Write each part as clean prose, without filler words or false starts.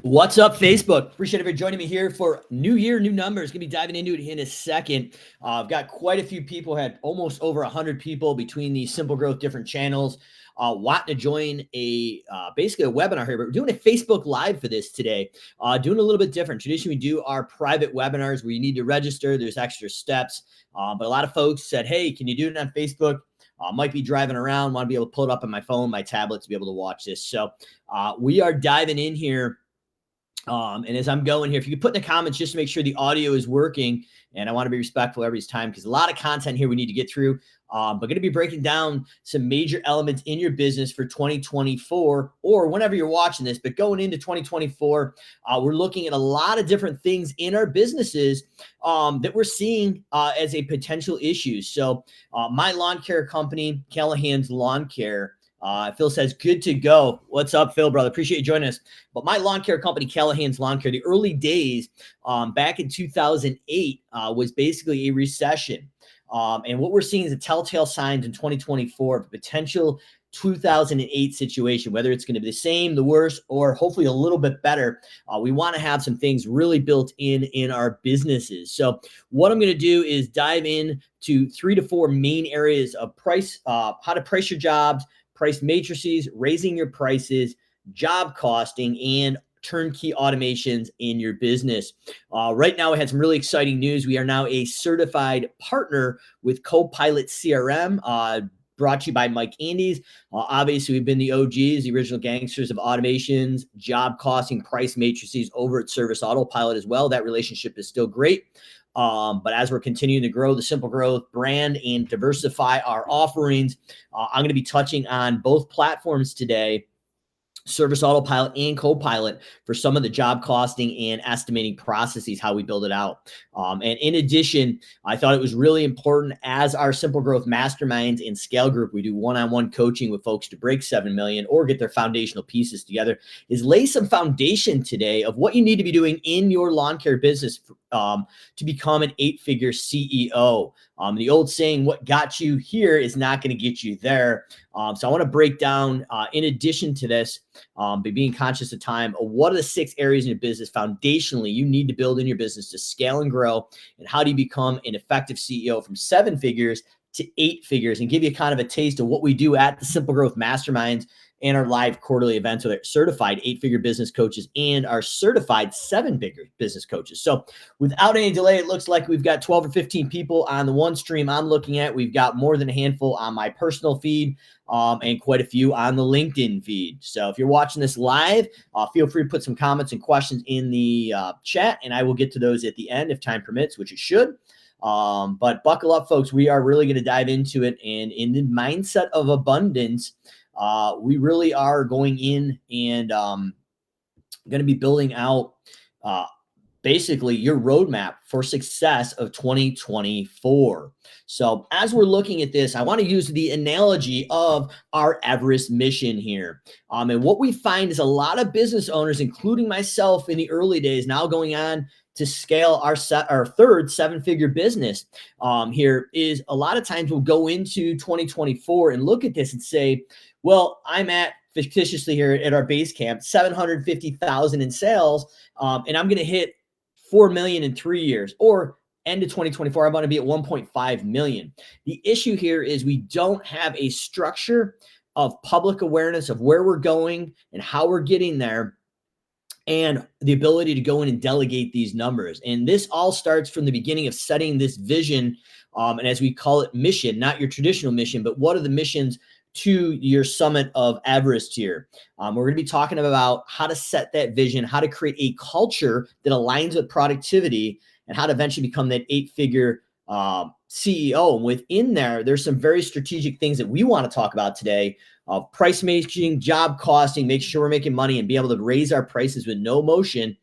What's up, Facebook? Appreciate everybody joining me here for New Year, New Numbers. Gonna be diving into it in a second. I've got quite a few people, had almost over 100 people between the SimpleGrowth different channels wanting to join basically a webinar here. But we're doing a Facebook Live for this today, doing a little bit different. Traditionally, we do our private webinars where you need to register. There's extra steps. But a lot of folks said, hey, can you do it on Facebook? Might be driving around, want to be able to pull it up on my phone, my tablet to be able to watch this. So we are diving in here. And as I'm going here, if you could put in the comments just to make sure the audio is working, and I want to be respectful of everybody's time because a lot of content here we need to get through. But going to be breaking down some major elements in your business for 2024 or whenever you're watching this. But going into 2024, we're looking at a lot of different things in our businesses that we're seeing as a potential issue. So my lawn care company, Callahan's Lawn Care. Phil says, good to go. What's up, Phil, brother? Appreciate you joining us. But my lawn care company, Callahan's Lawn Care, the early days back in 2008 was basically a recession. And what we're seeing is the telltale signs in 2024 of a potential 2008 situation, whether it's going to be the same, the worst, or hopefully a little bit better. We want to have some things really built in our businesses. So what I'm going to do is dive in to 3 to 4 main areas of price, how to price your jobs, price matrices, raising your prices, job costing, and turnkey automations in your business. Right now, I had some really exciting news. We are now a certified partner with Copilot CRM, brought to you by Mike Andes. Obviously, we've been the OGs, the original gangsters of automations, job costing, price matrices over at Service Autopilot as well. That relationship is still great. But as we're continuing to grow the SimpleGrowth brand and diversify our offerings, I'm going to be touching on both platforms today, Service Autopilot and Copilot, for some of the job costing and estimating processes, how we build it out. And in addition, I thought it was really important as our SimpleGrowth masterminds and scale group, we do one-on-one coaching with folks to break 7 million or get their foundational pieces together, is lay some foundation today of what you need to be doing in your lawn care business to become an 8-figure CEO. The old saying, what got you here is not going to get you there. So I want to break down, in addition to this, by being conscious of time, what are the 6 areas in your business foundationally you need to build in your business to scale and grow, and how do you become an effective CEO from 7 figures to 8 figures, and give you kind of a taste of what we do at the SimpleGrowth Masterminds and our live quarterly events with our certified 8-figure business coaches and our certified 7-figure business coaches. So without any delay, it looks like we've got 12 or 15 people on the one stream I'm looking at. We've got more than a handful on my personal feed, and quite a few on the LinkedIn feed. So if you're watching this live, feel free to put some comments and questions in the chat, and I will get to those at the end if time permits, which it should. But buckle up, folks. We are really going to dive into it. And in the mindset of abundance, we really are going in and going to be building out basically your roadmap for success of 2024. So as we're looking at this, I want to use the analogy of our Everest mission here. And what we find is a lot of business owners, including myself in the early days, now going on to scale our third 7-figure business here, is a lot of times we'll go into 2024 and look at this and say, well, I'm at fictitiously here at our base camp, 750,000 in sales, and I'm going to hit 4 million in 3 years, or end of 2024, I'm going to be at 1.5 million. The issue here is we don't have a structure of public awareness of where we're going and how we're getting there, and the ability to go in and delegate these numbers. And this all starts from the beginning of setting this vision, and as we call it, mission, not your traditional mission, but what are the missions to your summit of Everest here. We're going to be talking about how to set that vision, how to create a culture that aligns with productivity, and how to eventually become that 8-figure CEO. And within there, there's some very strategic things that we want to talk about today: price matching, job costing, make sure we're making money and be able to raise our prices with no motion.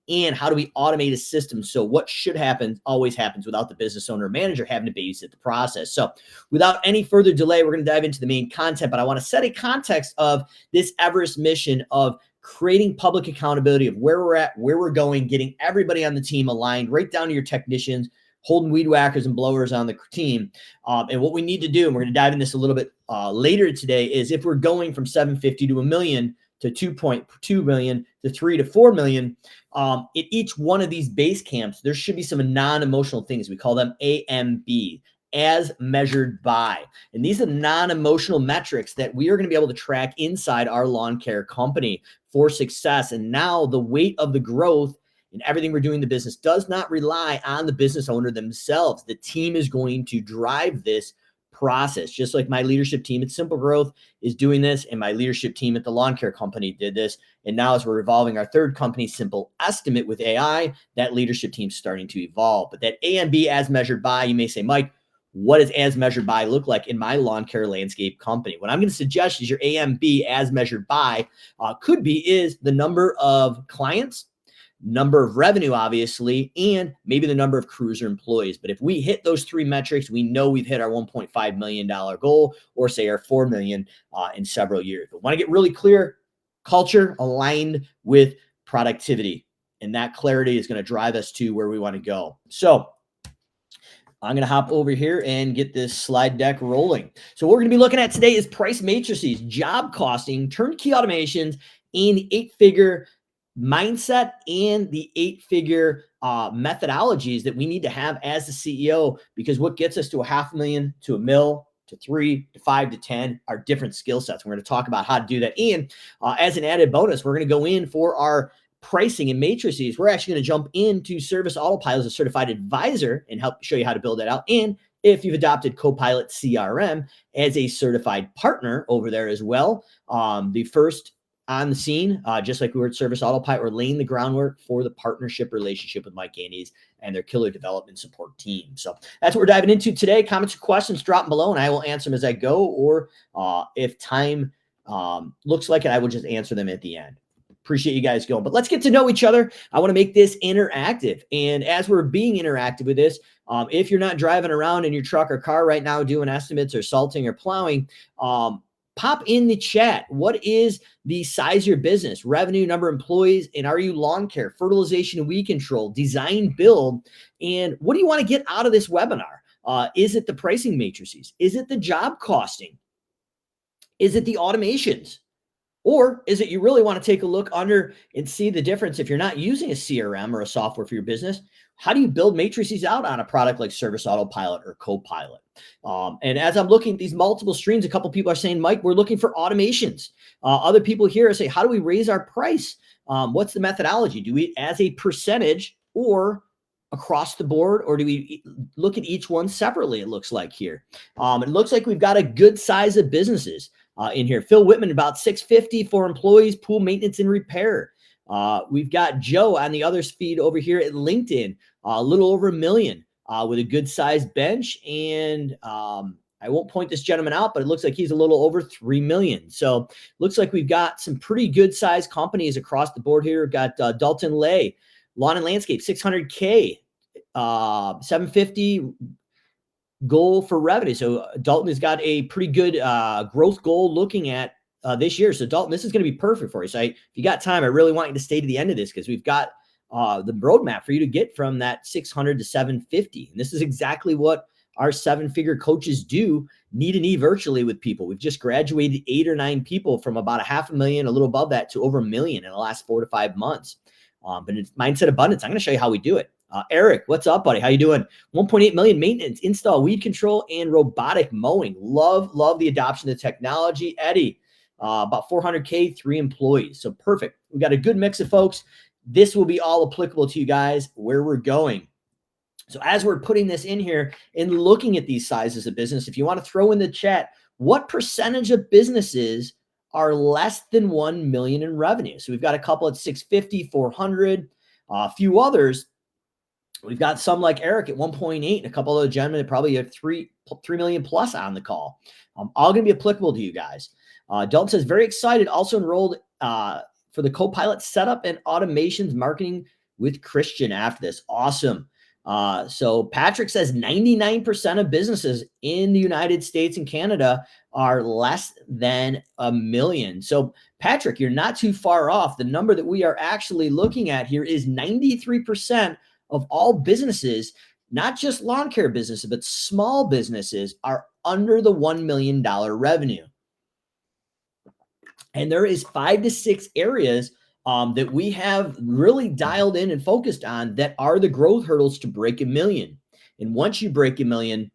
And how do we automate a system so what should happen always happens without the business owner or manager having to babysit the process. So without any further delay, we're going to dive into the main content, but I want to set a context of this Everest mission of creating public accountability of where we're at, where we're going, getting everybody on the team aligned, right down to your technicians, holding weed whackers and blowers on the team. And what we need to do, and we're going to dive into this a little bit later today, is if we're going from 750 to $1 million to 2.2 million to 3 to 4 million. At each one of these base camps, there should be some non-emotional things. We call them AMB, as measured by. And these are non-emotional metrics that we are going to be able to track inside our lawn care company for success. And now the weight of the growth and everything we're doing in the business does not rely on the business owner themselves. The team is going to drive this process, just like my leadership team at SimpleGrowth is doing this, and my leadership team at the lawn care company did this. And now as we're evolving our third company, Simple Estimate, with AI, that leadership team's starting to evolve. But that AMB, as measured by, you may say, Mike, what does as measured by look like in my lawn care landscape company? What I'm going to suggest is your AMB, as measured by, is the number of clients, number of revenue, obviously, and maybe the number of crews or employees. But if we hit those three metrics, we know we've hit our $1.5 million goal, or say our $4 million in several years. But want to get really clear, culture aligned with productivity. And that clarity is going to drive us to where we want to go. So I'm going to hop over here and get this slide deck rolling. So what we're going to be looking at today is price matrices, job costing, turnkey automations, and the 8-figure mindset and the 8-figure methodologies that we need to have as the CEO, because what gets us to $500,000 to $1 million to 3 to 5 to 10 are different skill sets. We're going to talk about how to do that. And as an added bonus, we're going to go in for our pricing and matrices. We're actually going to jump into Service Autopilot as a certified advisor and help show you how to build that out. And if you've adopted Copilot CRM as a certified partner over there as well, the first on the scene, just like we were at Service Autopilot, we're laying the groundwork for the partnership relationship with Mike Andes and their killer development support team. So that's what we're diving into today. Comments or questions, drop them below and I will answer them as I go. Or if time looks like it, I will just answer them at the end. Appreciate you guys going, but let's get to know each other. I want to make this interactive. And as we're being interactive with this, if you're not driving around in your truck or car right now doing estimates or salting or plowing, pop in the chat. What is the size of your business, revenue, number of employees, and are you lawn care, fertilization and weed control, design, build, and what do you want to get out of this webinar? Is it the pricing matrices? Is it the job costing? Is it the automations? Or is it you really want to take a look under and see the difference if you're not using a CRM or a software for your business? How do you build matrices out on a product like Service Autopilot or Copilot? And as I'm looking at these multiple streams, a couple people are saying, Mike, we're looking for automations. Other people here say, how do we raise our price? What's the methodology? Do we as a percentage or across the board, or do we look at each one separately? It looks like here. It looks like we've got a good size of businesses in here. Phil Whitman, about 650 for employees, pool maintenance and repair. We've got Joe on the other feed over here at LinkedIn, a little over $1 million with a good sized bench. And I won't point this gentleman out, but it looks like he's a little over 3 million. So looks like we've got some pretty good sized companies across the board here. We've got Dalton Lay, Lawn and Landscape, 600K, 750 goal for revenue. So Dalton has got a pretty good growth goal looking at this year. So Dalton, this is going to be perfect for you. So if you got time, I really want you to stay to the end of this because we've got the roadmap for you to get from that 600 to 750. And this is exactly what our 7-figure coaches do knee to knee virtually with people. We've just graduated 8 or 9 people from about $500,000, a little above that, to over $1 million in the last 4 to 5 months. But it's mindset abundance. I'm going to show you how we do it. Eric, what's up, buddy? How you doing? 1.8 million maintenance, install, weed control, and robotic mowing. Love the adoption of the technology. Eddie, about 400K, 3 employees. So perfect. We've got a good mix of folks. This will be all applicable to you guys where we're going. So as we're putting this in here and looking at these sizes of business, if you want to throw in the chat, what percentage of businesses are less than 1 million in revenue? So we've got a couple at 650, 400, a few others. We've got some like Eric at 1.8 and a couple of gentlemen that probably have 3 million plus on the call. All going to be applicable to you guys. Dalton says, very excited. Also enrolled for the Copilot setup and automations marketing with Christian after this. Awesome. So Patrick says 99% of businesses in the United States and Canada are less than 1 million. So Patrick, you're not too far off. The number that we are actually looking at here is 93% of all businesses, not just lawn care businesses, but small businesses, are under the $1 million revenue. And there is 5 to 6 areas that we have really dialed in and focused on that are the growth hurdles to break a million. And once you break a million,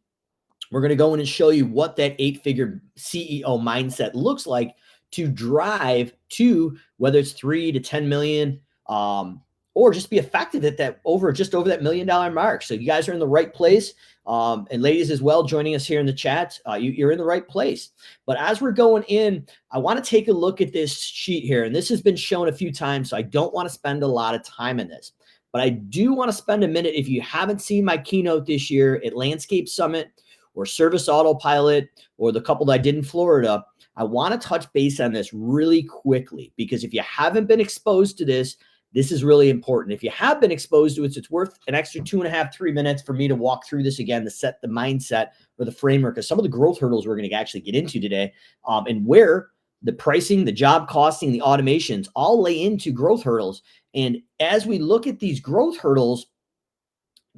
we're going to go in and show you what that 8-figure CEO mindset looks like to drive to whether it's 3 to 10 million, or just be effective at that just over that $1 million mark. So you guys are in the right place. And ladies as well, joining us here in the chat, you're in the right place. But as we're going in, I want to take a look at this sheet here. And this has been shown a few times, so I don't want to spend a lot of time in this. But I do want to spend a minute. If you haven't seen my keynote this year at Landscape Summit or Service Autopilot or the couple that I did in Florida, I want to touch base on this really quickly, because if you haven't been exposed to this, this is really important. If you have been exposed to it, it's worth an extra 2.5, 3 minutes for me to walk through this again to set the mindset or the framework of some of the growth hurdles we're going to actually get into today, and where the pricing, the job costing, the automations all lay into growth hurdles. And as we look at these growth hurdles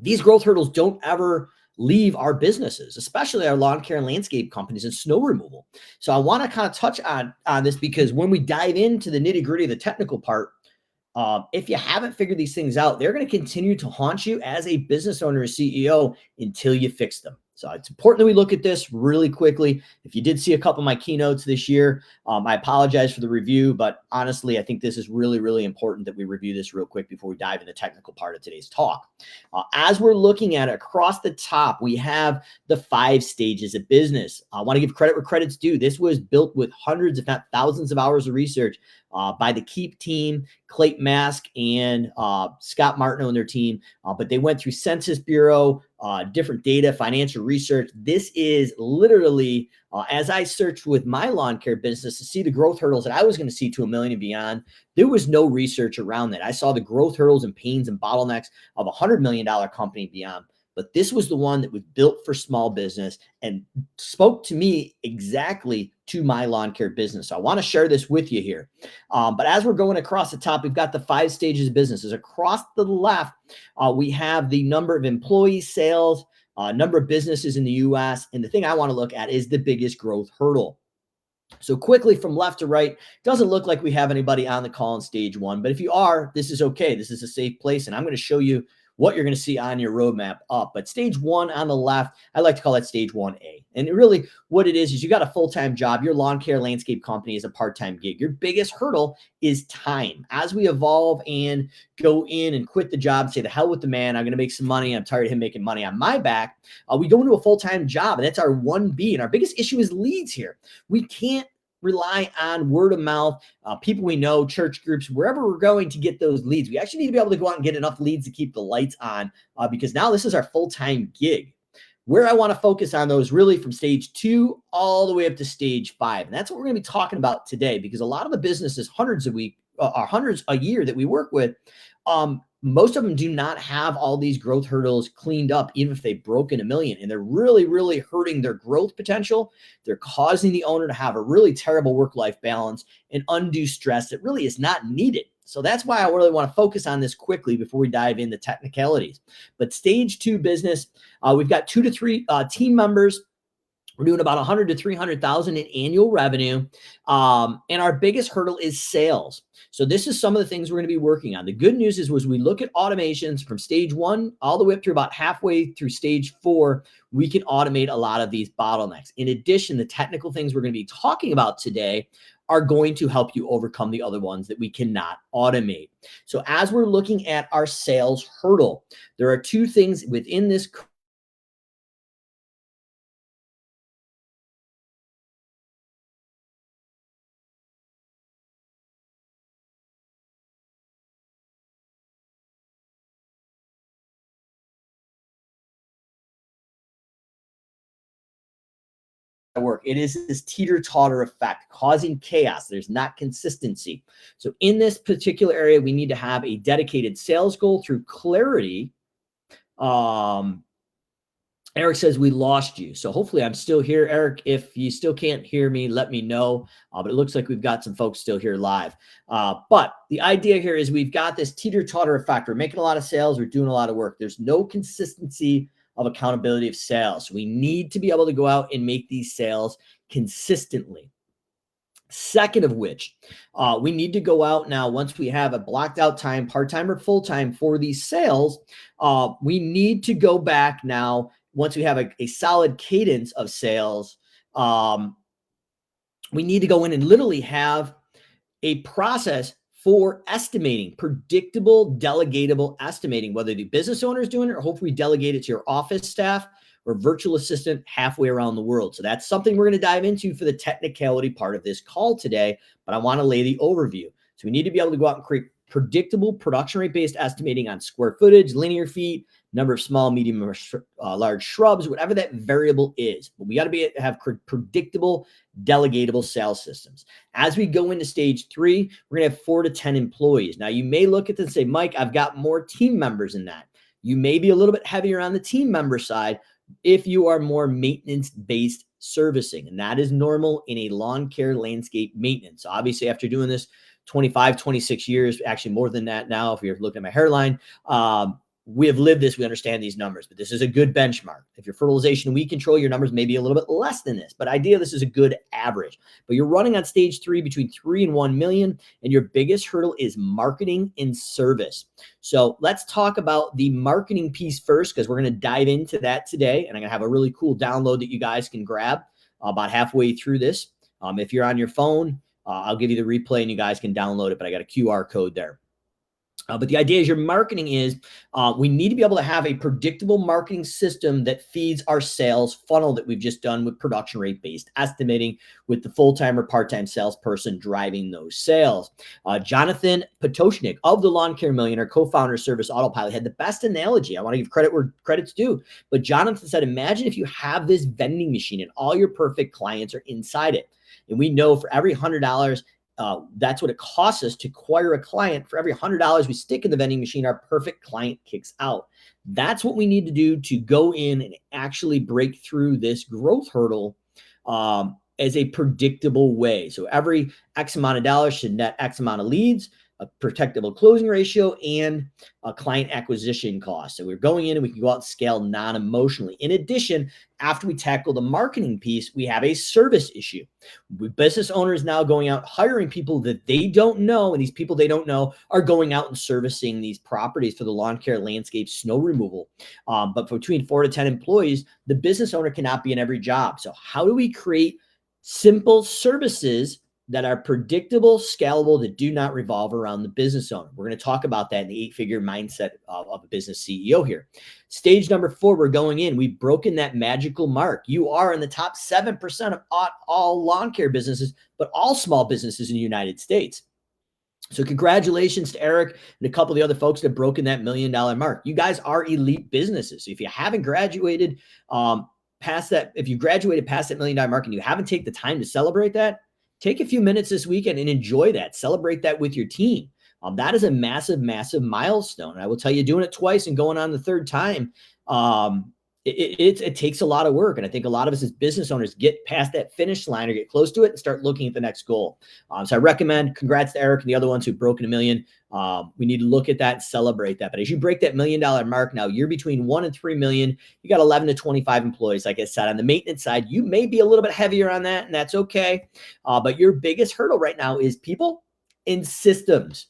don't ever leave our businesses, especially our lawn care and landscape companies and snow removal. So I want to kind of touch on this, because when we dive into the nitty gritty of the technical part, if you haven't figured these things out, they're going to continue to haunt you as a business owner or CEO until you fix them. So it's important that we look at this really quickly. If you did see a couple of my keynotes this year, I apologize for the review, but honestly, I think this is really, really important that we review this real quick before we dive into the technical part of today's talk. As we're looking at it, across the top, we have the 5 stages of business. I want to give credit where credit's due. This was built with hundreds, if not thousands of hours of research by the Keep team, Clayton Mask, and Scott Martineau and their team. But they went through Census Bureau, different data, financial research. This is literally, as I searched with my lawn care business to see the growth hurdles that I was going to see to $1 million and beyond, there was no research around that. I saw the growth hurdles and pains and bottlenecks of a $100 million company and beyond. But this was the one that was built for small business and spoke to me exactly to my lawn care business. So I want to share this with you here. But as we're going across the top, we've got the 5 stages of businesses. Across the left, we have the number of employees, sales, number of businesses in the U.S. And the thing I want to look at is the biggest growth hurdle. So quickly from left to right, doesn't look like we have anybody on the call in stage 1. But if you are, this is okay. This is a safe place. And I'm going to show you what you're going to see on your roadmap up. But stage 1 on the left, I like to call that stage 1A. And really what it is you got a full-time job. Your lawn care landscape company is a part-time gig. Your biggest hurdle is time. As we evolve and go in and quit the job, say the hell with the man, I'm going to make some money, I'm tired of him making money on my back, we go into a full-time job, and that's our 1B. And our biggest issue is leads here. We can't rely on word of mouth, people we know, church groups, wherever we're going to get those leads. We actually need to be able to go out and get enough leads to keep the lights on, because now this is our full-time gig. Where I want to focus on those really from stage 2 all the way up to stage 5. And that's what we're going to be talking about today, because a lot of the businesses, hundreds a year that we work with, most of them do not have all these growth hurdles cleaned up, even if they've broken $1 million. And they're really, really hurting their growth potential. They're causing the owner to have a really terrible work-life balance and undue stress that really is not needed. So that's why I really want to focus on this quickly before we dive into technicalities. But stage 2 business, we've got 2 to 3 team members. We're doing about 100 to 300,000 in annual revenue. And our biggest hurdle is sales. So this is some of the things we're going to be working on. The good news is, we look at automations from stage 1 all the way up to about halfway through stage 4, we can automate a lot of these bottlenecks. In addition, the technical things we're going to be talking about today are going to help you overcome the other ones that we cannot automate. So as we're looking at our sales hurdle, there are 2 things within this work. It is this teeter-totter effect causing chaos. There's not consistency. So in this particular area, we need to have a dedicated sales goal through clarity. Eric says we lost you. So hopefully I'm still here. Eric, if you still can't hear me, let me know. But it looks like we've got some folks still here live. But the idea here is we've got this teeter-totter effect. We're making a lot of sales. We're doing a lot of work. There's no consistency of accountability of sales. So we need to be able to go out and make these sales consistently. Second of which, we need to go out now once we have a blocked out time, part-time or full-time for these sales. We need to go back now once we have a solid cadence of sales. We need to go in and literally have a process for estimating, predictable, delegatable estimating, whether the business owner is doing it or hopefully delegate it to your office staff or virtual assistant halfway around the world. So that's something we're going to dive into for the technicality part of this call today, but I want to lay the overview. So we need to be able to go out and create predictable production rate based estimating on square footage, linear feet, number of small, medium, or large shrubs, whatever that variable is. But we got to have predictable, delegatable sales systems. As we go into stage 3, we're going to have 4 to 10 employees. Now, you may look at this and say, Mike, I've got more team members in that. You may be a little bit heavier on the team member side if you are more maintenance-based servicing, and that is normal in a lawn care landscape maintenance. Obviously, after doing this 25, 26 years, actually more than that now, if you're looking at my hairline, we have lived this, we understand these numbers, but this is a good benchmark. If your fertilization weed control, your numbers may be a little bit less than this, but idea this is a good average. But you're running on stage 3 between 3 and 1 million, and your biggest hurdle is marketing and service. So let's talk about the marketing piece first, because we're going to dive into that today, and I'm going to have a really cool download that you guys can grab about halfway through this. If you're on your phone, I'll give you the replay and you guys can download it, but I got a QR code there. But the idea is your marketing is we need to be able to have a predictable marketing system that feeds our sales funnel that we've just done with production rate based estimating with the full-time or part-time salesperson driving those sales. Jonathan Potoshnik of the Lawn Care Millionaire, co-founder of Service Autopilot, had the best analogy. I want to give credit where credit's due. But Jonathan said, imagine if you have this vending machine and all your perfect clients are inside it. And we know for every $100, that's what it costs us to acquire a client. For every $100 we stick in the vending machine, our perfect client kicks out. That's what we need to do to go in and actually break through this growth hurdle as a predictable way. So every X amount of dollars should net X amount of leads, a protectable closing ratio, and a client acquisition cost. So we're going in and we can go out and scale non-emotionally. In addition, after we tackle the marketing piece, we have a service issue. Business owners now going out hiring people that they don't know, and these people they don't know are going out and servicing these properties for the lawn care, landscape, snow removal. But between 4 to 10 employees, the business owner cannot be in every job. So how do we create simple services that are predictable, scalable, that do not revolve around the business owner? We're going to talk about that in the 8-figure mindset of a business CEO here. Stage number 4, we're going in. We've broken that magical mark. You are in the top 7% of all lawn care businesses, but all small businesses in the United States. So congratulations to Eric and a couple of the other folks that have broken that $1 million mark. You guys are elite businesses. So if you haven't graduated past that, if you graduated past that $1 million mark and you haven't taken the time to celebrate that, take a few minutes this weekend and enjoy that. Celebrate that with your team. That is a massive, massive milestone. And I will tell you, doing it twice and going on the third time, it takes a lot of work. And I think a lot of us as business owners get past that finish line or get close to it and start looking at the next goal. So I recommend, congrats to Eric and the other ones who've broken $1 million. We need to look at that and celebrate that. But as you break that $1 million mark now, you're between 1 and 3 million. You got 11 to 25 employees. Like I said, on the maintenance side, you may be a little bit heavier on that, and that's okay. But your biggest hurdle right now is people and systems.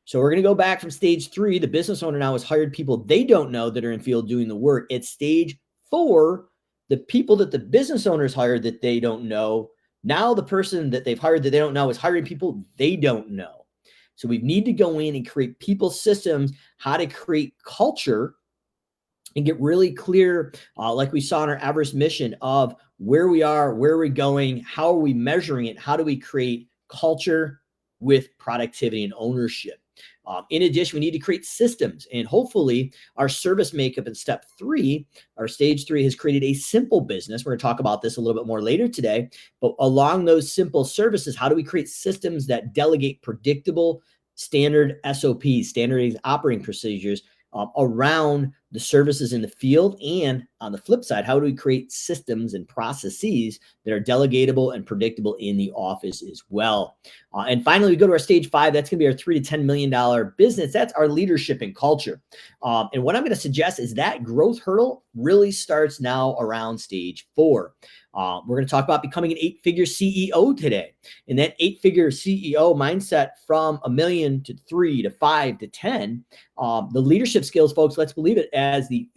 So we're going to go back from stage 3. The business owner now has hired people they don't know that are in field doing the work. At stage 4, the people that the business owners hired that they don't know, now the person that they've hired that they don't know is hiring people they don't know. So we need to go in and create people systems, how to create culture and get really clear, like we saw in our Everest mission, of where we are, where we're going, how are we measuring it, how do we create culture with productivity and ownership. In addition, we need to create systems, and hopefully our service makeup in step 3, our stage 3, has created a simple business. We're going to talk about this a little bit more later today, but along those simple services, how do we create systems that delegate predictable standard SOPs, standardized operating procedures around the services in the field? And on the flip side, how do we create systems and processes that are delegatable and predictable in the office as well? And finally, we go to our stage 5. That's going to be our $3 to $10 million business. That's our leadership and culture. And what I'm going to suggest is that growth hurdle really starts now around stage 4. We're going to talk about becoming an 8-figure CEO today. And that 8-figure CEO mindset from $1 million to 3 to 5 to 10, the leadership skills, folks, let's believe it, as the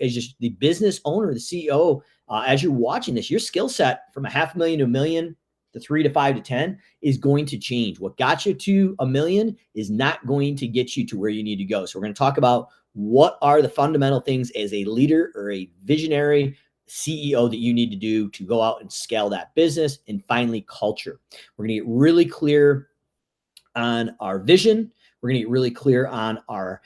business owner, the CEO, as you're watching this, your skill set from $500,000 to $1 million to 3 to 5 to 10 is going to change. What got you to $1 million is not going to get you to where you need to go. So we're going to talk about what are the fundamental things as a leader or a visionary CEO that you need to do to go out and scale that business. And finally, culture. We're going to get really clear on our vision. We're going to get really clear on our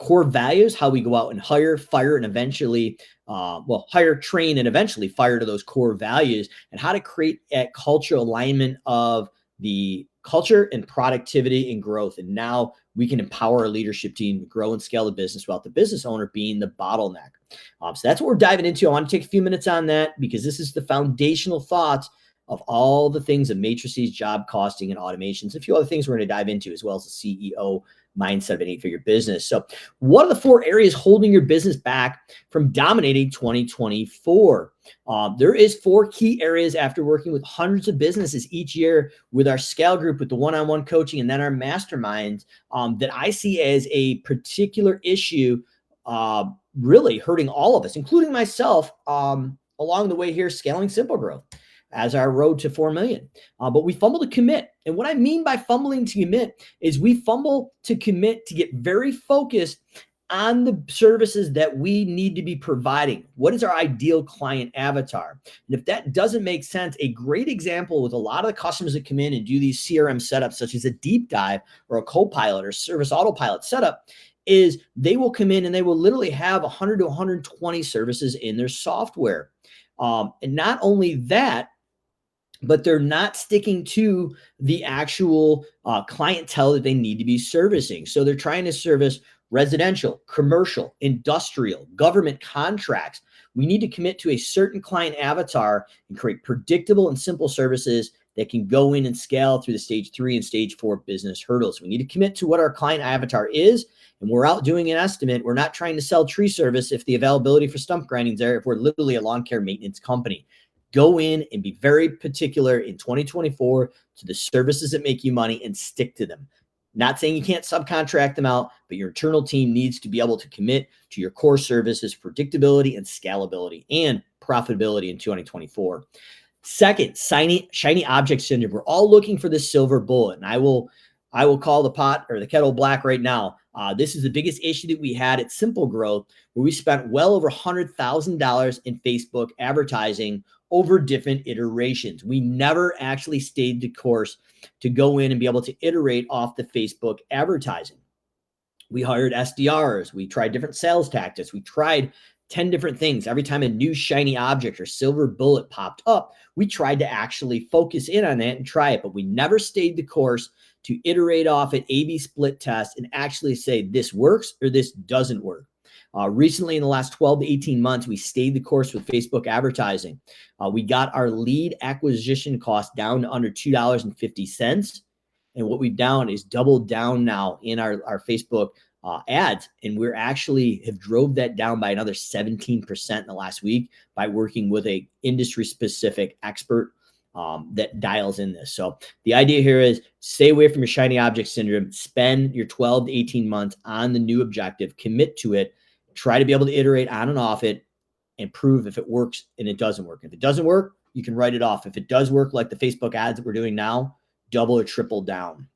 core values, how we go out and hire, fire, and eventually, hire, train, and eventually fire to those core values, and how to create a cultural alignment of the culture and productivity and growth. And now we can empower our leadership team to grow and scale the business without the business owner being the bottleneck. So that's what we're diving into. I want to take a few minutes on that because this is the foundational thoughts of all the things of matrices, job costing, and automations. A few other things we're going to dive into, as well as the CEO mindset of an 8-figure business. So what are the 4 areas holding your business back from dominating 2024? There is 4 key areas after working with hundreds of businesses each year with our scale group, with the one-on-one coaching, and then our masterminds, that I see as a particular issue really hurting all of us, including myself, along the way here, scaling SimpleGrowth as our road to 4 million. But we fumble to commit. And what I mean by fumbling to commit is we fumble to commit to get very focused on the services that we need to be providing. What is our ideal client avatar? And if that doesn't make sense, a great example with a lot of the customers that come in and do these CRM setups, such as a deep dive or a Copilot or service autopilot setup, is they will come in and they will literally have 100 to 120 services in their software. And not only that, but they're not sticking to the actual clientele that they need to be servicing. So they're trying to service residential, commercial, industrial, government contracts. We need to commit to a certain client avatar and create predictable and simple services that can go in and scale through the stage 3 and stage 4 business hurdles. We need to commit to what our client avatar is, and we're out doing an estimate. We're not trying to sell tree service if the availability for stump grinding is there, if we're literally a lawn care maintenance company. Go in and be very particular in 2024 to the services that make you money and stick to them. Not saying you can't subcontract them out, but your internal team needs to be able to commit to your core services, predictability and scalability and profitability in 2024. Second, shiny object syndrome. We're all looking for this silver bullet, and I will call the pot or the kettle black right now. This is the biggest issue that we had at SimpleGrowth, where we spent well over $100,000 in Facebook advertising over different iterations. We never actually stayed the course to go in and be able to iterate off the Facebook advertising. We hired SDRs. We tried different sales tactics. We tried 10 different things. Every time a new shiny object or silver bullet popped up, we tried to actually focus in on that and try it, but we never stayed the course to iterate off an A/B split test and actually say this works or this doesn't work. Recently, in the last 12 to 18 months, we stayed the course with Facebook advertising. We got our lead acquisition cost down to under $2.50. And what we've done is doubled down now in our Facebook ads. And we're actually have drove that down by another 17% in the last week by working with a industry specific expert that dials in this. So the idea here is stay away from your shiny object syndrome, spend your 12 to 18 months on the new objective, commit to it, try to be able to iterate on and off it and prove if it works and it doesn't work. If it doesn't work, you can write it off. If it does work, like the Facebook ads that we're doing now, double or triple down.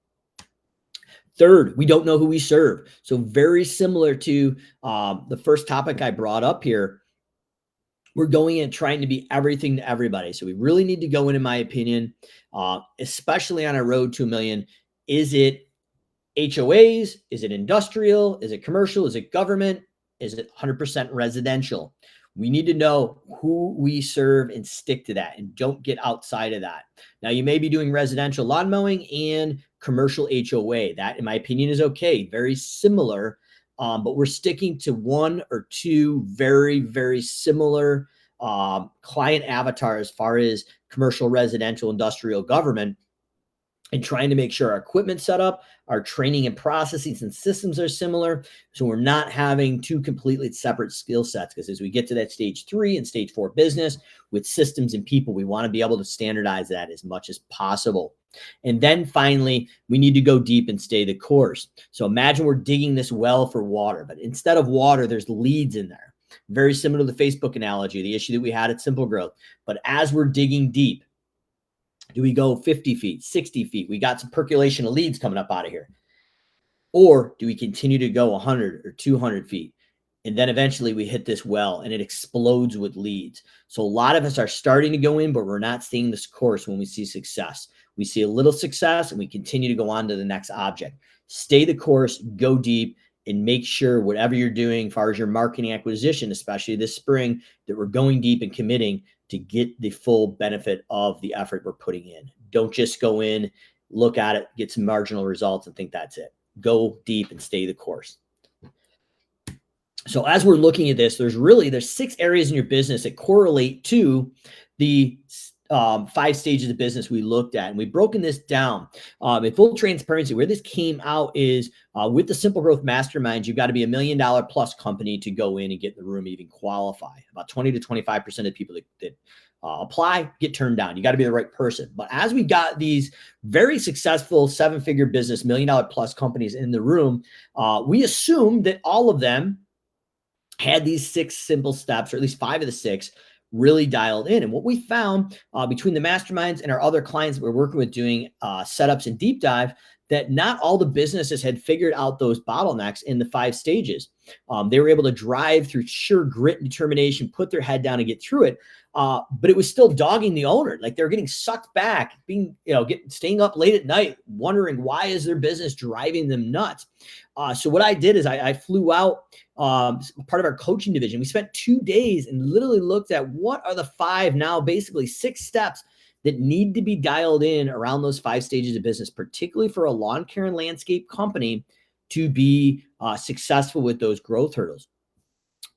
Third, we don't know who we serve. So very similar to the first topic I brought up here, we're going in trying to be everything to everybody. So we really need to go in my opinion, especially on our road to $1 million. Is it HOAs? Is it industrial? Is it commercial? Is it government? Is it 100% residential? We need to know who we serve and stick to that and don't get outside of that. Now, you may be doing residential lawn mowing and commercial HOA. That, in my opinion, is okay. Very similar. but we're sticking to one or two very, very similar client avatar as far as commercial, residential, industrial, government, and trying to make sure our equipment setup, our training and processes and systems are similar. So we're not having two completely separate skill sets, because as we get to that stage 3 and stage 4 business with systems and people, we want to be able to standardize that as much as possible. And then finally, we need to go deep and stay the course. So imagine we're digging this well for water, but instead of water, there's leads in there. Very similar to the Facebook analogy, the issue that we had at SimpleGrowth. But as we're digging deep, do we go 50 feet, 60 feet? We got some percolation of leads coming up out of here. Or do we continue to go 100 or 200 feet? And then eventually we hit this well and it explodes with leads. So a lot of us are starting to go in, but we're not seeing this course when we see success. We see a little success and we continue to go on to the next object. Stay the course, go deep, and make sure whatever you're doing as far as your marketing acquisition, especially this spring, that we're going deep and committing to get the full benefit of the effort we're putting in. Don't just go in, look at it, get some marginal results and think that's it. Go deep and stay the course. So as we're looking at this, there's 6 areas in your business that correlate to the 5 stages of business we looked at, and we've broken this down. In full transparency, where this came out is with the SimpleGrowth Masterminds, you've got to be $1 million plus company to go in and get in the room, even qualify. About 20 to 25% of people that apply get turned down. You got to be the right person. But as we got these very successful 7-figure business, $1 million plus companies in the room, we assumed that all of them had these 6 simple steps, or at least 5 of the 6, really dialed in. And what we found between the masterminds and our other clients that we're working with doing setups and deep dive, that not all the businesses had figured out those bottlenecks in the 5 stages. They were able to drive through sheer grit and determination, put their head down and get through it. But it was still dogging the owner. Like they're getting sucked back, staying up late at night, wondering why is their business driving them nuts. So what I did is I flew out part of our coaching division. We spent 2 days and literally looked at what are the 5, now basically 6 steps that need to be dialed in around those 5 stages of business, particularly for a lawn care and landscape company to be successful with those growth hurdles.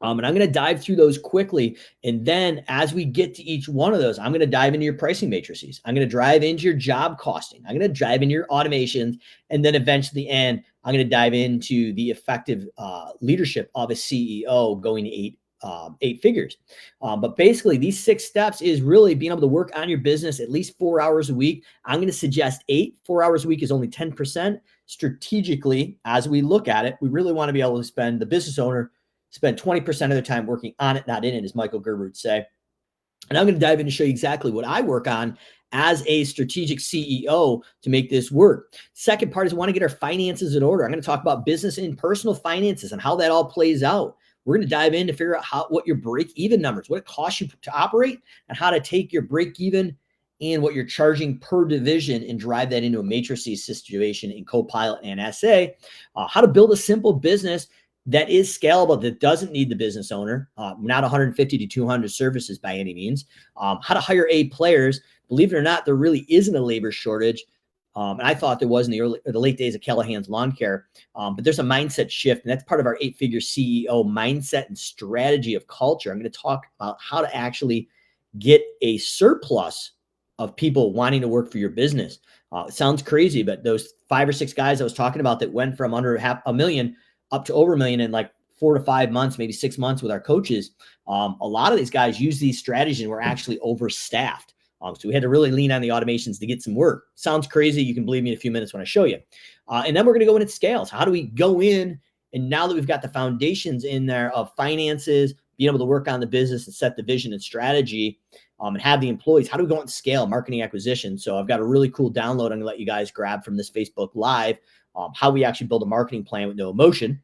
And I'm going to dive through those quickly. And then as we get to each one of those, I'm going to dive into your pricing matrices. I'm going to dive into your job costing. I'm going to dive into your automations. And then eventually the end, I'm going to dive into the effective leadership of a CEO going to 8 figures. But basically these 6 steps is really being able to work on your business at least 4 hours a week. I'm going to suggest 8. 4 hours a week is only 10%. Strategically, as we look at it, we really want to be able to spend, the business owner, spend 20% of their time working on it, not in it, as Michael Gerber would say. And I'm going to dive in to show you exactly what I work on as a strategic CEO to make this work. Second part is I want to get our finances in order. I'm going to talk about business and personal finances and how that all plays out. We're going to dive in to figure out what your break-even numbers, what it costs you to operate, and how to take your break-even and what you're charging per division and drive that into a matrices situation in Copilot and SA. How to build a simple business that is scalable, that doesn't need the business owner, not 150 to 200 services by any means. How to hire A players. Believe it or not, there really isn't a labor shortage. And I thought there was in the late days of Callahan's lawn care. But there's a mindset shift, and that's part of our 8-figure CEO mindset and strategy of culture. I'm going to talk about how to actually get a surplus of people wanting to work for your business. It sounds crazy, but those 5 or 6 guys I was talking about that went from under $500,000 up to over $1 million in like 4 to 5 months, maybe 6 months with our coaches. A lot of these guys use these strategies and were actually overstaffed. So we had to really lean on the automations to get some work. Sounds crazy. You can believe me in a few minutes when I show you. And then we're going to go in at scales. How do we go in? And now that we've got the foundations in there of finances, being able to work on the business and set the vision and strategy, and have the employees, how do we go on scale marketing acquisition? So I've got a really cool download I'm going to let you guys grab from this Facebook Live, how we actually build a marketing plan with no emotion.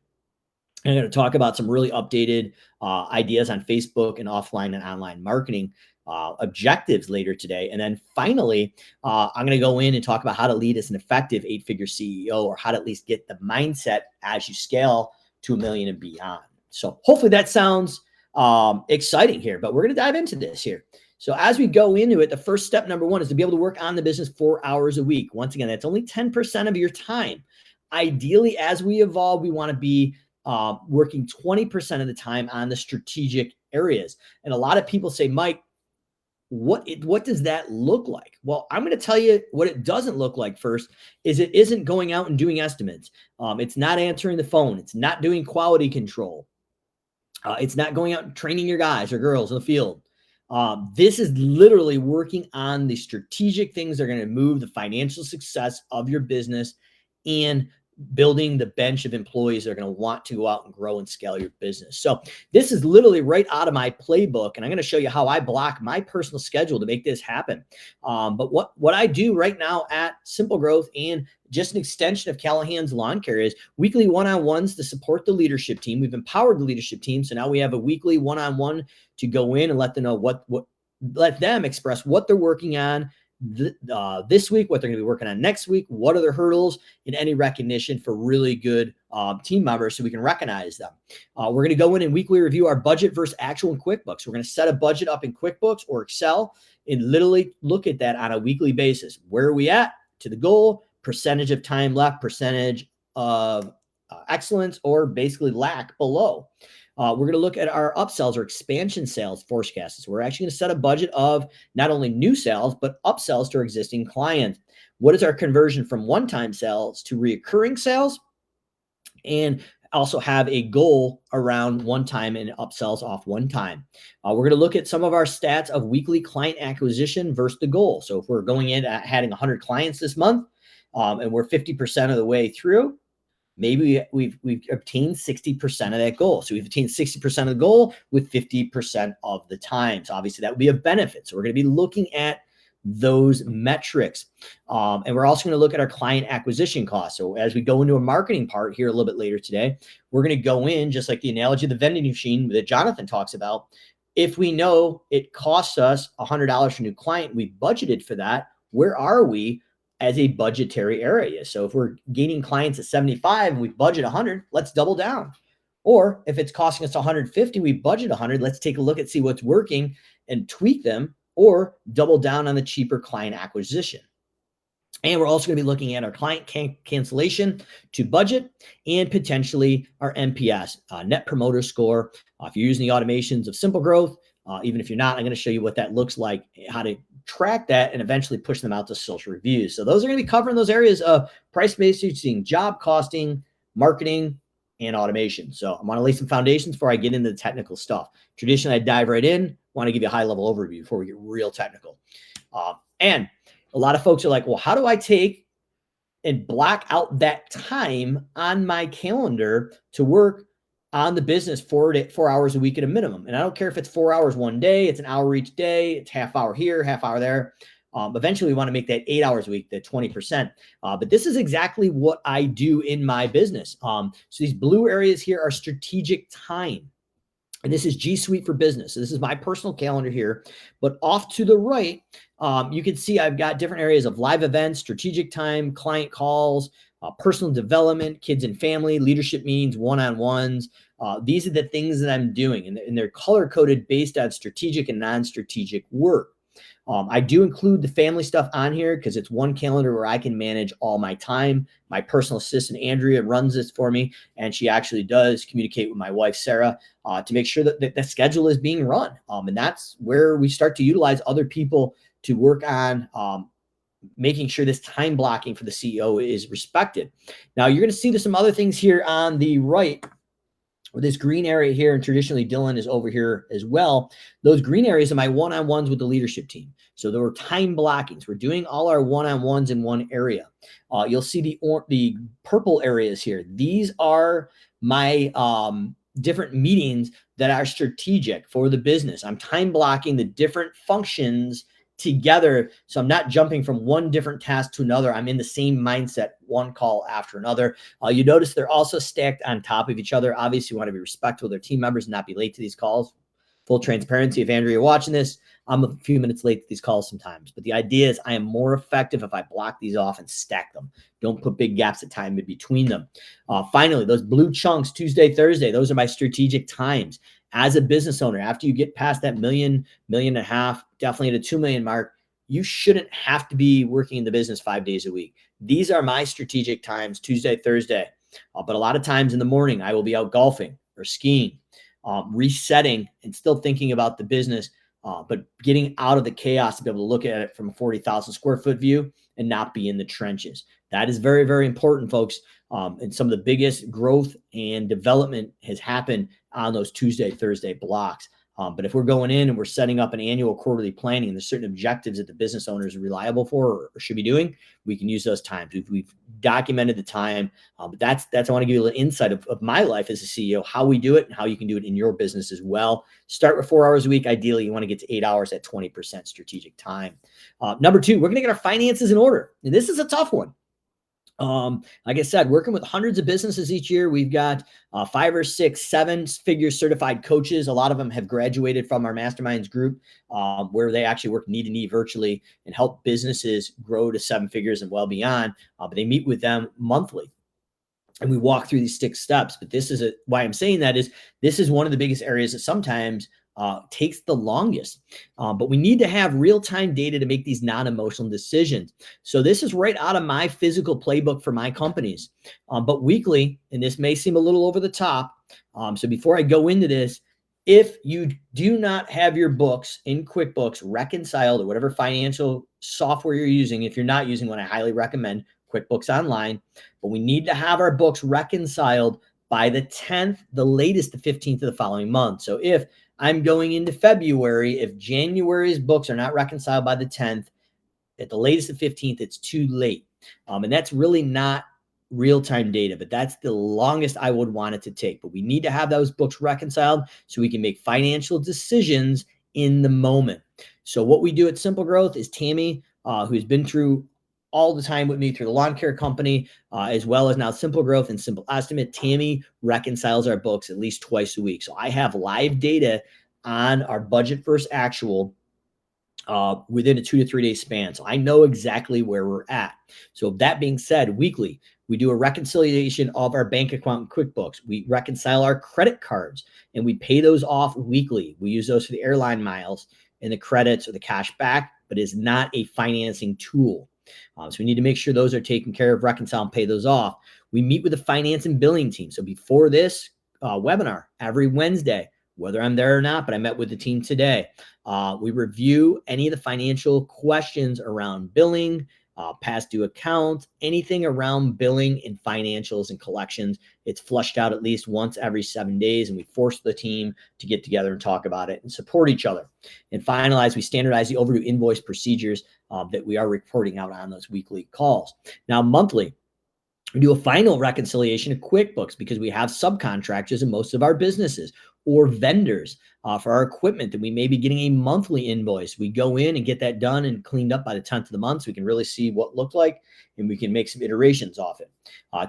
And I'm going to talk about some really updated ideas on Facebook and offline and online marketing objectives later today. And then finally, I'm going to go in and talk about how to lead as an effective 8-figure CEO, or how to at least get the mindset as you scale to $1 million and beyond. So hopefully that sounds exciting here, but we're going to dive into this here. So as we go into it, the first step, number 1, is to be able to work on the business 4 hours a week. Once again, that's only 10% of your time. Ideally, as we evolve, we want to be working 20% of the time on the strategic areas. And a lot of people say, Mike, what does that look like? Well, I'm going to tell you what it doesn't look like. First is it isn't going out and doing estimates. It's not answering the phone. It's not doing quality control. It's not going out and training your guys or girls in the field. This is literally working on the strategic things that are going to move the financial success of your business and building the bench of employees that are going to want to go out and grow and scale your business. So this is literally right out of my playbook, and I'm going to show you how I block my personal schedule to make this happen. But what I do right now at SimpleGrowth, and just an extension of Callahan's lawn care, is weekly one-on-ones to support the leadership team. We've empowered the leadership team, so now we have a weekly one-on-one to go in and let them know let them express what they're working on this week, what they're going to be working on next week, what are their hurdles, and any recognition for really good team members so we can recognize them. We're going to go in and weekly review our budget versus actual in QuickBooks. We're going to set a budget up in QuickBooks or Excel and literally look at that on a weekly basis. Where are we at to the goal, percentage of time left, percentage of excellence, or basically lack below. We're going to look at our upsells or expansion sales forecasts. So we're actually going to set a budget of not only new sales, but upsells to our existing clients. What is our conversion from one-time sales to reoccurring sales? And also have a goal around one-time and upsells off one time. We're going to look at some of our stats of weekly client acquisition versus the goal. So if we're going in at having 100 clients this month, and we're 50% of the way through, maybe we've obtained 60% of that goal. So we've attained 60% of the goal with 50% of the time. So obviously that would be a benefit. So we're going to be looking at those metrics. And we're also going to look at our client acquisition costs. So as we go into a marketing part here a little bit later today, we're going to go in just like the analogy of the vending machine that Jonathan talks about. If we know it costs us $100 for a new client, we budgeted for that. Where are we as a budgetary area? So if we're gaining clients at 75 and we budget 100, let's double down. Or if it's costing us 150, we budget 100, let's take a look and see what's working and tweak them, or double down on the cheaper client acquisition. And we're also going to be looking at our client cancellation to budget, and potentially our NPS, Net Promoter Score. If you're using the automations of SimpleGrowth, even if you're not, I'm going to show you what that looks like, how to track that, and eventually push them out to social reviews. So those are going to be covering those areas of price messaging, job costing, marketing, and automation. So I want to lay some foundations before I get into the technical stuff. Traditionally, I dive right in. I want to give you a high-level overview before we get real technical. And a lot of folks are like, well, how do I take and block out that time on my calendar to work on the business 4 hours a week at a minimum? And I don't care if it's 4 hours one day, it's an hour each day, it's half hour here, half hour there. Eventually, we want to make that 8 hours a week, the 20%. But this is exactly what I do in my business. So these blue areas here are strategic time. And this is G Suite for Business. So this is my personal calendar here. But off to the right, you can see I've got different areas of live events, strategic time, client calls, personal development, kids and family, leadership meetings, one-on-ones. These are the things that I'm doing, and they're color-coded based on strategic and non-strategic work. I do include the family stuff on here because it's one calendar where I can manage all my time. My personal assistant, Andrea, runs this for me, and she actually does communicate with my wife, Sarah, to make sure that the schedule is being run. And that's where we start to utilize other people to work on making sure this time blocking for the CEO is respected. Now, you're going to see some other things here on the right. This green area here, and traditionally Dylan is over here as well. Those green areas are my one-on-ones with the leadership team. So there were time blockings. We're doing all our one-on-ones in one area. You'll see the purple areas here. These are my different meetings that are strategic for the business. I'm time blocking the different functions together. So I'm not jumping from one different task to another. I'm in the same mindset, one call after another. You notice they're also stacked on top of each other. Obviously, you want to be respectful of their team members and not be late to these calls. Full transparency, if Andrea, you're watching this, I'm a few minutes late to these calls sometimes. But the idea is I am more effective if I block these off and stack them. Don't put big gaps of time in between them. Finally, those blue chunks, Tuesday, Thursday, those are my strategic times. As a business owner, after you get past that $1.5 million, definitely at a $2 million mark, you shouldn't have to be working in the business 5 days a week. These are my strategic times, Tuesday, Thursday. But a lot of times in the morning, I will be out golfing or skiing, resetting and still thinking about the business, but getting out of the chaos to be able to look at it from a 40,000 square foot view and not be in the trenches. That is very, very important, folks. And some of the biggest growth and development has happened on those Tuesday, Thursday blocks. But if we're going in and we're setting up an annual quarterly planning, and there's certain objectives that the business owners are reliable for or should be doing, we can use those times. We've documented the time. But that's I want to give you a little insight of my life as a CEO, how we do it and how you can do it in your business as well. Start with 4 hours a week. Ideally, you want to get to 8 hours at 20% strategic time. Number two, we're going to get our finances in order. And this is a tough one. Like I said, working with hundreds of businesses each year, we've got 5 or 6, 7-figure certified coaches. A lot of them have graduated from our masterminds group, where they actually work knee to knee virtually and help businesses grow to 7 figures and well beyond. But they meet with them monthly. And we walk through these 6 steps. But this is why I'm saying that is this is one of the biggest areas that sometimes takes the longest. But we need to have real-time data to make these non-emotional decisions. So this is right out of my physical playbook for my companies. But weekly, and this may seem a little over the top. So before I go into this, if you do not have your books in QuickBooks reconciled or whatever financial software you're using, if you're not using one, I highly recommend QuickBooks Online. But we need to have our books reconciled by the 10th, the latest the 15th of the following month. So if I'm going into February, if January's books are not reconciled by the 10th, at the latest the 15th, it's too late. And that's really not real-time data, but that's the longest I would want it to take. But we need to have those books reconciled so we can make financial decisions in the moment. So what we do at SimpleGrowth is Tammy, who's been through all the time with me through the lawn care company, as well as now SimpleGrowth and Simple Estimate. Tammy reconciles our books at least twice a week. So I have live data on our budget versus actual within a 2 to 3 day span. So I know exactly where we're at. So that being said, weekly, we do a reconciliation of our bank account in QuickBooks. We reconcile our credit cards and we pay those off weekly. We use those for the airline miles and the credits or the cash back, but it's not a financing tool. So we need to make sure those are taken care of, reconcile and pay those off. We meet with the finance and billing team. So before this webinar, every Wednesday, whether I'm there or not, but I met with the team today. We review any of the financial questions around billing, past due accounts, anything around billing and financials and collections. It's flushed out at least once every 7 days, and we force the team to get together and talk about it and support each other. And finalize, we standardize the overdue invoice procedures that we are reporting out on those weekly calls. Now, monthly, we do a final reconciliation of QuickBooks because we have subcontractors in most of our businesses or vendors for our equipment that we may be getting a monthly invoice. We go in and get that done and cleaned up by the 10th of the month so we can really see what it looked like and we can make some iterations off it.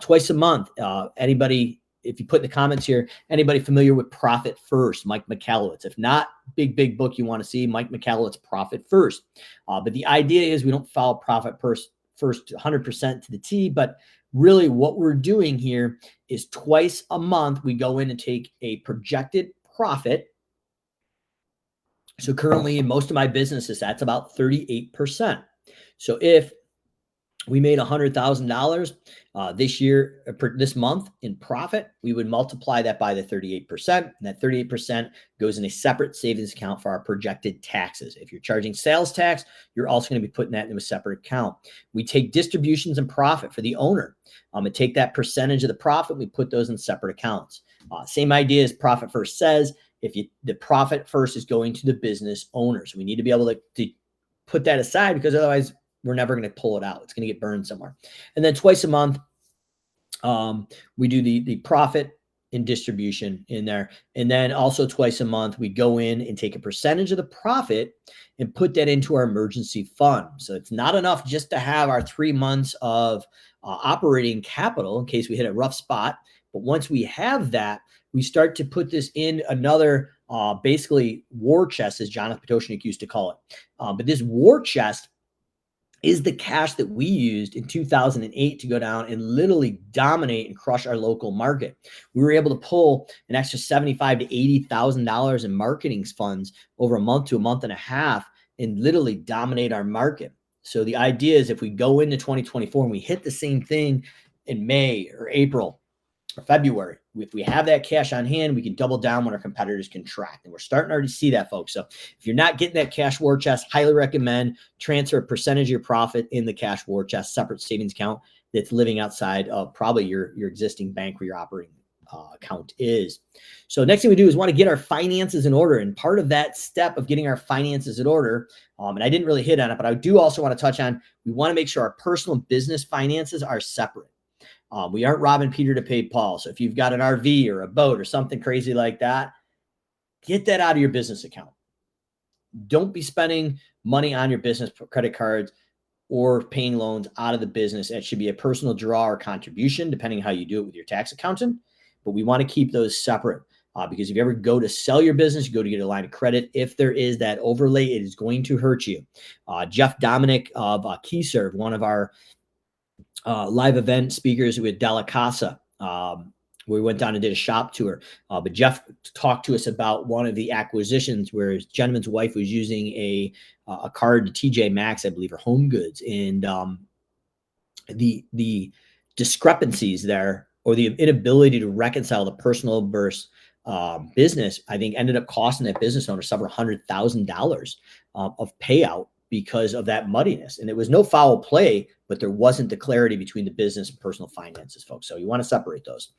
Twice a month, anybody, if you put in the comments here, anybody familiar with Profit First, Mike McCallowitz? If not, big book you want to see, Mike McCallowitz, Profit First. But the idea is we don't follow Profit First 100% to the T, but really what we're doing here is twice a month, we go in and take a projected profit. So currently in most of my businesses, that's about 38%. So if we made $100,000 this year, this month in profit, we would multiply that by the 38%. And that 38% goes in a separate savings account for our projected taxes. If you're charging sales tax, you're also going to be putting that into a separate account. We take distributions and profit for the owner and take that percentage of the profit. We put those in separate accounts. Same idea as Profit First says. The Profit First is going to the business owners. We need to be able to put that aside because otherwise we're never going to pull it out. It's going to get burned somewhere. And then twice a month, we do the profit and distribution in there. And then also twice a month, we go in and take a percentage of the profit and put that into our emergency fund. So it's not enough just to have our 3 months of operating capital in case we hit a rough spot. But once we have that, we start to put this in another basically war chest, as Jonathan Potoshnik used to call it. But this war chest is the cash that we used in 2008 to go down and literally dominate and crush our local market. We were able to pull an extra $75,000 to $80,000 in marketing funds over a month to a month and a half and literally dominate our market. So the idea is if we go into 2024 and we hit the same thing in May or April, or February. If we have that cash on hand, we can double down when our competitors contract. And we're starting to already see that, folks. So if you're not getting that cash war chest, highly recommend transfer a percentage of your profit in the cash war chest, separate savings account that's living outside of probably your existing bank where your operating account is. So next thing we do is want to get our finances in order. And part of that step of getting our finances in order, and I didn't really hit on it, but I do also want to touch on, we want to make sure our personal and business finances are separate. We aren't robbing Peter to pay Paul. So if you've got an RV or a boat or something crazy like that, get that out of your business account. Don't be spending money on your business credit cards or paying loans out of the business. It should be a personal draw or contribution, depending how you do it with your tax accountant. But we want to keep those separate because if you ever go to sell your business, you go to get a line of credit. If there is that overlay, it is going to hurt you. Jeff Dominic of KeyServe, one of our live event speakers with Della Casa, we went down and did a shop tour. But Jeff talked to us about one of the acquisitions where his gentleman's wife was using a card to TJ Maxx, I believe, or Home Goods, and the discrepancies there, or the inability to reconcile the personal versus business, I think ended up costing that business owner several $100,000 of payout because of that muddiness. And it was no foul play, but there wasn't the clarity between the business and personal finances, folks. So you want to separate those.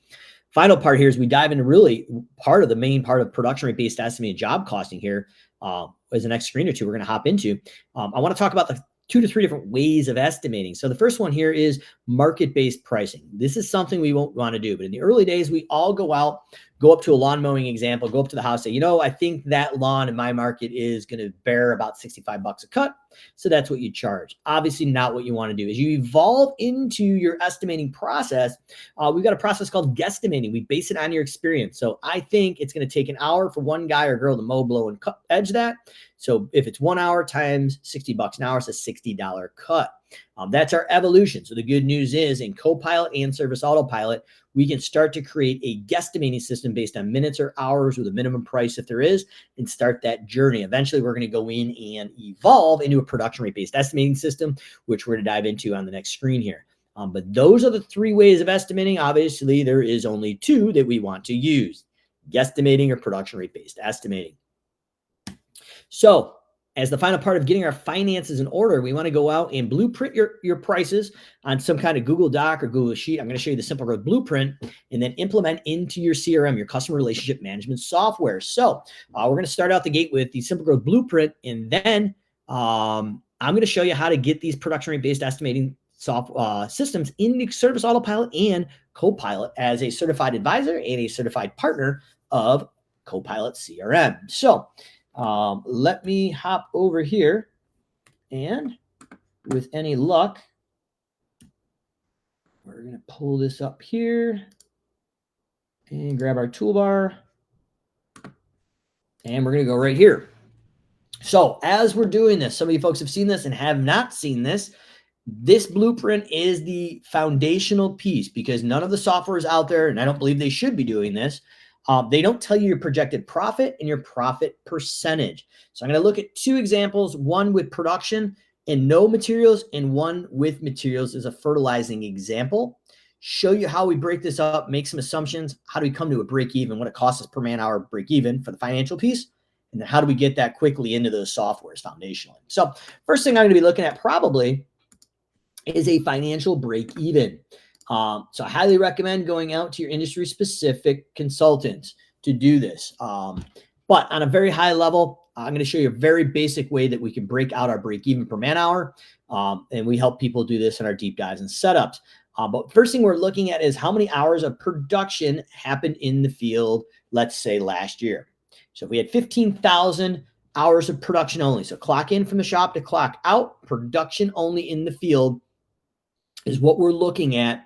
Final part here is we dive into really part of the main part of production rate-based estimating job costing here as the next screen or two we're going to hop into. I want to talk about the 2 to 3 different ways of estimating. So the first one here is market-based pricing. This is something we won't want to do, but in the early days, we all go out, go up to a lawn mowing example, go up to the house, say, you know, I think that lawn in my market is going to bear about $65 a cut. So that's what you charge. Obviously not what you want to do. As you evolve into your estimating process, we've got a process called guesstimating. We base it on your experience. So I think it's going to take an hour for one guy or girl to mow, blow, and cut, edge that. So if it's 1 hour times $60 an hour, it's a $60 cut. That's our evolution. So the good news is in Copilot and Service Autopilot, we can start to create a guesstimating system based on minutes or hours with a minimum price if there is, and start that journey. Eventually, we're going to go in and evolve into a production rate-based estimating system, which we're going to dive into on the next screen here. But those are the 3 ways of estimating. Obviously, there is only 2 that we want to use: guesstimating or production rate-based estimating. So as the final part of getting our finances in order, we want to go out and blueprint your prices on some kind of Google Doc or Google Sheet. I'm going to show you the SimpleGrowth blueprint and then implement into your CRM, your customer relationship management software. So we're going to start out the gate with the SimpleGrowth blueprint, and then I'm going to show you how to get these production rate-based estimating systems in the Service Autopilot and Copilot as a certified advisor and a certified partner of Copilot CRM. So let me hop over here, and with any luck, we're going to pull this up here and grab our toolbar, and we're going to go right here. So as we're doing this, some of you folks have seen this and have not seen this. This blueprint is the foundational piece because none of the software is out there, and I don't believe they should be doing this. They don't tell you your projected profit and your profit percentage. So I'm going to look at 2 examples, one with production and no materials, and one with materials as a fertilizing example. Show you how we break this up, make some assumptions. How do we come to a break even, what it costs us per man hour break even for the financial piece? And then how do we get that quickly into those softwares foundationally? So first thing I'm going to be looking at probably is a financial break even. So I highly recommend going out to your industry specific consultants to do this. But on a very high level, I'm going to show you a very basic way that we can break out our break even per man hour. And we help people do this in our deep dives and setups. But first thing we're looking at is how many hours of production happened in the field, let's say last year. So if we had 15,000 hours of production only, so clock in from the shop to clock out, production only in the field is what we're looking at.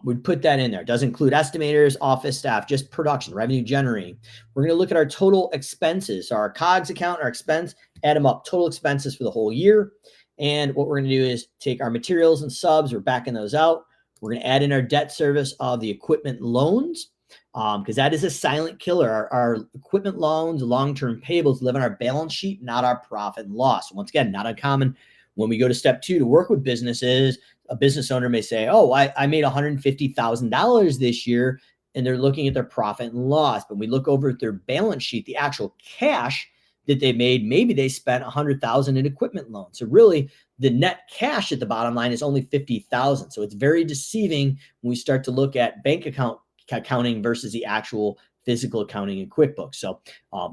We'd put that in there. It does include estimators, office staff, just production, revenue generating. We're going to look at our total expenses. So our COGS account, our expense, add them up, total expenses for the whole year. And what we're going to do is take our materials and subs, we're backing those out. We're going to add in our debt service of the equipment loans because that is a silent killer. Our equipment loans, long-term payables live on our balance sheet, not our profit and loss. Once again, not uncommon When we go to step 2 to work with businesses, a business owner may say, oh, I made $150,000 this year, and they're looking at their profit and loss. But we look over at their balance sheet, the actual cash that they made, maybe they spent $100,000 in equipment loans. So really the net cash at the bottom line is only $50,000. So it's very deceiving when we start to look at bank account accounting versus the actual physical accounting in QuickBooks. So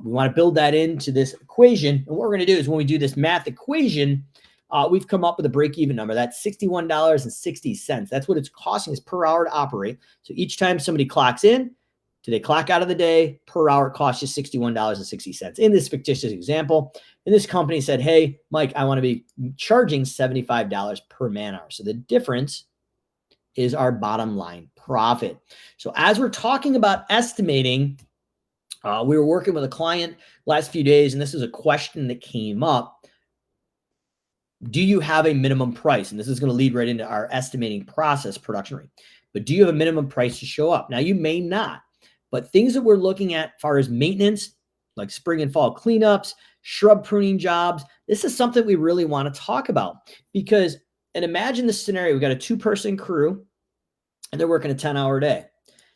we want to build that into this equation. And what we're going to do is when we do this math equation, we've come up with a break-even number. That's $61.60. That's what it's costing us per hour to operate. So each time somebody clocks in, do they clock out of the day, per hour it costs you $61.60. In this fictitious example, and this company said, hey, Mike, I want to be charging $75 per man hour. So the difference is our bottom line profit. So as we're talking about estimating, we were working with a client last few days, and this is a question that came up. Do you have a minimum price? And this is going to lead right into our estimating process, production rate. But do you have a minimum price to show up? Now, you may not, but things that we're looking at as far as maintenance, like spring and fall cleanups, shrub pruning jobs, this is something we really want to talk about because, and imagine this scenario, we've got a 2-person crew and they're working a 10-hour day.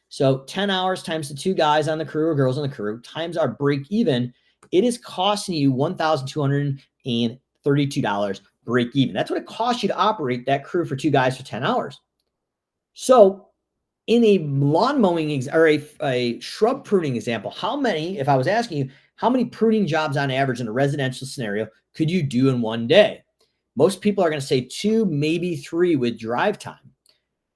So 10 hours times the 2 guys on the crew or girls on the crew times our break even, it is costing you $1,232 break even. That's what it costs you to operate that crew for 2 guys for 10 hours. So in a lawn mowing or a shrub pruning example, how many, if I was asking you, how many pruning jobs on average in a residential scenario could you do in one day? Most people are going to say 2, maybe 3 with drive time.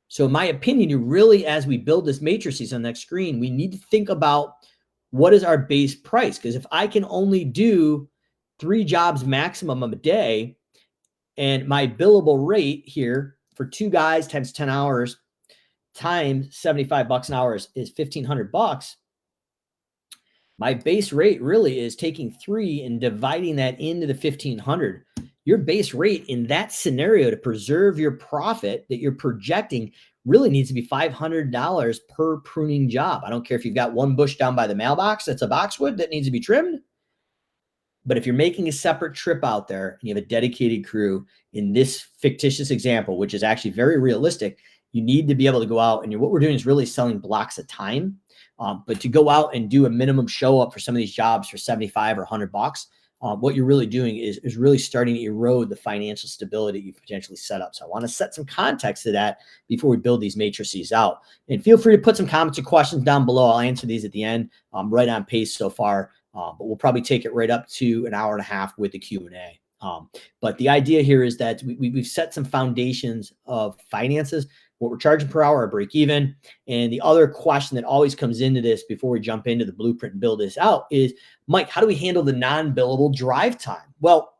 So in my opinion, you really, as we build this matrices on that screen, we need to think about what is our base price? Because if I can only do 3 jobs maximum of a day, and my billable rate here for 2 guys times 10 hours times $75 an hour is $1,500. My base rate really is taking 3 and dividing that into the 1,500. Your base rate in that scenario to preserve your profit that you're projecting really needs to be $500 per pruning job. I don't care if you've got 1 bush down by the mailbox that's a boxwood that needs to be trimmed. But if you're making a separate trip out there and you have a dedicated crew in this fictitious example, which is actually very realistic, you need to be able to go out and what we're doing is really selling blocks of time. But to go out and do a minimum show up for some of these jobs for 75 or $100, what you're really doing is really starting to erode the financial stability you potentially set up. So I want to set some context to that before we build these matrices out. And feel free to put some comments or questions down below. I'll answer these at the end. I'm right on pace so far, but we'll probably take it right up to an hour and a half with the Q&A. But the idea here is that we've set some foundations of finances, what we're charging per hour, our break even. And the other question that always comes into this before we jump into the blueprint and build this out is, Mike, how do we handle the non-billable drive time? Well,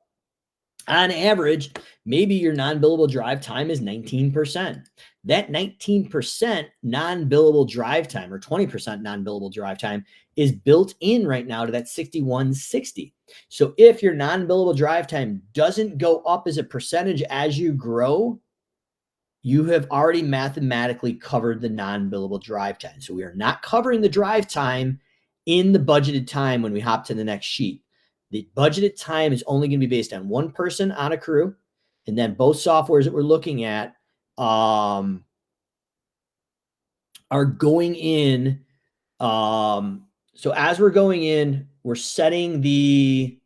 on average, maybe your non-billable drive time is 19%. That 19% non-billable drive time or 20% non-billable drive time is built in right now to that 6160. So if your non-billable drive time doesn't go up as a percentage as you grow, you have already mathematically covered the non-billable drive time. So we are not covering the drive time in the budgeted time when we hop to the next sheet. The budgeted time is only going to be based on 1 person on a crew. And then both softwares that we're looking at are going in. So as we're going in, we're setting the,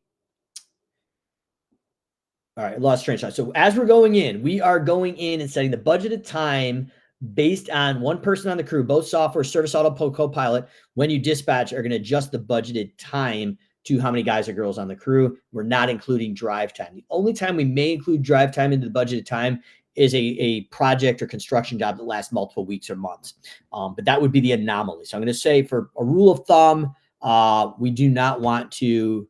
all right, lost train of thought. So as we're going in, we are going in and setting the budgeted time based on 1 person on the crew. Both software, Service Auto, Copilot, when you dispatch, are going to adjust the budgeted time to how many guys or girls on the crew. We're not including drive time. The only time we may include drive time into the budgeted time is a project or construction job that lasts multiple weeks or months. But that would be the anomaly. So I'm going to say for a rule of thumb, we do not want to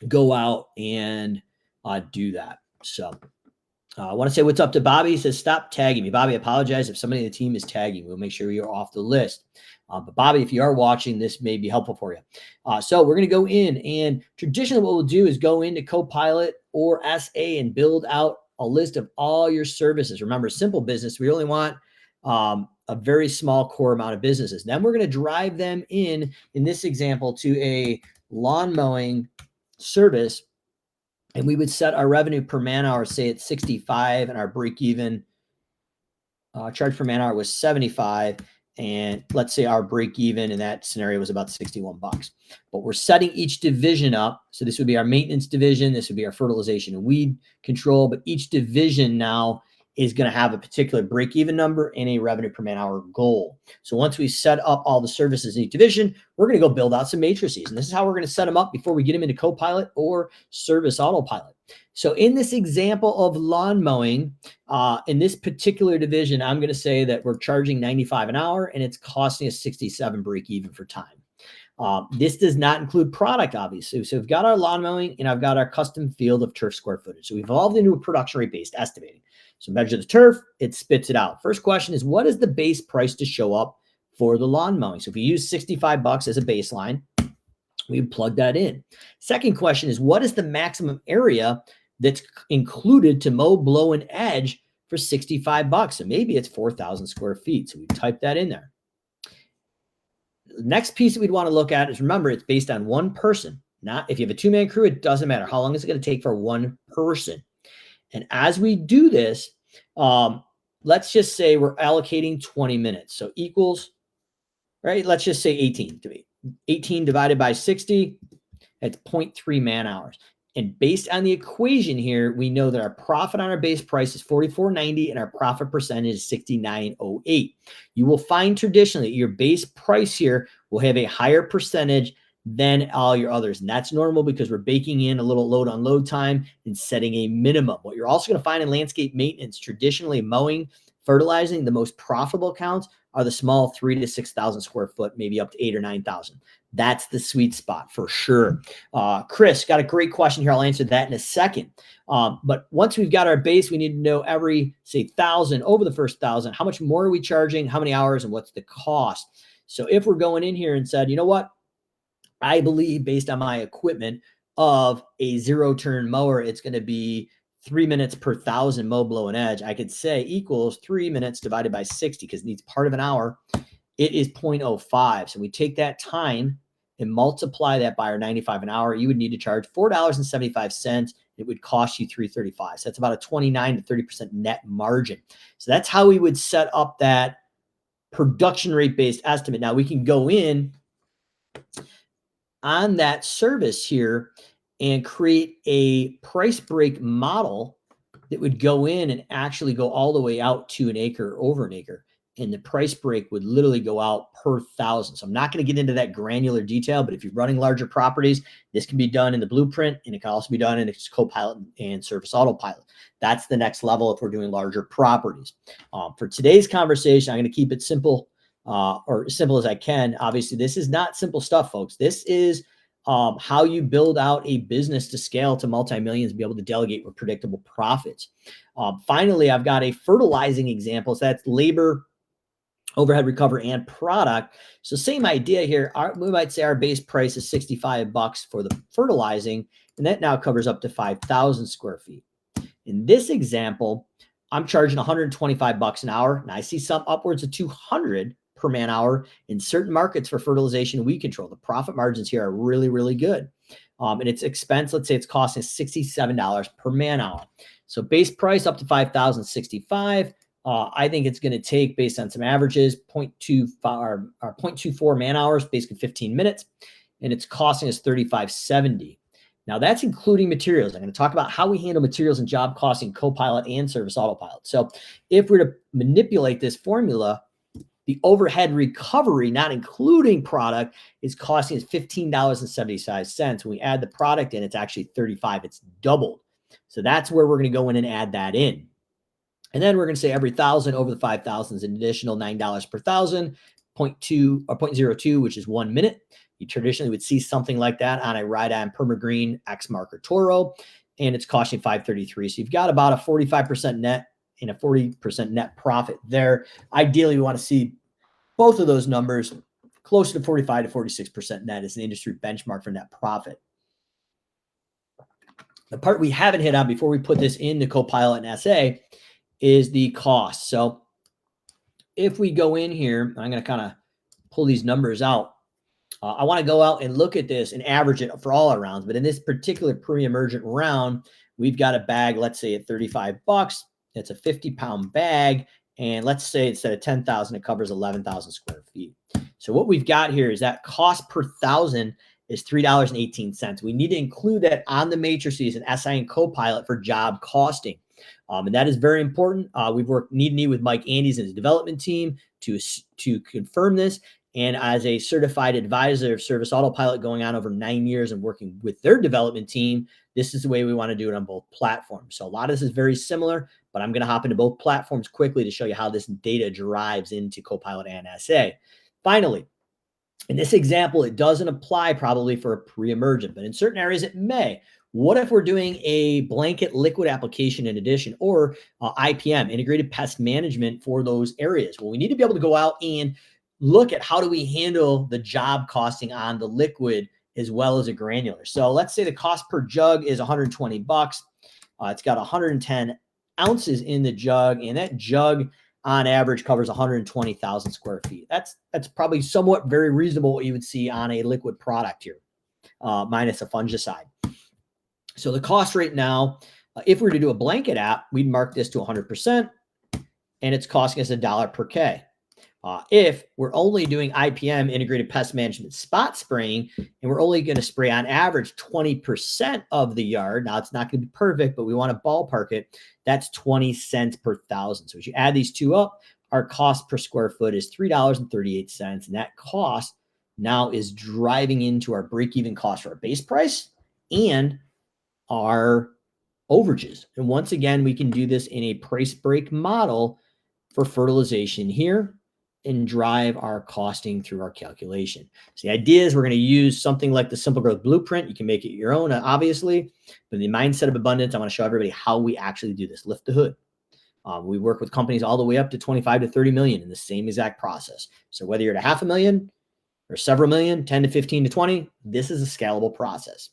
go out and do that. So I want to say what's up to Bobby. He says, stop tagging me. Bobby, I apologize if somebody in the team is tagging. We'll make sure you're off the list. But Bobby, if you are watching, this may be helpful for you. So we're going to go in, and traditionally what we'll do is go into Copilot or SA and build out a list of all your services. Remember, simple business, we only want a very small core amount of businesses. Then we're going to drive them in this example, to a lawn mowing service and we would set our revenue per man hour, say at 65, and our break even charge per man hour was 75. And let's say our break even in that scenario was about 61 bucks. But we're setting each division up. So this would be our maintenance division. This would be our fertilization and weed control. But each division now is going to have a particular break even number and a revenue per man hour goal. So once we set up all the services in each division, we're going to go build out some matrices. And this is how we're going to set them up before we get them into Copilot or Service Autopilot. So in this example of lawn mowing, in this particular division, I'm going to say that we're charging $95 an hour and it's costing us 67 break even for time. This does not include product, obviously. So we've got our lawn mowing and I've got our custom field of turf square footage. So we've evolved into a production rate based estimating. So measure the turf, it spits it out. First question is, what is the base price to show up for the lawn mowing? So if we use 65 bucks as a baseline, we would plug that in. Second question is, what is the maximum area that's included to mow, blow, and edge for 65 bucks? So maybe it's 4,000 square feet. So we type that in there. The next piece that we'd want to look at is, remember, it's based on one person. Not if you have a two-man crew, it doesn't matter. How long is it going to take for one person? And as we do this, let's just say we're allocating 20 minutes. So equals, right? Let's just say 18 to be 18 divided by 60. That's 0.3 man hours. And based on the equation here, we know that our profit on our base price is $44.90 and our profit percentage is 69.08. You will find traditionally your base price here will have a higher percentage than all your others. And that's normal because we're baking in a little load unload time and setting a minimum. What you're also going to find in landscape maintenance, traditionally mowing, fertilizing, the most profitable accounts are the small 3,000 to 6,000 square foot, maybe up to 8,000 or 9,000. That's the sweet spot for sure. Chris got a great question here. I'll answer that in a second. But once we've got our base, we need to know every, say, 1,000 over the first 1,000, how much more are we charging, how many hours, and what's the cost? So if we're going in here and said, you know what, I believe based on my equipment of a zero turn mower, it's going to be 3 minutes per 1,000 mow, blow, and edge. I could say equals 3 minutes divided by 60 because it needs part of an hour. It is 0.05. So we take that time and multiply that by our 95 an hour. You would need to charge $4.75. It would cost you $3.35. So that's about a 29 to 30% net margin. So that's how we would set up that production rate based estimate. Now we can go in on that service here and create a price break model that would go in and actually go all the way out to an acre or over an acre. And the price break would literally go out per 1,000. So I'm not going to get into that granular detail, but if you're running larger properties, this can be done in the blueprint and it can also be done in Copilot and Service Autopilot. That's the next level if we're doing larger properties. For today's conversation, I'm going to keep it simple or as simple as I can. Obviously, this is not simple stuff, folks. This is how you build out a business to scale to multi-millions, be able to delegate with predictable profits. Finally, I've got a fertilizing example. So that's labor, overhead recovery, and product. So same idea here. We might say our base price is 65 bucks for the fertilizing, and that now covers up to 5,000 square feet. In this example, I'm charging 125 bucks an hour, and I see some upwards of 200 per man hour in certain markets for fertilization and weed control. The profit margins here are really, really good. And its expense, let's say it's costing $67 per man hour. So base price up to 5,065. I think it's going to take, based on some averages, 0.24 man hours, basically 15 minutes, and it's costing us $35.70. Now that's including materials. I'm going to talk about how we handle materials and job costing Copilot and Service Autopilot. So if we're to manipulate this formula, the overhead recovery, not including product, is costing us $15.75. When we add the product in, it's actually $35. It's doubled. So that's where we're going to go in and add that in. And then we're going to say every 1,000 over the 5,000 is an additional $9 per 1,000, 0.2 or 0.02, which is 1 minute. You traditionally would see something like that on a ride-on Permagreen, X Marker Toro, and it's costing $5.33. So you've got about a 45% net and a 40% net profit there. Ideally, we want to see both of those numbers closer to 45 to 46% net as an industry benchmark for net profit. The part we haven't hit on before we put this into Copilot and SA is the cost. So if we go in here, I'm going to kind of pull these numbers out. I want to go out and look at this and average it for all our rounds. But in this particular pre-emergent round, we've got a bag, let's say at 35 bucks. It's a 50-pound bag. And let's say instead of 10,000, it covers 11,000 square feet. So what we've got here is that cost per thousand is $3.18. We need to include that on the matrices and SI and Copilot for job costing. And that is very important. We've worked knee to knee with Mike Andes and his development team to confirm this. And as a certified advisor of Service Autopilot going on over 9 years and working with their development team, this is the way we want to do it on both platforms. So a lot of this is very similar, but I'm going to hop into both platforms quickly to show you how this data drives into Copilot and SA. Finally, in this example, it doesn't apply probably for a pre-emergent, but in certain areas it may. What if we're doing a blanket liquid application in addition, or IPM, integrated pest management for those areas? Well, we need to be able to go out and look at how do we handle the job costing on the liquid as well as a granular. So let's say the cost per jug is 120 bucks. It's got 110 ounces in the jug, and that jug on average covers 120,000 square feet. That's probably somewhat very reasonable what you would see on a liquid product here, minus a fungicide. So the cost right now, if we were to do a blanket app, we'd mark this to 100%, and it's costing us $1 per K. If we're only doing IPM, integrated pest management spot spraying, and we're only going to spray on average 20% of the yard, now it's not going to be perfect, but we want to ballpark it, that's 20 cents per thousand. So as you add these two up, our cost per square foot is $3.38. And that cost now is driving into our break-even cost for our base price and our overages. And once again, we can do this in a price break model for fertilization here and drive our costing through our calculation. So the idea is we're going to use something like the SimpleGrowth blueprint. You can make it your own, obviously, but in the mindset of abundance, I want to show everybody how we actually do this. Lift the hood. We work with companies all the way up to 25 to 30 million in the same exact process. So whether you're at $500,000 or several million, 10 to 15 to 20, this is a scalable process.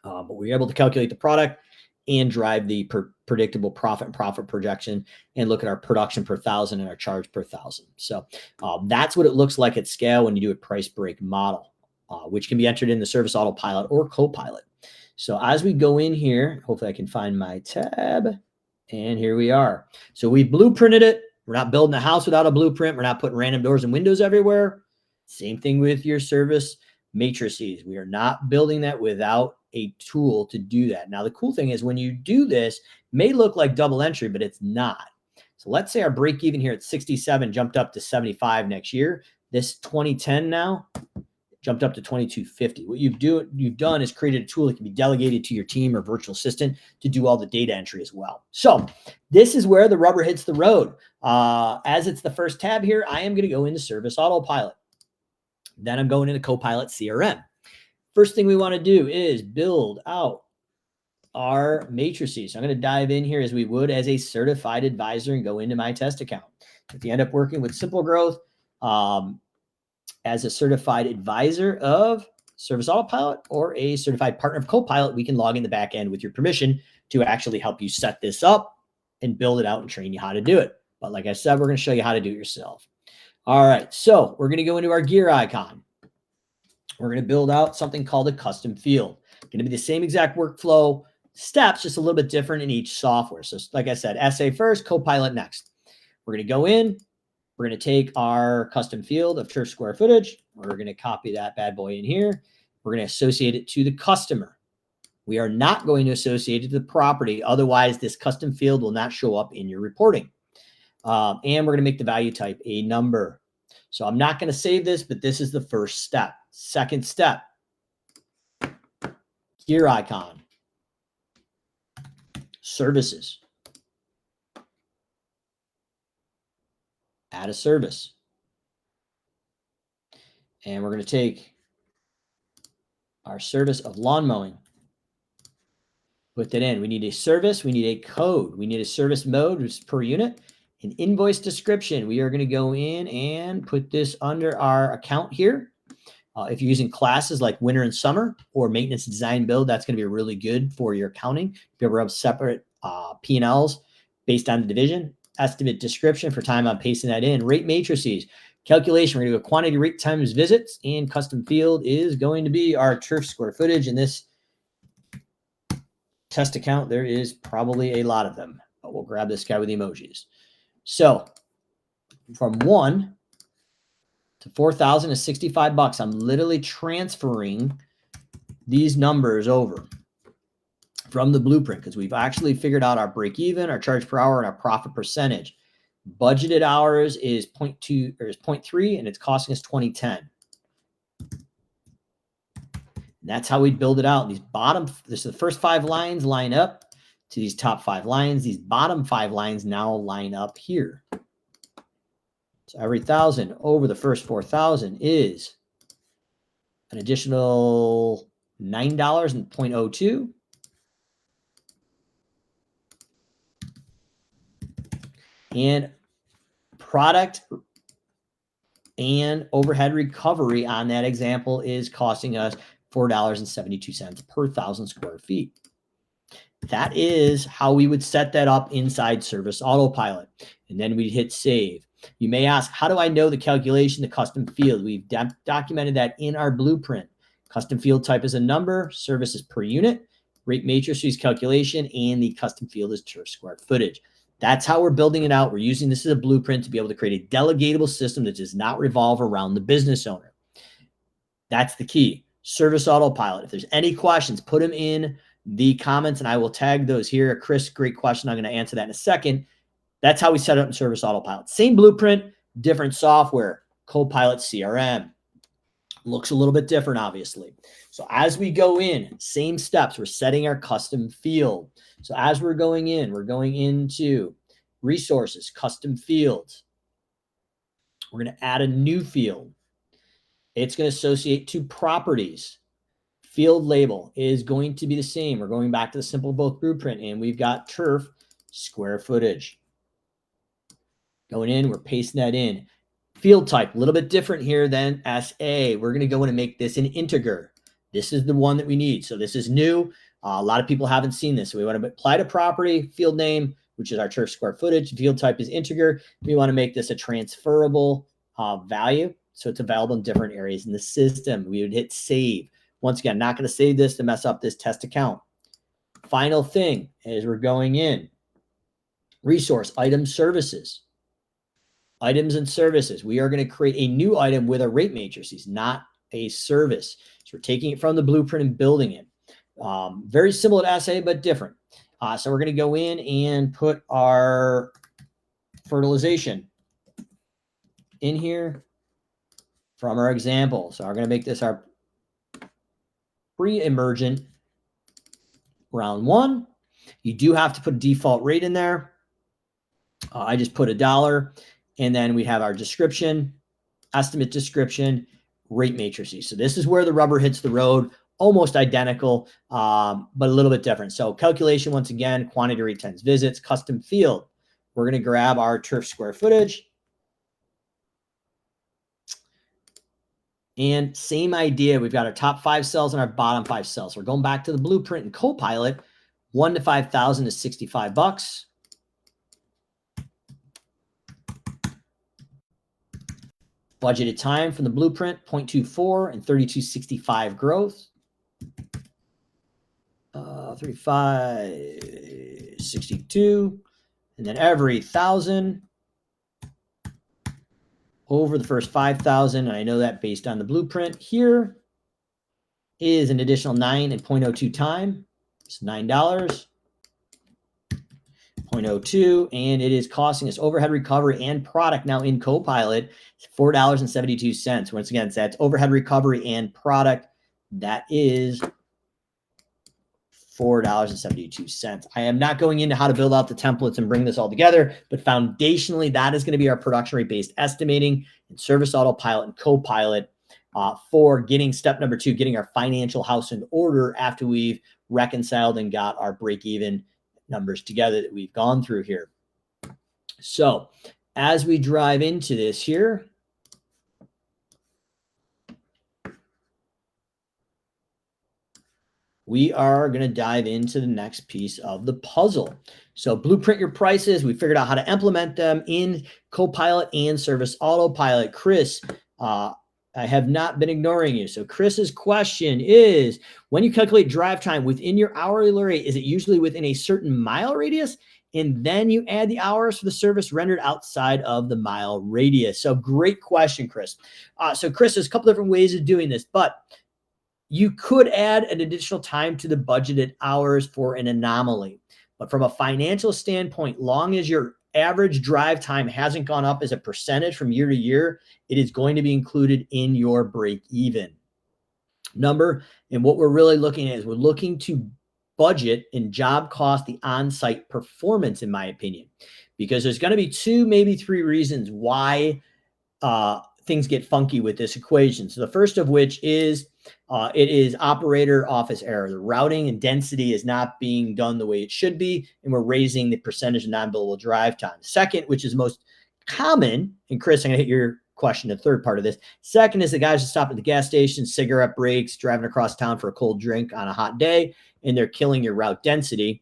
But we're able to calculate the product and drive the predictable profit and profit projection and look at our production per thousand and our charge per thousand. So that's what it looks like at scale when you do a price break model, which can be entered in the Service Autopilot or Copilot. So as we go in here, hopefully I can find my tab, and here we are. So we blueprinted it. We're not building a house without a blueprint. We're not putting random doors and windows everywhere. Same thing with your service matrices. We are not building that without a tool to do that. Now, the cool thing is when you do this, it may look like double entry, but it's not. So let's say our break even here at 67 jumped up to 75 next year. This 2010 now jumped up to 2250. What you've done is created a tool that can be delegated to your team or virtual assistant to do all the data entry as well. So this is where the rubber hits the road. As it's the first tab here, I am going to go into Service Autopilot. Then I'm going into Copilot CRM. First thing we want to do is build out our matrices. So I'm going to dive in here as we would as a certified advisor and go into my test account. If you end up working with SimpleGrowth as a certified advisor of Service Autopilot or a certified partner of Copilot, we can log in the back end with your permission to actually help you set this up and build it out and train you how to do it. But like I said, we're going to show you how to do it yourself. All right, so we're going to go into our gear icon. We're going to build out something called a custom field. Going to be the same exact workflow steps, just a little bit different in each software. So like I said, SA first, Copilot next. We're going to go in. We're going to take our custom field of turf square footage. We're going to copy that bad boy in here. We're going to associate it to the customer. We are not going to associate it to the property. Otherwise, this custom field will not show up in your reporting. And we're going to make the value type a number. So I'm not going to save this, but this is the first step. Second step, gear icon, services, add a service. And we're going to take our service of lawn mowing, put that in. We need a service. We need a code. We need a service mode, which is per unit. An invoice description. We are going to go in and put this under our account here. If you're using classes like winter and summer or maintenance design build, that's going to be really good for your accounting. If you ever have separate P&Ls based on the division, estimate description for time, I'm pasting that in. Rate matrices. Calculation, we're going to go quantity, rate, times visits, and custom field is going to be our turf square footage. In this test account, there is probably a lot of them, but we'll grab this guy with the emojis. So from 1 to 4,000 is 65 bucks. I'm literally transferring these numbers over from the blueprint because we've actually figured out our break even, our charge per hour, and our profit percentage. Budgeted hours is 0.2 or is 0.3, and it's costing us 2010. That's how we build it out. These this is the first 5 lines line up to these top 5 lines. These bottom 5 lines now line up here. So every 1,000 over the first 4,000 is an additional $9 and 0.02. And product and overhead recovery on that example is costing us $4.72 per 1,000 square feet. That is how we would set that up inside Service Autopilot. And then we'd hit save. You may ask, how do I know the calculation, the custom field? We've documented that in our blueprint. Custom field type is a number, service is per unit, rate matrices calculation, and the custom field is turf square footage. That's how we're building it out. We're using this as a blueprint to be able to create a delegatable system that does not revolve around the business owner. That's the key. Service Autopilot. If there's any questions, put them in the comments and I will tag those here. Chris, great question. I'm going to answer that in a second. That's how we set it up in Service Autopilot. Same blueprint, different software. Copilot CRM. Looks a little bit different, obviously. So as we go in, same steps. We're setting our custom field. So as we're going into resources, custom fields. We're going to add a new field. It's going to associate to properties. Field label is going to be the same. We're going back to the SimpleGrowth blueprint, and we've got turf square footage. Going in, we're pasting that in. Field type, a little bit different here than SA. We're going to go in and make this an integer. This is the one that we need. So this is new. A lot of people haven't seen this. So we want to apply to property, field name, which is our turf square footage. Field type is integer. We want to make this a transferable value. So it's available in different areas in the system. We would hit save. Once again, not going to save this to mess up this test account. Final thing is we're going in. Resource, items, services. Items and services. We are going to create a new item with a rate matrices, not a service. So we're taking it from the blueprint and building it. Very similar to SA, but different. So we're going to go in and put our fertilization in here from our example. So we're going to make this our pre-emergent round 1. You do have to put a default rate in there. I just put $1. And then we have our description, estimate description, rate matrices. So this is where the rubber hits the road, almost identical, but a little bit different. So calculation, once again, quantity, rate, times visits, custom field. We're going to grab our turf square footage. And same idea. We've got our top 5 cells and our bottom 5 cells. We're going back to the blueprint and Copilot. 1 to 5,000 is 65 bucks. Budgeted time from the blueprint, 0.24 and 3265 growth. 3562. And then every 1,000 over the first 5,000. And I know that based on the blueprint here is an additional 9 and 0.02 time. It's $9. 0.02, and it is costing us overhead recovery and product now in Copilot $4.72. Once again, so that's overhead recovery and product. That is $4.72. I am not going into how to build out the templates and bring this all together, but foundationally, that is going to be our production rate based estimating and Service Autopilot and Copilot for getting step number 2, getting our financial house in order after we've reconciled and got our break even numbers together that we've gone through here. So as we drive into this here, we are going to dive into the next piece of the puzzle. So blueprint your prices. We figured out how to implement them in Copilot and Service Autopilot. Chris, I have not been ignoring you. So Chris's question is, when you calculate drive time within your hourly rate, is it usually within a certain mile radius? And then you add the hours for the service rendered outside of the mile radius. So great question, Chris. So Chris, there's a couple different ways of doing this, but you could add an additional time to the budgeted hours for an anomaly. But from a financial standpoint, long as your average drive time hasn't gone up as a percentage from year to year, it is going to be included in your break even number. And what we're really looking at is we're looking to budget and job cost the on-site performance, in my opinion, because there's going to be two, maybe three reasons why things get funky with this equation. So the first of which is it is operator office error. The routing and density is not being done the way it should be, and we're raising the percentage of non-billable drive time. Second, which is most common, and Chris, I'm going to hit your question, the third part of this. Second is the guys that stop at the gas station, cigarette breaks, driving across town for a cold drink on a hot day, and they're killing your route density.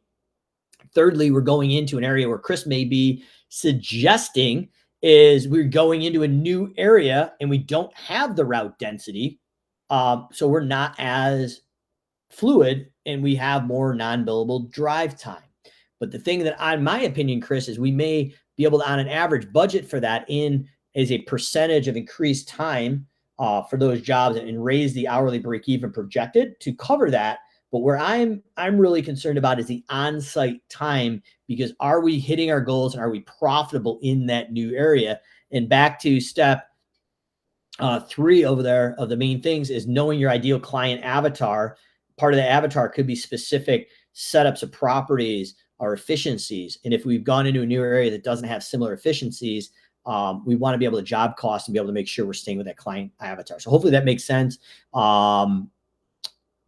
Thirdly, we're going into an area where Chris may be suggesting is we're going into a new area and we don't have the route density. So we're not as fluid and we have more non-billable drive time. But the thing that, in my opinion, Chris, is we may be able to, on an average, budget for that in as a percentage of increased time for those jobs and raise the hourly break even projected to cover that. But where I'm really concerned about is the on-site time, because are we hitting our goals and are we profitable in that new area? And back to step 3 over there of the main things is knowing your ideal client avatar. Part of the avatar could be specific setups of properties or efficiencies. And if we've gone into a new area that doesn't have similar efficiencies, we want to be able to job cost and be able to make sure we're staying with that client avatar. So hopefully that makes sense.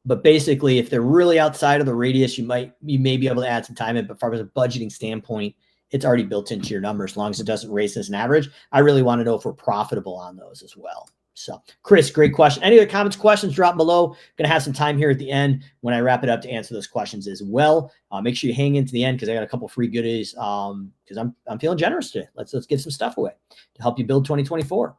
But basically, if they're really outside of the radius, you may be able to add some time in. But from a budgeting standpoint, it's already built into your numbers as long as it doesn't raise as an average. I really want to know if we're profitable on those as well. So, Chris, great question. Any other comments, questions, drop below. Going to have some time here at the end when I wrap it up to answer those questions as well. Make sure you hang into the end because I got a couple free goodies because I'm feeling generous today. Let's give some stuff away to help you build 2024.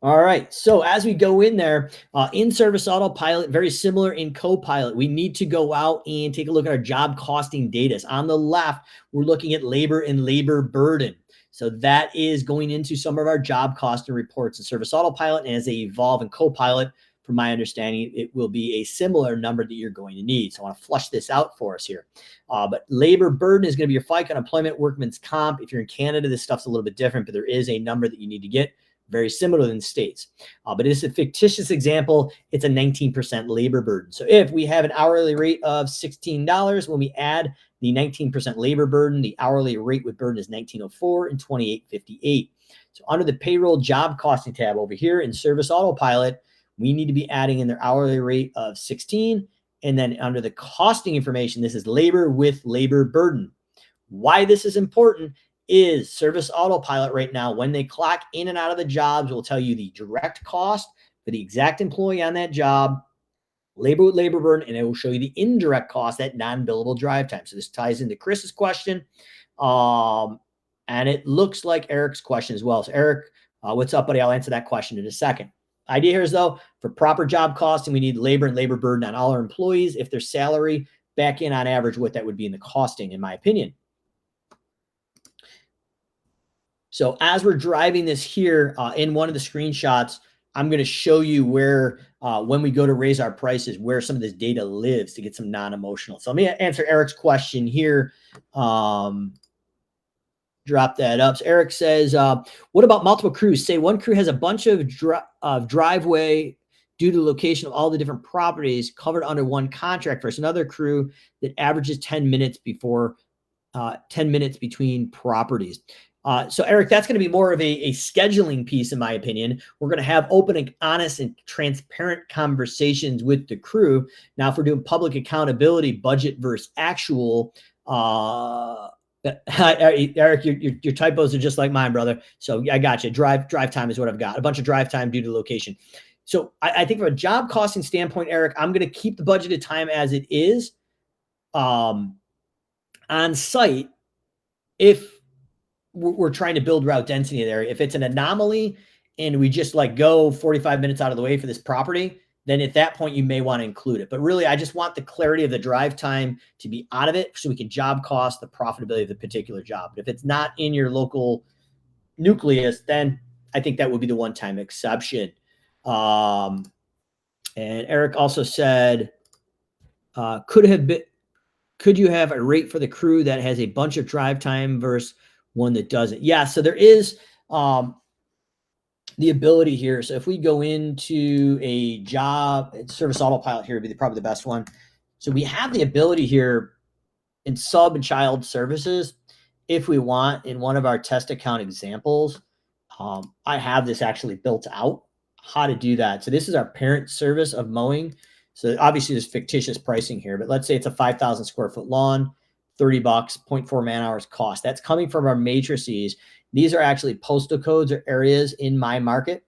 All right. So as we go in there, in Service Autopilot, very similar in Copilot, we need to go out and take a look at our job costing data. So on the left, we're looking at labor and labor burden. So that is going into some of our job costing reports in Service Autopilot. And as they evolve in Copilot, from my understanding, it will be a similar number that you're going to need. So I want to flush this out for us here. But labor burden is going to be your FICA, unemployment, workman's comp. If you're in Canada, this stuff's a little bit different, but there is a number that you need to get. Very similar than states. But it's a fictitious example. It's a 19% labor burden. So if we have an hourly rate of $16, when we add the 19% labor burden, the hourly rate with burden is $19.04 and $28.58. So under the payroll job costing tab over here in Service Autopilot, we need to be adding in their hourly rate of 16. And then under the costing information, this is labor with labor burden. Why this is important is Service Autopilot right now, when they clock in and out of the jobs, will tell you the direct cost for the exact employee on that job, labor with labor burden, and it will show you the indirect cost, that non-billable drive time. So this ties into Chris's question. And it looks like Eric's question as well. So Eric, what's up, buddy? I'll answer that question in a second. Idea here is, though, for proper job costing, we need labor and labor burden on all our employees. If their salary, back in on average what that would be in the costing, in my opinion. So as we're driving this here in one of the screenshots, I'm going to show you where, when we go to raise our prices, where some of this data lives to get some non-emotional. So let me answer Eric's question here. Drop that up. So Eric says, what about multiple crews? Say one crew has a bunch of driveway due to the location of all the different properties covered under one contract versus another crew that averages 10 minutes before 10 minutes between properties. So Eric, that's going to be more of a scheduling piece, in my opinion. We're going to have open and honest and transparent conversations with the crew. Now, if we're doing public accountability, budget versus actual, Eric, your typos are just like mine, brother. So I got you. Drive time is what I've got. A bunch of drive time due to location. So I think from a job costing standpoint, Eric, I'm going to keep the budgeted time as it is on site if we're trying to build route density there. If it's an anomaly and we just like go 45 minutes out of the way for this property, then at that point you may want to include it. But really, I just want the clarity of the drive time to be out of it so we can job cost the profitability of the particular job. But if it's not in your local nucleus, then I think that would be the one-time exception. And Eric also said, could you have a rate for the crew that has a bunch of drive time versus one that doesn't? Yeah, so there is the ability here. So if we go into a job, service autopilot here would be probably the best one. So we have the ability here in sub and child services, if we want, in one of our test account examples, I have this actually built out, how to do that. So this is our parent service of mowing. So obviously there's fictitious pricing here, but let's say it's a 5,000 square foot lawn, $30, 0.4 man hours cost. That's coming from our matrices. These are actually postal codes or areas in my market.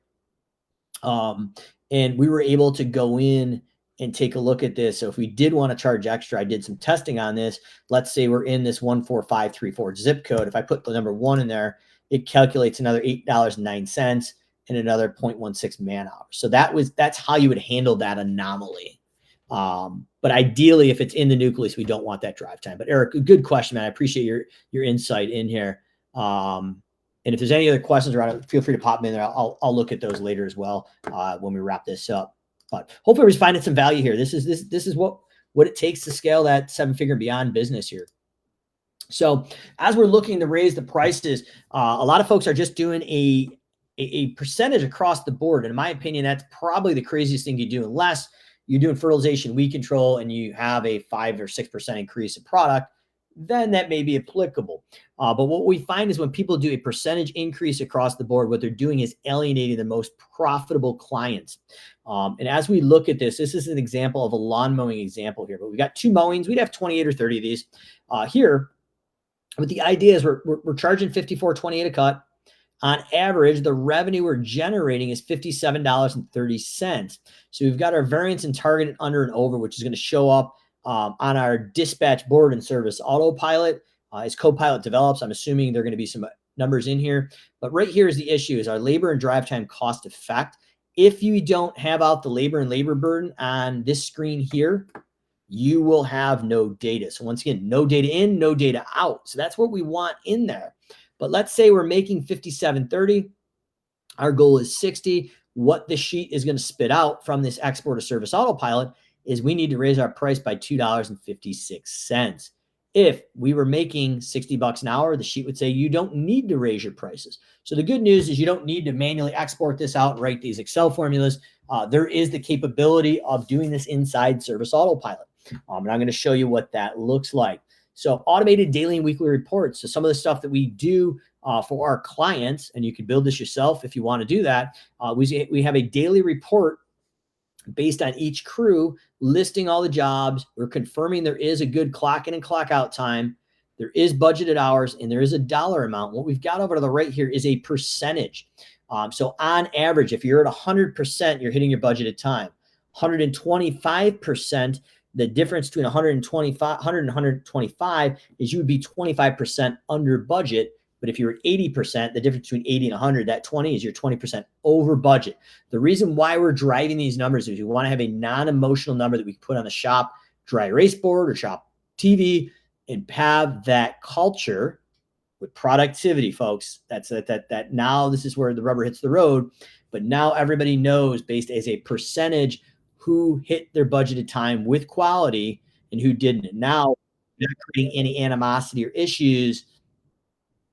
And we were able to go in and take a look at this. So if we did want to charge extra, I did some testing on this. Let's say we're in this 14534 zip code. If I put the number 1 in there, it calculates another $8.09 and another 0.16 man hours. So that's how you would handle that anomaly. But ideally, if it's in the nucleus, we don't want that drive time. But Eric, good question, man. I appreciate your insight in here. And if there's any other questions around it, feel free to pop them in there. I'll look at those later as well when we wrap this up. But hopefully everybody's finding some value here. This is what it takes to scale that 7-figure and beyond business here. So as we're looking to raise the prices, a lot of folks are just doing a percentage across the board. And in my opinion, that's probably the craziest thing you do, unless you're doing fertilization weed control and you have a 5 or 6% increase in product, then that may be applicable. But what we find is when people do a percentage increase across the board, what they're doing is alienating the most profitable clients. And as we look at this is an example of a lawn mowing example here, but we got 2 mowings. We'd have 28 or 30 of these here. But the idea is we're charging $54.28 a cut. On average, the revenue we're generating is $57.30. So we've got our variance and targeted under and over, which is going to show up on our dispatch board and service autopilot. As Copilot develops, I'm assuming there are going to be some numbers in here. But right here is the issue, is our labor and drive time cost effect. If you don't have out the labor and labor burden on this screen here, you will have no data. So once again, no data in, no data out. So that's what we want in there. But let's say we're making $57.30. Our goal is $60. What the sheet is going to spit out from this export of service autopilot is we need to raise our price by $2.56. If we were making $60 an hour, the sheet would say you don't need to raise your prices. So the good news is you don't need to manually export this out and write these Excel formulas. There is the capability of doing this inside service autopilot. And I'm going to show you what that looks like. So automated daily and weekly reports. So some of the stuff that we do for our clients, and you can build this yourself if you want to do that. We have a daily report based on each crew, listing all the jobs. We're confirming there is a good clock in and clock out time. There is budgeted hours, and there is a dollar amount. What we've got over to the right here is a percentage. So on average, if you're at 100%, you're hitting your budgeted time. 125%, the difference between 100 and 125 is you would be 25% under budget. But if you're at 80%, the difference between 80 and 100, that 20 is you're 20% over budget. The reason why we're driving these numbers is we want to have a non-emotional number that we can put on the shop dry erase board or shop TV and have that culture with productivity, folks. That now this is where the rubber hits the road. But now everybody knows based as a percentage who hit their budgeted time with quality and who didn't. And now not creating any animosity or issues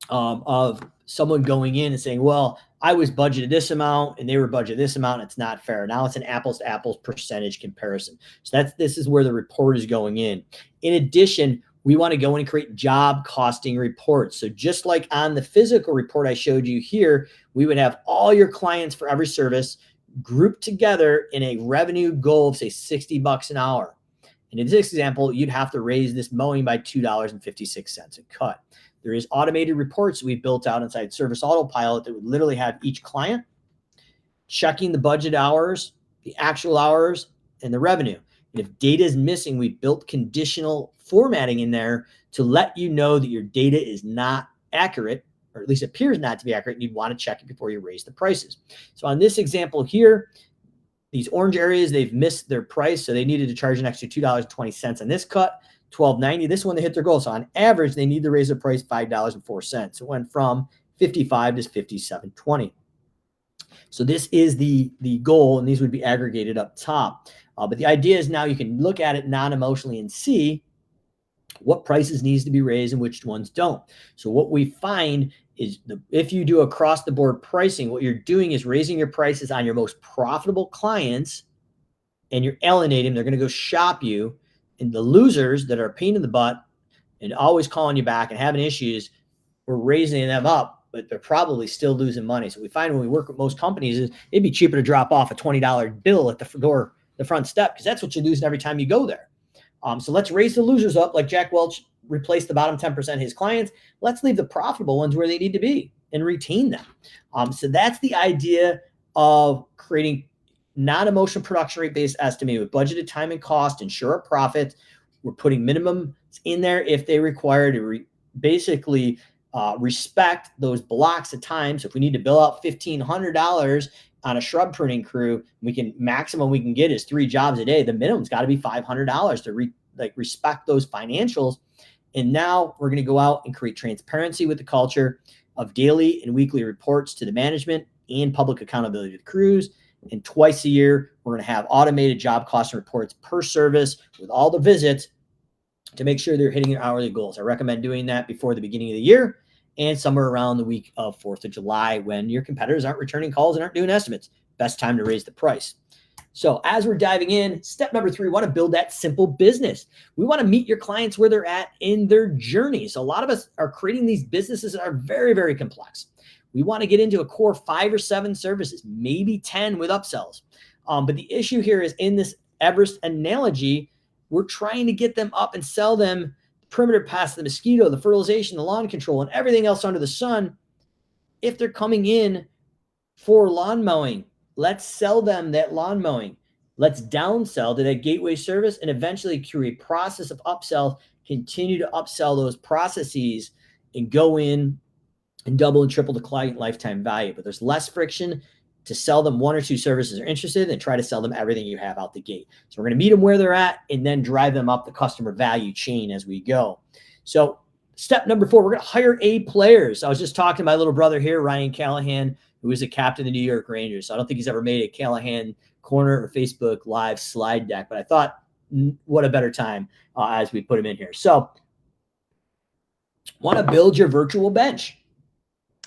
of someone going in and saying, well, I was budgeted this amount and they were budgeted this amount. It's not fair. Now it's an apples to apples percentage comparison. So this is where the report is going in. In addition, we want to go in and create job costing reports. So just like on the physical report I showed you here, we would have all your clients for every service grouped together in a revenue goal of say $60 an hour. And in this example, you'd have to raise this mowing by $2.56 a cut. There is automated reports we built out inside Service Autopilot that would literally have each client checking the budget hours, the actual hours, and the revenue. And if data is missing, we built conditional formatting in there to let you know that your data is not accurate, or at least appears not to be accurate, and you'd want to check it before you raise the prices. So on this example here, these orange areas, they've missed their price, so they needed to charge an extra $2.20 on this cut, $12.90. This one, they hit their goal. So on average, they need to raise the price $5.04. It went from $55 to $57.20. So this is the goal, and these would be aggregated up top. But the idea is now you can look at it non-emotionally and see what prices needs to be raised and which ones don't. So what we find is if you do across the board pricing, what you're doing is raising your prices on your most profitable clients, and you're alienating them. They're going to go shop you. And the losers that are a pain in the butt and always calling you back and having issues, we're raising them up, but they're probably still losing money. So we find when we work with most companies, is it'd be cheaper to drop off a $20 bill at the door, the front step, because that's what you're losing every time you go there. So let's raise the losers up, like Jack Welch replaced the bottom 10% of his clients. Let's leave the profitable ones where they need to be and retain them. So that's the idea of creating non-emotional production rate based estimate with budgeted time and cost, ensure a profit. We're putting minimums in there if they require to basically respect those blocks of time. So if we need to bill out $1,500 on a shrub pruning crew, maximum we can get is 3 jobs a day. The minimum's got to be $500 to respect those financials. And now we're going to go out and create transparency with the culture of daily and weekly reports to the management and public accountability to the crews. And twice a year, we're going to have automated job cost reports per service with all the visits to make sure they're hitting their hourly goals. I recommend doing that before the beginning of the year and somewhere around the week of 4th of July when your competitors aren't returning calls and aren't doing estimates. Best time to raise the price. So as we're diving in, step number 3, we want to build that simple business. We want to meet your clients where they're at in their journey. So a lot of us are creating these businesses that are very, very complex. We want to get into a core 5 or 7 services, maybe 10 with upsells. But the issue here is in this Everest analogy, we're trying to get them up and sell them the perimeter pest, the mosquito, the fertilization, the lawn control, and everything else under the sun. If they're coming in for lawn mowing, let's sell them that lawn mowing. Let's downsell to that gateway service and eventually through a process of upsell, continue to upsell those processes and go in and double and triple the client lifetime value. But there's less friction to sell them 1 or 2 services they're interested in and try to sell them everything you have out the gate. So we're going to meet them where they're at and then drive them up the customer value chain as we go. So step number 4, we're going to hire A players. I was just talking to my little brother here, Ryan Callahan, who is a captain of the New York Rangers. So I don't think he's ever made a Callahan corner or Facebook live slide deck, but I thought, what a better time as we put him in here. So want to build your virtual bench.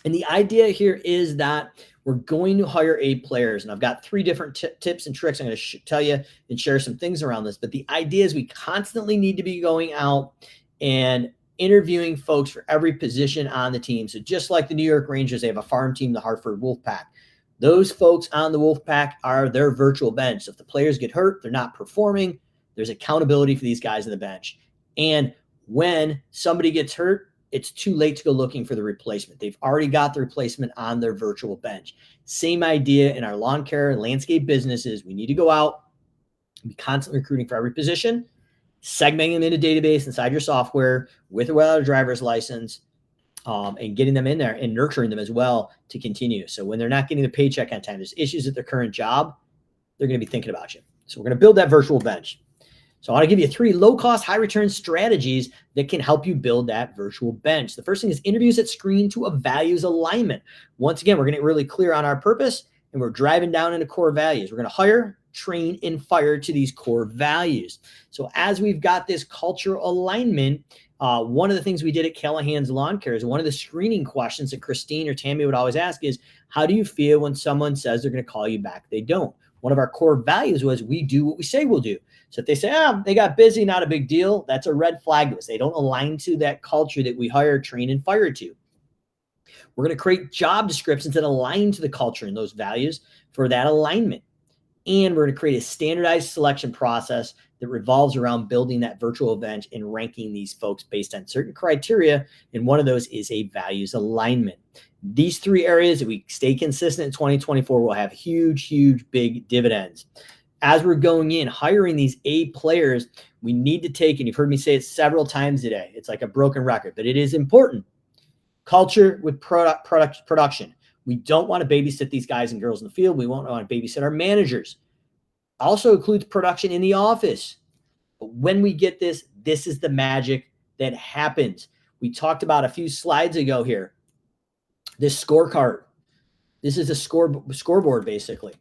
And the idea here is that we're going to hire A players. And I've got 3 different tips and tricks I'm going to tell you and share some things around this. But the idea is we constantly need to be going out and interviewing folks for every position on the team. So just like the New York Rangers, they have a farm team, the Hartford Wolfpack. Those folks on the Wolfpack are their virtual bench. So if the players get hurt, they're not performing, there's accountability for these guys on the bench. And when somebody gets hurt, it's too late to go looking for the replacement. They've already got the replacement on their virtual bench. Same idea in our lawn care and landscape businesses. We need to go out and be constantly recruiting for every position, segmenting them in a database inside your software with or without a driver's license, and getting them in there and nurturing them as well to continue. So when they're not getting the paycheck on time, there's issues at their current job, they're going to be thinking about you. So we're going to build that virtual bench. So I want to give you 3 low-cost, high-return strategies that can help you build that virtual bench. The first thing is interviews that screen to a values alignment. Once again, we're going to get really clear on our purpose, and we're driving down into core values. We're going to hire, train, and fire to these core values. So as we've got this cultural alignment, one of the things we did at Callahan's Lawn Care is one of the screening questions that Christine or Tammy would always ask is, how do you feel when someone says they're going to call you back? They don't. One of our core values was we do what we say we'll do. So if they say, they got busy, not a big deal, that's a red flag to us. They don't align to that culture that we hire, train, and fire to. We're going to create job descriptions that align to the culture and those values for that alignment. And we're going to create a standardized selection process that revolves around building that virtual event and ranking these folks based on certain criteria. And one of those is a values alignment. These three areas, if we stay consistent in 2024, will have huge, big dividends. As we're going in, hiring these A players, we need to take, and you've heard me say it several times today, it's like a broken record, but it is important. Culture with production. We don't want to babysit these guys and girls in the field. We won't want to babysit our managers. Also includes production in the office. But when we get this, this is the magic that happens. We talked about a few slides ago here. This scorecard. This is a scoreboard, basically.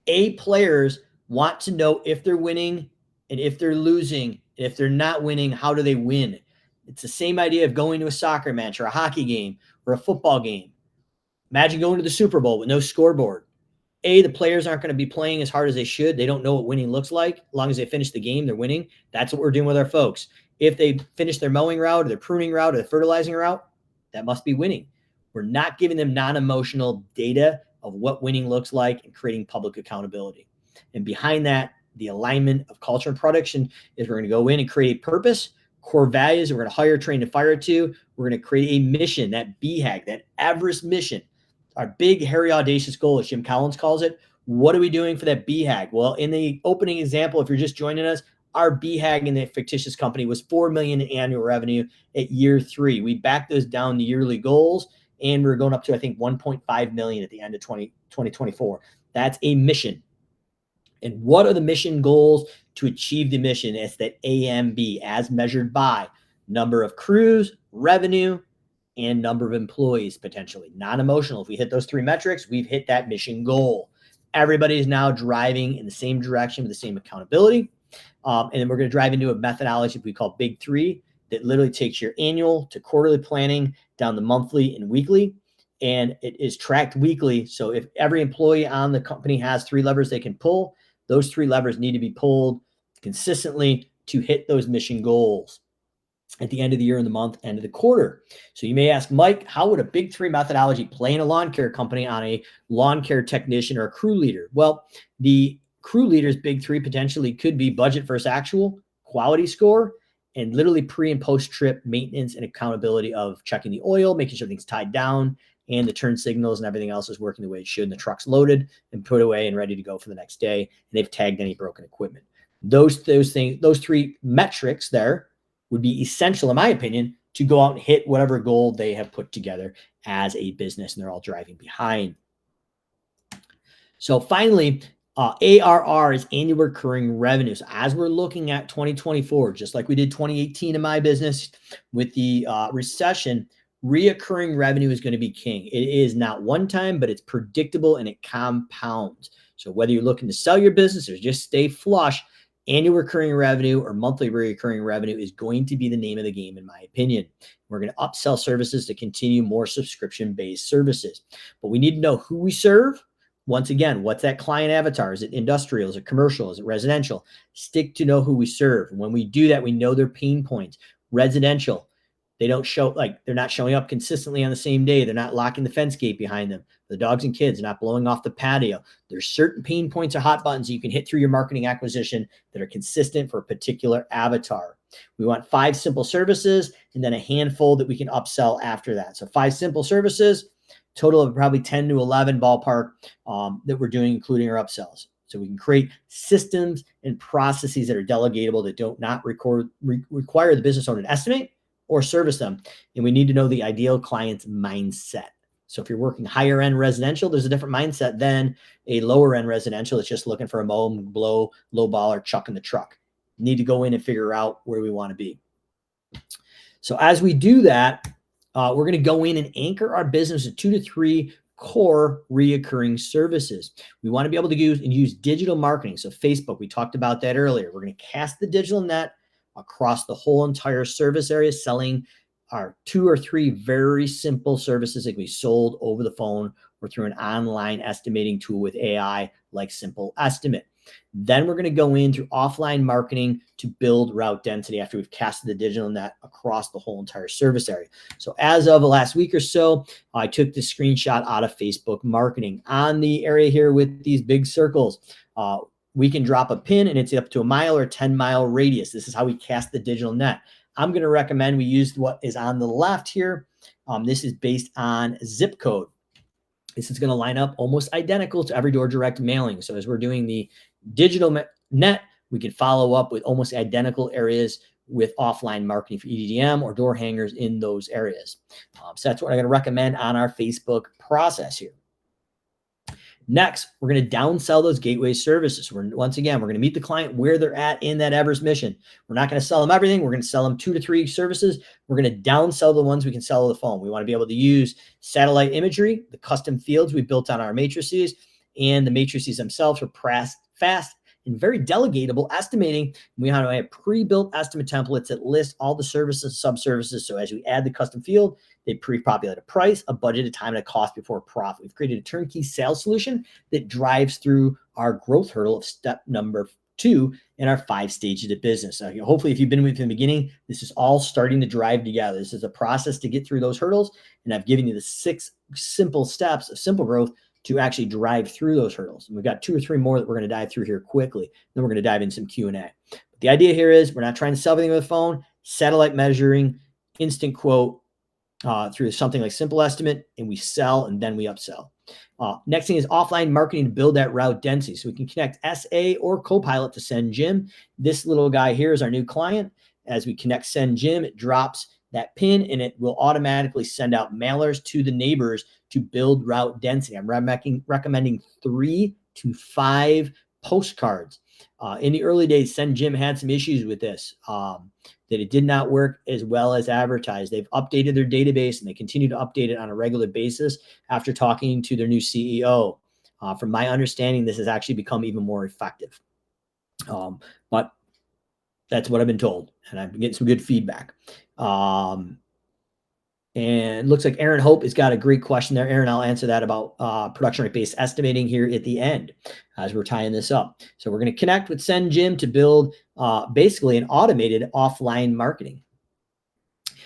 A players want to know if they're winning and if they're losing. And if they're not winning, how do they win? It's the same idea of going to a soccer match or a hockey game or a football game. Imagine going to the Super Bowl with no scoreboard. A, the players aren't going to be playing as hard as they should. They don't know what winning looks like. As long as they finish the game, they're winning. That's what we're doing with our folks. If they finish their mowing route or their pruning route or the fertilizing route, that must be winning. We're not giving them non-emotional data of what winning looks like and creating public accountability. And behind that, the alignment of culture and production is we're going to go in and create purpose, core values. We're going to hire, train, and fire to. We're going to create a mission, that BHAG, that Everest mission. Our big, hairy, audacious goal, as Jim Collins calls it. What are we doing for that BHAG? Well, in the opening example, if you're just joining us, our BHAG in the fictitious company was $4 million in annual revenue at year 3. We backed those down to yearly goals, and we're going up to, I think, 1.5 million at the end of 2024. That's a mission. And what are the mission goals to achieve the mission? It's that AMB, as measured by number of crews, revenue, and number of employees, potentially. Non-emotional. If we hit those 3 metrics, we've hit that mission goal. Everybody is now driving in the same direction with the same accountability. And then we're going to drive into a methodology we call Big 3 that literally takes your annual to quarterly planning down to monthly and weekly. And it is tracked weekly. So if every employee on the company has 3 levers they can pull, those 3 levers need to be pulled consistently to hit those mission goals at the end of the year, in the month, end of the quarter. So you may ask, Mike, how would a Big 3 methodology play in a lawn care company on a lawn care technician or a crew leader? Well, the crew leader's Big 3 potentially could be budget versus actual, quality score, and literally pre and post trip maintenance and accountability of checking the oil, making sure everything's tied down, and the turn signals and everything else is working the way it should, and the truck's loaded and put away and ready to go for the next day, and they've tagged any broken equipment. Those 3 metrics there would be essential, in my opinion, to go out and hit whatever goal they have put together as a business, and they're all driving behind. So finally, ARR is annual recurring revenues. As we're looking at 2024, just like we did 2018 in my business with the recession, reoccurring revenue is going to be king. It is not one time, but it's predictable and it compounds. So whether you're looking to sell your business or just stay flush, annual recurring revenue or monthly recurring revenue is going to be the name of the game, in my opinion. We're going to upsell services to continue more subscription-based services. But we need to know who we serve. Once again, what's that client avatar? Is it industrial? Is it commercial? Is it residential? Stick to know who we serve. When we do that, we know their pain points. Residential, they don't show, like they're not showing up consistently on the same day. They're not locking the fence gate behind them. The dogs and kids are not blowing off the patio. There's certain pain points or hot buttons you can hit through your marketing acquisition that are consistent for a particular avatar. We want 5 simple services and then a handful that we can upsell after that. So 5 simple services, total of probably 10 to 11 ballpark that we're doing, including our upsells. So we can create systems and processes that are delegatable, that don't not require the business owner to estimate or service them. And we need to know the ideal client's mindset. So if you're working higher end residential, there's a different mindset than a lower end residential that's just looking for a mow and blow, low ball, or chuck in the truck. You need to go in and figure out where we want to be. So as we do that, we're going to go in and anchor our business with 2 to 3 core reoccurring services. We want to be able to use digital marketing. So Facebook, we talked about that earlier. We're going to cast the digital net across the whole entire service area, selling our 2 or 3 very simple services that can be sold over the phone or through an online estimating tool with AI like Simple Estimate. Then we're going to go in through offline marketing to build route density after we've casted the digital net across the whole entire service area. So as of the last week or so, I took this screenshot out of Facebook marketing. On the area here with these big circles, we can drop a pin and it's up to a mile or 10-mile radius. This is how we cast the digital net. I'm going to recommend we use what is on the left here. This is based on zip code. This is going to line up almost identical to every door direct mailing. So as we're doing the digital net, we can follow up with almost identical areas with offline marketing for EDDM or door hangers in those areas. So that's what I'm going to recommend on our Facebook process here. Next, we're going to downsell those gateway services. Once again, we're going to meet the client where they're at in that Everest mission. We're not going to sell them everything. We're going to sell them 2 to 3 services. We're going to downsell the ones we can sell over the phone. We want to be able to use satellite imagery, the custom fields we built on our matrices, and the matrices themselves are fast and very delegatable estimating. We have to have pre-built estimate templates that list all the services, sub-services. So as we add the custom field, they pre-populate a price, a budget, a time, and a cost before profit. We've created a turnkey sales solution that drives through our growth hurdle of step number 2 in our 5 stages of business. So hopefully, if you've been with me from the beginning, this is all starting to drive together. This is a process to get through those hurdles, and I've given you the 6 simple steps of SimpleGrowth to actually drive through those hurdles. And we've got 2 or 3 more that we're going to dive through here quickly. Then we're going to dive into some Q&A. But the idea here is we're not trying to sell everything with a phone, satellite measuring, instant quote, through something like Simple Estimate, and we sell and then we upsell. Next thing is offline marketing to build that route density. So we can connect SA or Copilot to SendJim. This little guy here is our new client. As we connect SendJim, it drops that pin and it will automatically send out mailers to the neighbors to build route density. I'm recommending 3 to 5 postcards. In the early days, SendJim had some issues with this, that it did not work as well as advertised. They've updated their database and they continue to update it on a regular basis after talking to their new CEO. From my understanding, this has actually become even more effective. But that's what I've been told, and I've been getting some good feedback. And it looks like Aaron Hope has got a great question there. Aaron, I'll answer that about production rate-based estimating here at the end as we're tying this up. So we're going to connect with SendJim to build basically an automated offline marketing.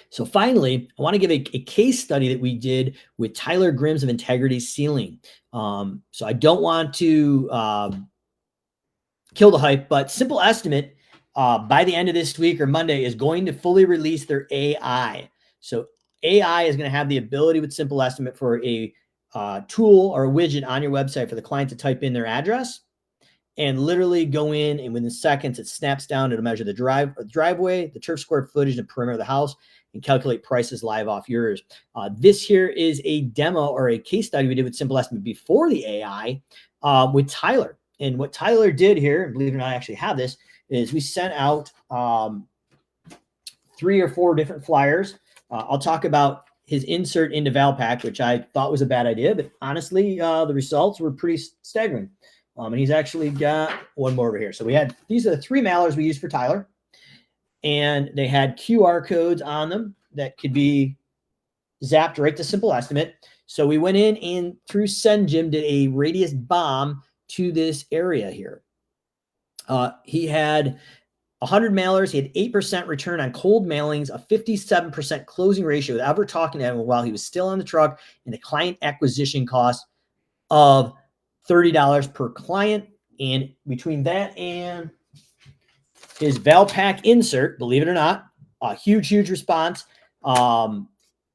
So finally, I want to give a case study that we did with Tyler Grims of Integrity Sealing. So I don't want to kill the hype, but Simple Estimate by the end of this week or Monday is going to fully release their AI. So AI is going to have the ability with Simple Estimate for a tool or a widget on your website for the client to type in their address and literally go in, and within seconds, it snaps down to measure the driveway, the turf square footage, and the perimeter of the house, and calculate prices live off yours. This here is a demo or a case study we did with Simple Estimate before the AI with Tyler. And what Tyler did here, and believe it or not, I actually have this, is we sent out 3 or 4 different flyers. I'll talk about his insert into Valpak, which I thought was a bad idea, but honestly, the results were pretty staggering. And he's actually got one more over here. So these are the 3 mailers we used for Tyler, and they had QR codes on them that could be zapped right to Simple Estimate. So we went in and through SendJim did a radius bomb to this area here. He had 100 mailers. He had 8% return on cold mailings, a 57% closing ratio without ever talking to him while he was still on the truck, and a client acquisition cost of $30 per client. And between that and his Valpak insert, believe it or not, a huge response.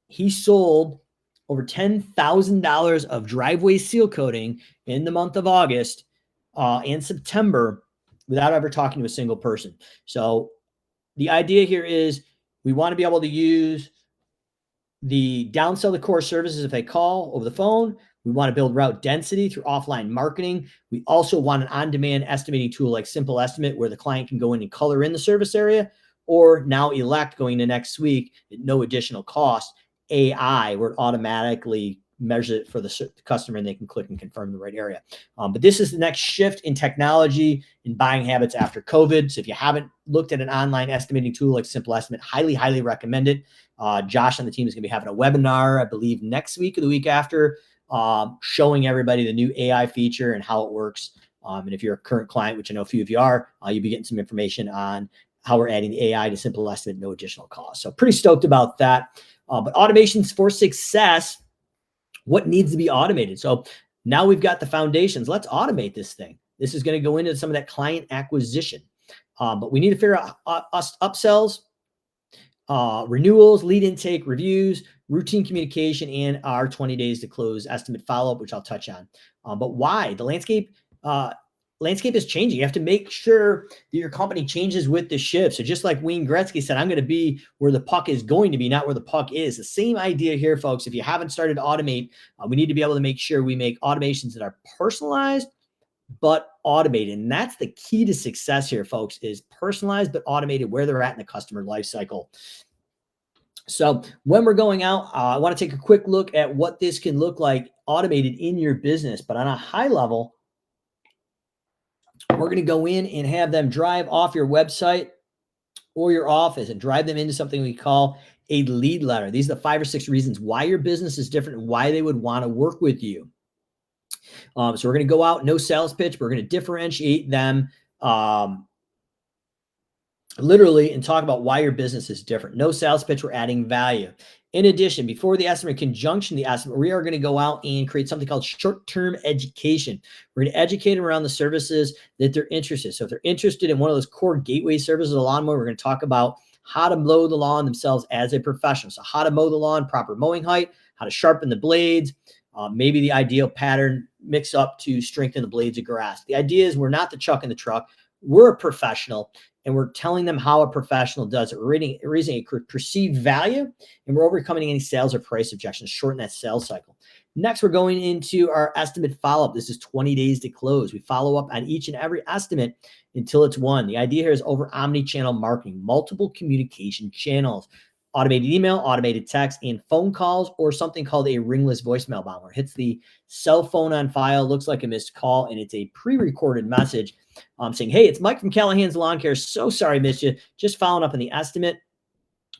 He sold over $10,000 of driveway seal coating in the month of August and September without ever talking to a single person. So the idea here is we want to be able to use the downsell the core services if they call over the phone. We want to build route density through offline marketing. We also want an on-demand estimating tool like Simple Estimate where the client can go in and color in the service area, or now elect going to next week at no additional cost, AI, where it automatically measures it for the customer and they can click and confirm the right area. But this is the next shift in technology and buying habits after COVID. So if you haven't looked at an online estimating tool like Simple Estimate, highly recommend it. Josh on the team is going to be having a webinar, I believe, next week or the week after, showing everybody the new AI feature and how it works And if you're a current client, which I know a few of you are, you'll be getting some information on how we're adding AI to Simple Estimate, no additional cost. So pretty stoked about that. But automations for success, what needs to be automated? So now we've got the foundations. Let's automate this thing. This is going to go into some of that client acquisition. But we need to figure out us upsells, renewals, lead intake, reviews, routine communication, and our 20 days to close estimate follow-up, which I'll touch on. But why? The landscape is changing. You have to make sure that your company changes with the shift. So just like Wayne Gretzky said, I'm going to be where the puck is going to be, not where the puck is. The same idea here, folks. If you haven't started to automate, we need to be able to make sure we make automations that are personalized but automated. And that's the key to success here, folks, is personalized but automated where they're at in the customer life cycle. So when we're going out, I want to take a quick look at what this can look like automated in your business. But on a high level, we're going to go in and have them drive off your website or your office and drive them into something we call a lead letter. These are the 5 or 6 reasons why your business is different and why they would want to work with you. So we're going to go out, no sales pitch. We're going to differentiate them literally and talk about why your business is different. No sales pitch, we're adding value. In addition, before the estimate, conjunction the estimate, we are going to go out and create something called short-term education. We're going to educate them around the services that they're interested. So if they're interested in one of those core gateway services, a lawnmower, we're going to talk about how to mow the lawn themselves as a professional. So how to mow the lawn, proper mowing height, how to sharpen the blades, maybe the ideal pattern mix up to strengthen the blades of grass. The idea is we're not the chuck in the truck. We're a professional, and we're telling them how a professional does it. We're raising a perceived value, and we're overcoming any sales or price objections, shorten that sales cycle. Next, we're going into our estimate follow-up. This is 20 days to close. We follow up on each and every estimate until it's won. The idea here is over omni-channel marketing, multiple communication channels, automated email, automated text, and phone calls, or something called a ringless voicemail bomb, where it hits the cell phone on file, looks like a missed call, and it's a pre-recorded message saying, hey, it's Mike from Callahan's Lawn Care. So sorry I missed you. Just following up on the estimate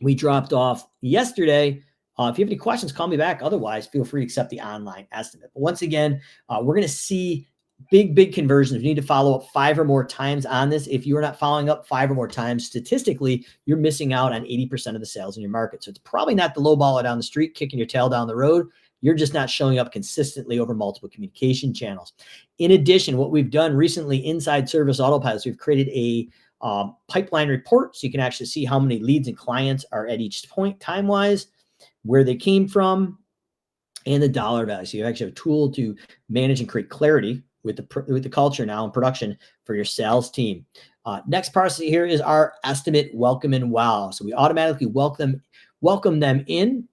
we dropped off yesterday. If you have any questions, call me back. Otherwise, feel free to accept the online estimate. But once again, we're going to see big conversions. We need to follow up 5 or more times on this. If you are not following up 5 or more times, statistically, you're missing out on 80% of the sales in your market. So it's probably not the low baller down the street, kicking your tail down the road. You're just not showing up consistently over multiple communication channels. In addition, what we've done recently inside Service Autopilot, we've created a pipeline report so you can actually see how many leads and clients are at each point time-wise, where they came from, and the dollar value. So you actually have a tool to manage and create clarity with the culture now in production for your sales team. Next part here is our estimate welcome and wow. So we automatically welcome them in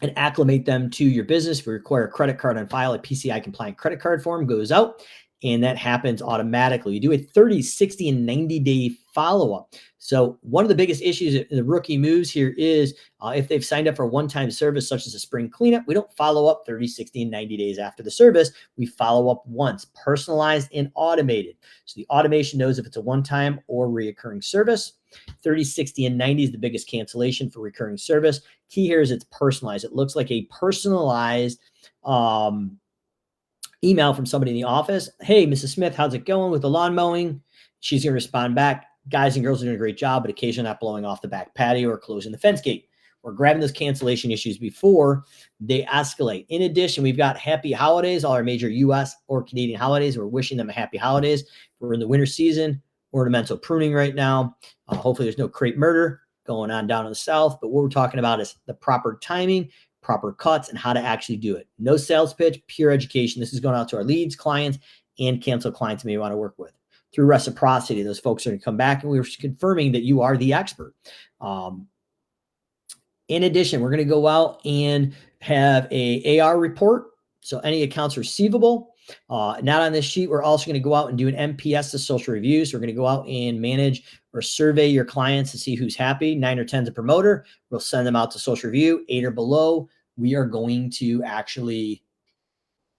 and acclimate them to your business. We require a credit card on file. A PCI compliant credit card form goes out, and that happens automatically. You do a 30, 60, and 90-day follow-up. So one of the biggest issues in the rookie moves here is if they've signed up for a one-time service, such as a spring cleanup, we don't follow up 30, 60, and 90 days after the service. We follow up once, personalized and automated. So the automation knows if it's a one-time or reoccurring service. 30, 60, and 90 is the biggest cancellation for recurring service. Key here is it's personalized. It looks like a personalized email from somebody in the office. Hey, Mrs. Smith, how's it going with the lawn mowing? She's going to respond back. Guys and girls are doing a great job, but occasionally not blowing off the back patio or closing the fence gate. We're grabbing those cancellation issues before they escalate. In addition, we've got happy holidays, all our major US or Canadian holidays. We're wishing them a happy holidays. We're in the winter season, ornamental pruning right now. Hopefully there's no crepe murder going on down in the south, but what we're talking about is the proper timing, proper cuts, and how to actually do it. No sales pitch, pure education. This is going out to our leads, clients, and cancel clients you may want to work with. Through reciprocity, those folks are going to come back, and we're confirming that you are the expert. In addition, we're going to go out and have a AR report. So any accounts receivable, not on this sheet. We're also going to go out and do an MPS to social reviews. So we're going to go out and manage or survey your clients to see who's happy. 9 or 10 is a promoter. We'll send them out to social review. 8 or below, we are going to actually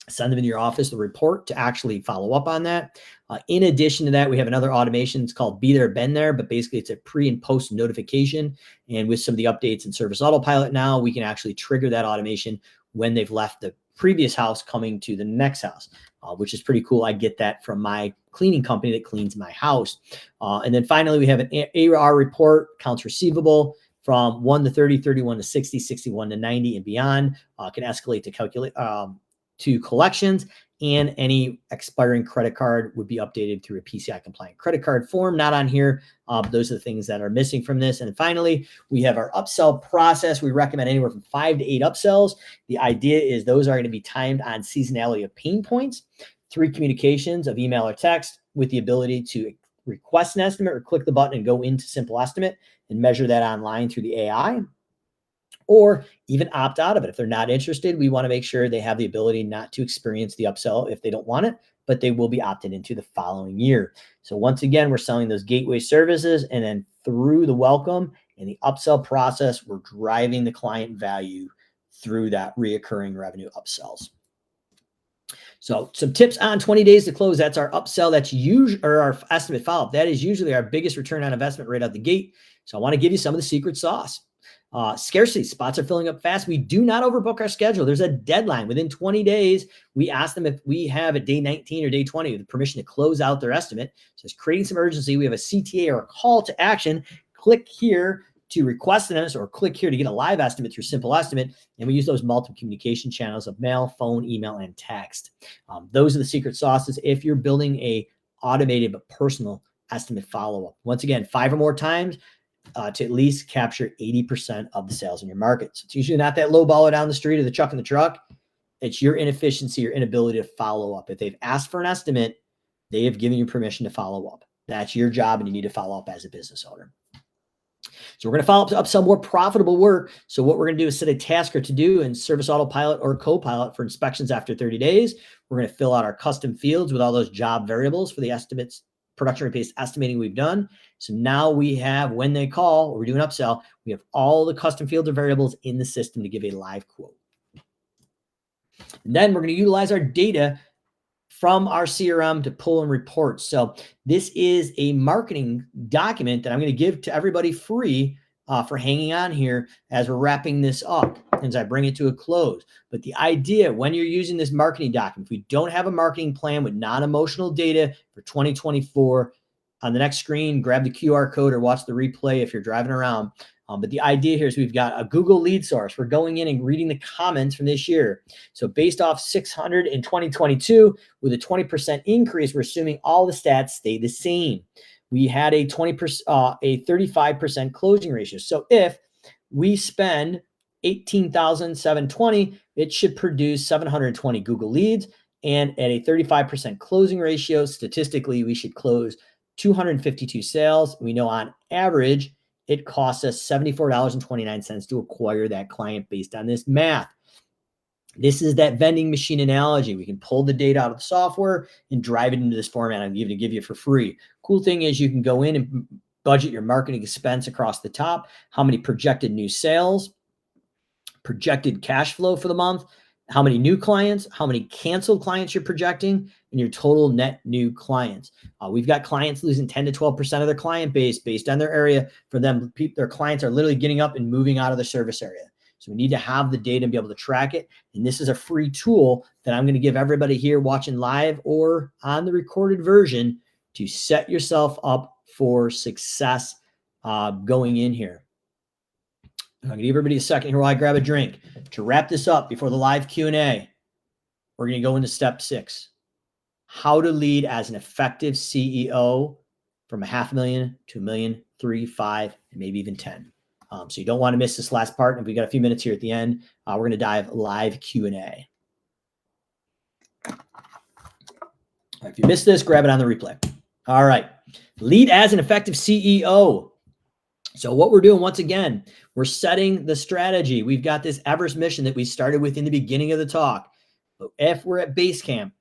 send them in your office the report to actually follow up on that. In addition to that, we have another automation. It's called Be There, Been There, but basically it's a pre and post notification. And with some of the updates in Service Autopilot now, we can actually trigger that automation when they've left the previous house coming to the next house, which is pretty cool. I get that from my cleaning company that cleans my house. And then finally, we have an AR report, accounts receivable from 1 to 30, 31 to 60, 61 to 90 and beyond, can escalate to calculate to collections, and any expiring credit card would be updated through a PCI compliant credit card form. Not on here. Those are the things that are missing from this. And finally, we have our upsell process. We recommend anywhere from 5 to 8 upsells. The idea is those are going to be timed on seasonality of pain points, 3 communications of email or text with the ability to request an estimate or click the button and go into Simple Estimate and measure that online through the AI, or even opt out of it. If they're not interested, we want to make sure they have the ability not to experience the upsell if they don't want it, but they will be opted into the following year. So once again, we're selling those gateway services, and then through the welcome and the upsell process, we're driving the client value through that reoccurring revenue upsells. So some tips on 20 days to close. That's our upsell. That's usually, or our estimate follow-up. That is usually our biggest return on investment right out the gate. So I want to give you some of the secret sauce. Scarcity, spots are filling up fast. We do not overbook our schedule. There's a deadline. Within 20 days, we ask them if we have a day 19 or day 20 with permission to close out their estimate. So it's creating some urgency. We have a CTA or a call to action. Click here to request an estimate, or click here to get a live estimate through Simple Estimate. And we use those multiple communication channels of mail, phone, email, and text. Those are the secret sauces if you're building a automated but personal estimate follow-up. Once again, 5 or more times to at least capture 80% of the sales in your market. So it's usually not that low baller down the street or the chuck in the truck. It's your inefficiency or inability to follow up. If they've asked for an estimate, they have given you permission to follow up. That's your job, and you need to follow up as a business owner. So we're going to follow up some more profitable work. So what we're going to do is set a tasker to do in Service Autopilot or Copilot for inspections after 30 days. We're going to fill out our custom fields with all those job variables for the estimates, production rate-based estimating we've done. So now we have, when they call, or we're doing upsell, we have all the custom fields or variables in the system to give a live quote. And then we're going to utilize our data from our CRM to pull in reports. So this is a marketing document that I'm going to give to everybody free for hanging on here as we're wrapping this up, as I bring it to a close. But the idea, when you're using this marketing document, if we don't have a marketing plan with non-emotional data for 2024, on the next screen, grab the QR code or watch the replay if you're driving around. But the idea here is we've got a Google lead source. We're going in and reading the comments from this year. So based off 600 in 2022, with a 20% increase, we're assuming all the stats stay the same. We had a 35% closing ratio. So if we spend $18,720, it should produce 720 Google leads. And at a 35% closing ratio, statistically, we should close 252 sales. We know on average, it costs us $74.29 to acquire that client based on this math. This is that vending machine analogy. We can pull the data out of the software and drive it into this format. I'm going to give you for free. Cool thing is you can go in and budget your marketing expense across the top, how many projected new sales, projected cash flow for the month, how many new clients, how many canceled clients you're projecting, and your total net new clients. We've got clients losing 10 to 12% of their client base based on their area. For them, their clients are literally getting up and moving out of the service area. So we need to have the data and be able to track it. And this is a free tool that I'm going to give everybody here watching live or on the recorded version to set yourself up for success going in here. I'm going to give everybody a second here while I grab a drink. To wrap this up before the live Q&A, we're going to go into step 6. How to lead as an effective CEO from $500,000 to $1 million, 3, 5, and maybe even 10. So you don't want to miss this last part. And we got a few minutes here at the end. We're going to dive live Q&A. If you missed this, grab it on the replay. All right. Lead as an effective CEO. So what we're doing, once again, we're setting the strategy. We've got this Everest mission that we started with in the beginning of the talk. If we're at base camp,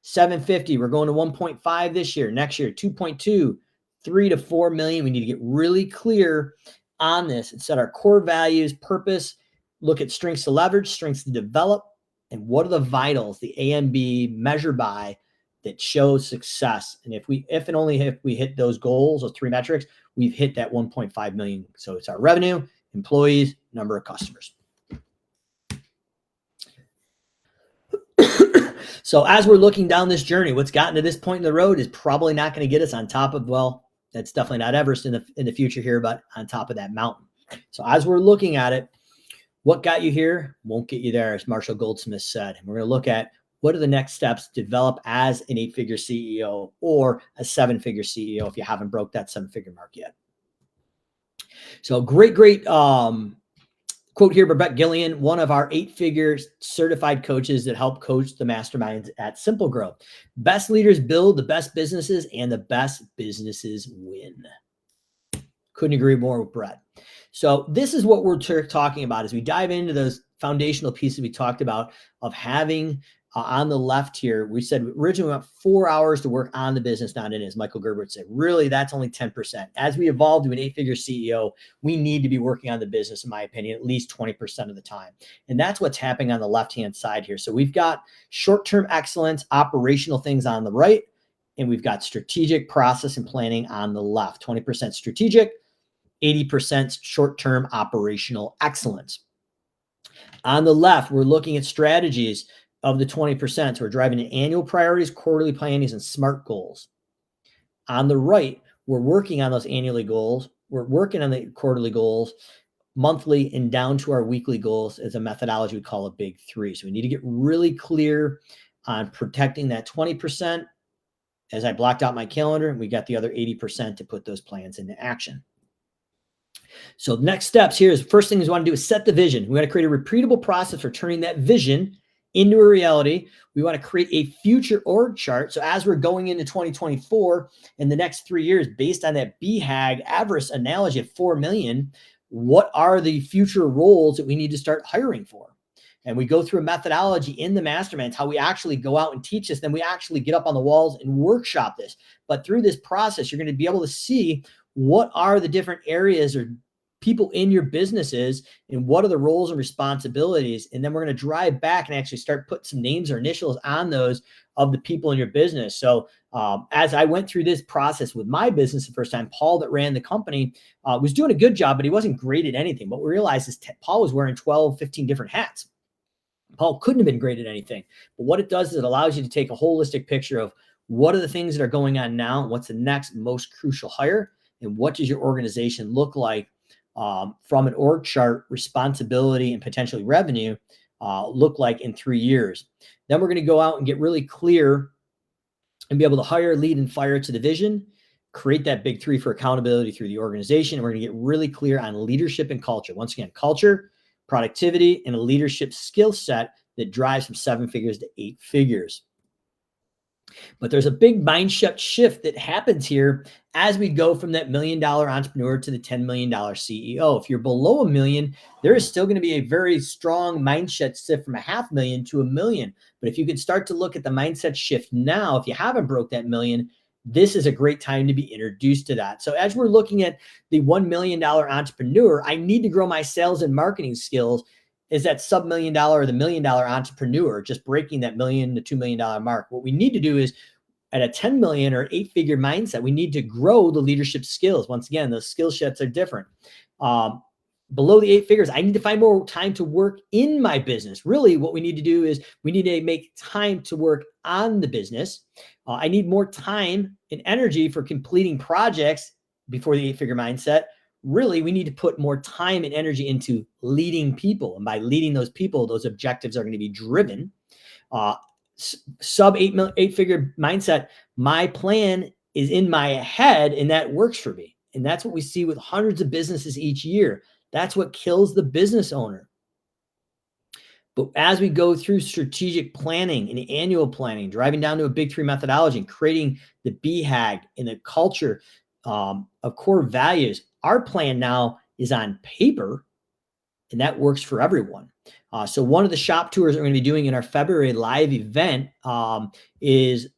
750, we're going to 1.5 this year. Next year, 2.2, 3 to 4 million. We need to get really clear on this and set our core values, purpose, look at strengths to leverage, strengths to develop, and what are the vitals, the A and B measure by that shows success. And if and only if we hit those goals, those 3 metrics, we've hit that 1.5 million. So it's our revenue, employees, number of customers. So as we're looking down this journey, what's gotten to this point in the road is probably not going to get us on top of, well, that's definitely not Everest in the future here, but on top of that mountain. So as we're looking at it, what got you here won't get you there, as Marshall Goldsmith said. And we're going to look at what are the next steps to develop as an 8-figure CEO or a 7-figure CEO if you haven't broke that 7-figure mark yet. So great quote here by Brett Gillian, one of our 8-figure certified coaches that help coach the masterminds at SimpleGrowth. Best leaders build the best businesses, and the best businesses win. Couldn't agree more with Brett. So this is what we're talking about as we dive into those foundational pieces we talked about of having on the left here. We said originally we want 4 hours to work on the business, not in it, as Michael Gerber would say. Really, that's only 10%. As we evolve to an 8-figure CEO, we need to be working on the business, in my opinion, at least 20% of the time. And that's what's happening on the left-hand side here. So we've got short-term excellence, operational things on the right, and we've got strategic process and planning on the left. 20% strategic, 80% short-term operational excellence. On the left, we're looking at strategies of the 20%. So we're driving annual priorities, quarterly plannings, and SMART goals. On the right, we're working on those annually goals. We're working on the quarterly goals, monthly, and down to our weekly goals as a methodology we call a big 3. So we need to get really clear on protecting that 20%. As I blocked out my calendar, we got the other 80% to put those plans into action. So next steps here is first thing we want to do is set the vision. We want to create a repeatable process for turning that vision into a reality. We want to create a future org chart. So as we're going into 2024 in the next 3 years, based on that BHAG Everest analogy of 4 million, what are the future roles that we need to start hiring for? And we go through a methodology in the masterminds, how we actually go out and teach this. Then we actually get up on the walls and workshop this. But through this process, you're going to be able to see what are the different areas or people in your businesses and what are the roles and responsibilities. And then we're going to drive back and actually start putting some names or initials on those of the people in your business. So as I went through this process with my business the first time, Paul that ran the company was doing a good job, but he wasn't great at anything. What we realized is Paul was wearing 12, 15 different hats. Paul couldn't have been great at anything. But what it does is it allows you to take a holistic picture of what are the things that are going on now, and what's the next most crucial hire, and what does your organization look like from an org chart, responsibility, and potentially revenue look like in 3 years. Then we're going to go out and get really clear and be able to hire, lead, and fire to the vision, create that big 3 for accountability through the organization. And we're going to get really clear on leadership and culture. Once again, culture, productivity, and a leadership skill set that drives from 7 figures to 8 figures. But there's a big mindset shift that happens here as we go from that $1 million entrepreneur to the $10 million CEO. If you're below $1 million, there is still going to be a very strong mindset shift from $500,000 to $1 million. But if you can start to look at the mindset shift now, if you haven't broke that $1 million, this is a great time to be introduced to that. So as we're looking at the $1 million entrepreneur, I need to grow my sales and marketing skills. Is that sub $1 million or the $1 million entrepreneur just breaking that $1 million to $2 million mark? What we need to do is at a 10 million or 8-figure mindset, we need to grow the leadership skills. Once again, those skill sets are different. Below the 8 figures, I need to find more time to work in my business. Really, what we need to do is we need to make time to work on the business. I need more time and energy for completing projects before the 8-figure mindset. Really, we need to put more time and energy into leading people. And by leading those people, those objectives are going to be driven. Sub 8-figure mindset, my plan is in my head and that works for me. And that's what we see with hundreds of businesses each year. That's what kills the business owner. But as we go through strategic planning and annual planning, driving down to a big 3 methodology and creating the BHAG and the culture of core values, our plan now is on paper, and that works for everyone. So one of the shop tours that we're going to be doing in our February live event is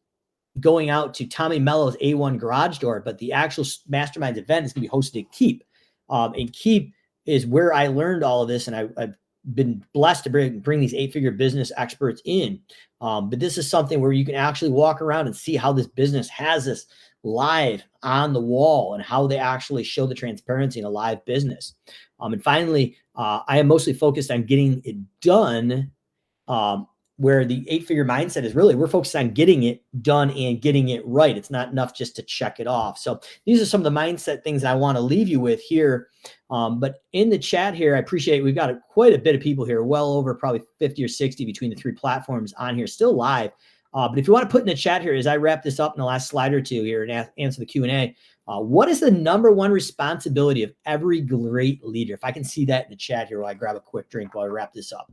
going out to Tommy Mello's A1 Garage Door, but the actual Masterminds event is going to be hosted at Keep. And Keep is where I learned all of this, and I've been blessed to bring these 8-figure business experts in. But this is something where you can actually walk around and see how this business has this live on the wall and how they actually show the transparency in a live business. And finally, I am mostly focused on getting it done where the 8-figure mindset is really, we're focused on getting it done and getting it right. It's not enough just to check it off. So these are some of the mindset things I want to leave you with here. But in the chat here, I appreciate, we've got quite a bit of people here, well over probably 50 or 60 between the 3 platforms on here, still live. But if you want to put in the chat here, as I wrap this up in the last slide or two here and answer the Q&A, what is the number one responsibility of every great leader? If I can see that in the chat here while I grab a quick drink while I wrap this up.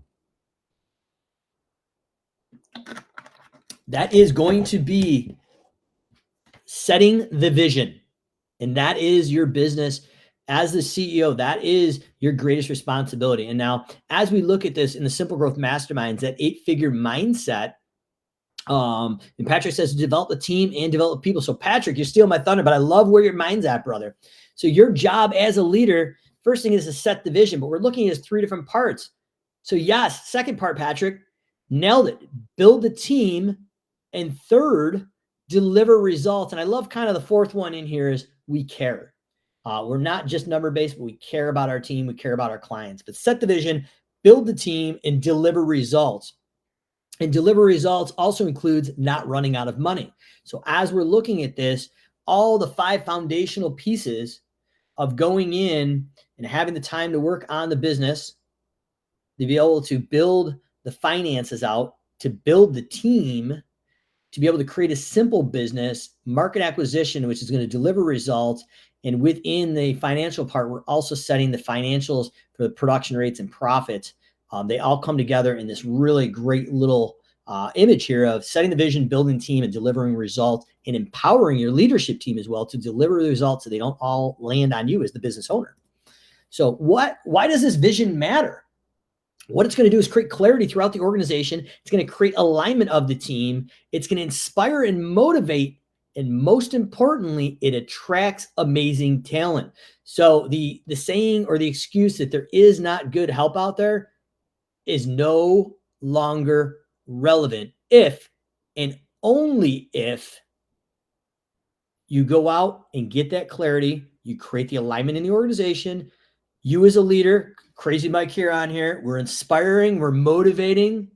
That is going to be setting the vision. And that is your business as the CEO. That is your greatest responsibility. And now, as we look at this in the Simple Growth Masterminds, that 8-figure mindset, and Patrick says, develop a team and develop people. So Patrick, you're stealing my thunder, but I love where your mind's at, brother. So your job as a leader, first thing is to set the vision, but we're looking at 3 different parts. So yes, second part, Patrick, nailed it. Build the team. And third, deliver results. And I love kind of the fourth one in here is we care. We're not just number-based, but we care about our team. We care about our clients. But set the vision, build the team, and deliver results. And deliver results also includes not running out of money. So as we're looking at this, all the 5 foundational pieces of going in and having the time to work on the business, to be able to build the finances out, to build the team, to be able to create a simple business, market acquisition, which is going to deliver results. And within the financial part, we're also setting the financials for the production rates and profits. They all come together in this really great little image here of setting the vision, building team, and delivering results, and empowering your leadership team as well to deliver the results so they don't all land on you as the business owner. So why does this vision matter? What it's going to do is create clarity throughout the organization. It's going to create alignment of the team. It's going to inspire and motivate. And most importantly, it attracts amazing talent. So the saying or the excuse that there is not good help out there is no longer relevant if and only if you go out and get that clarity, you create the alignment in the organization. You as a leader, Crazy Mike here on here, we're inspiring, we're motivating,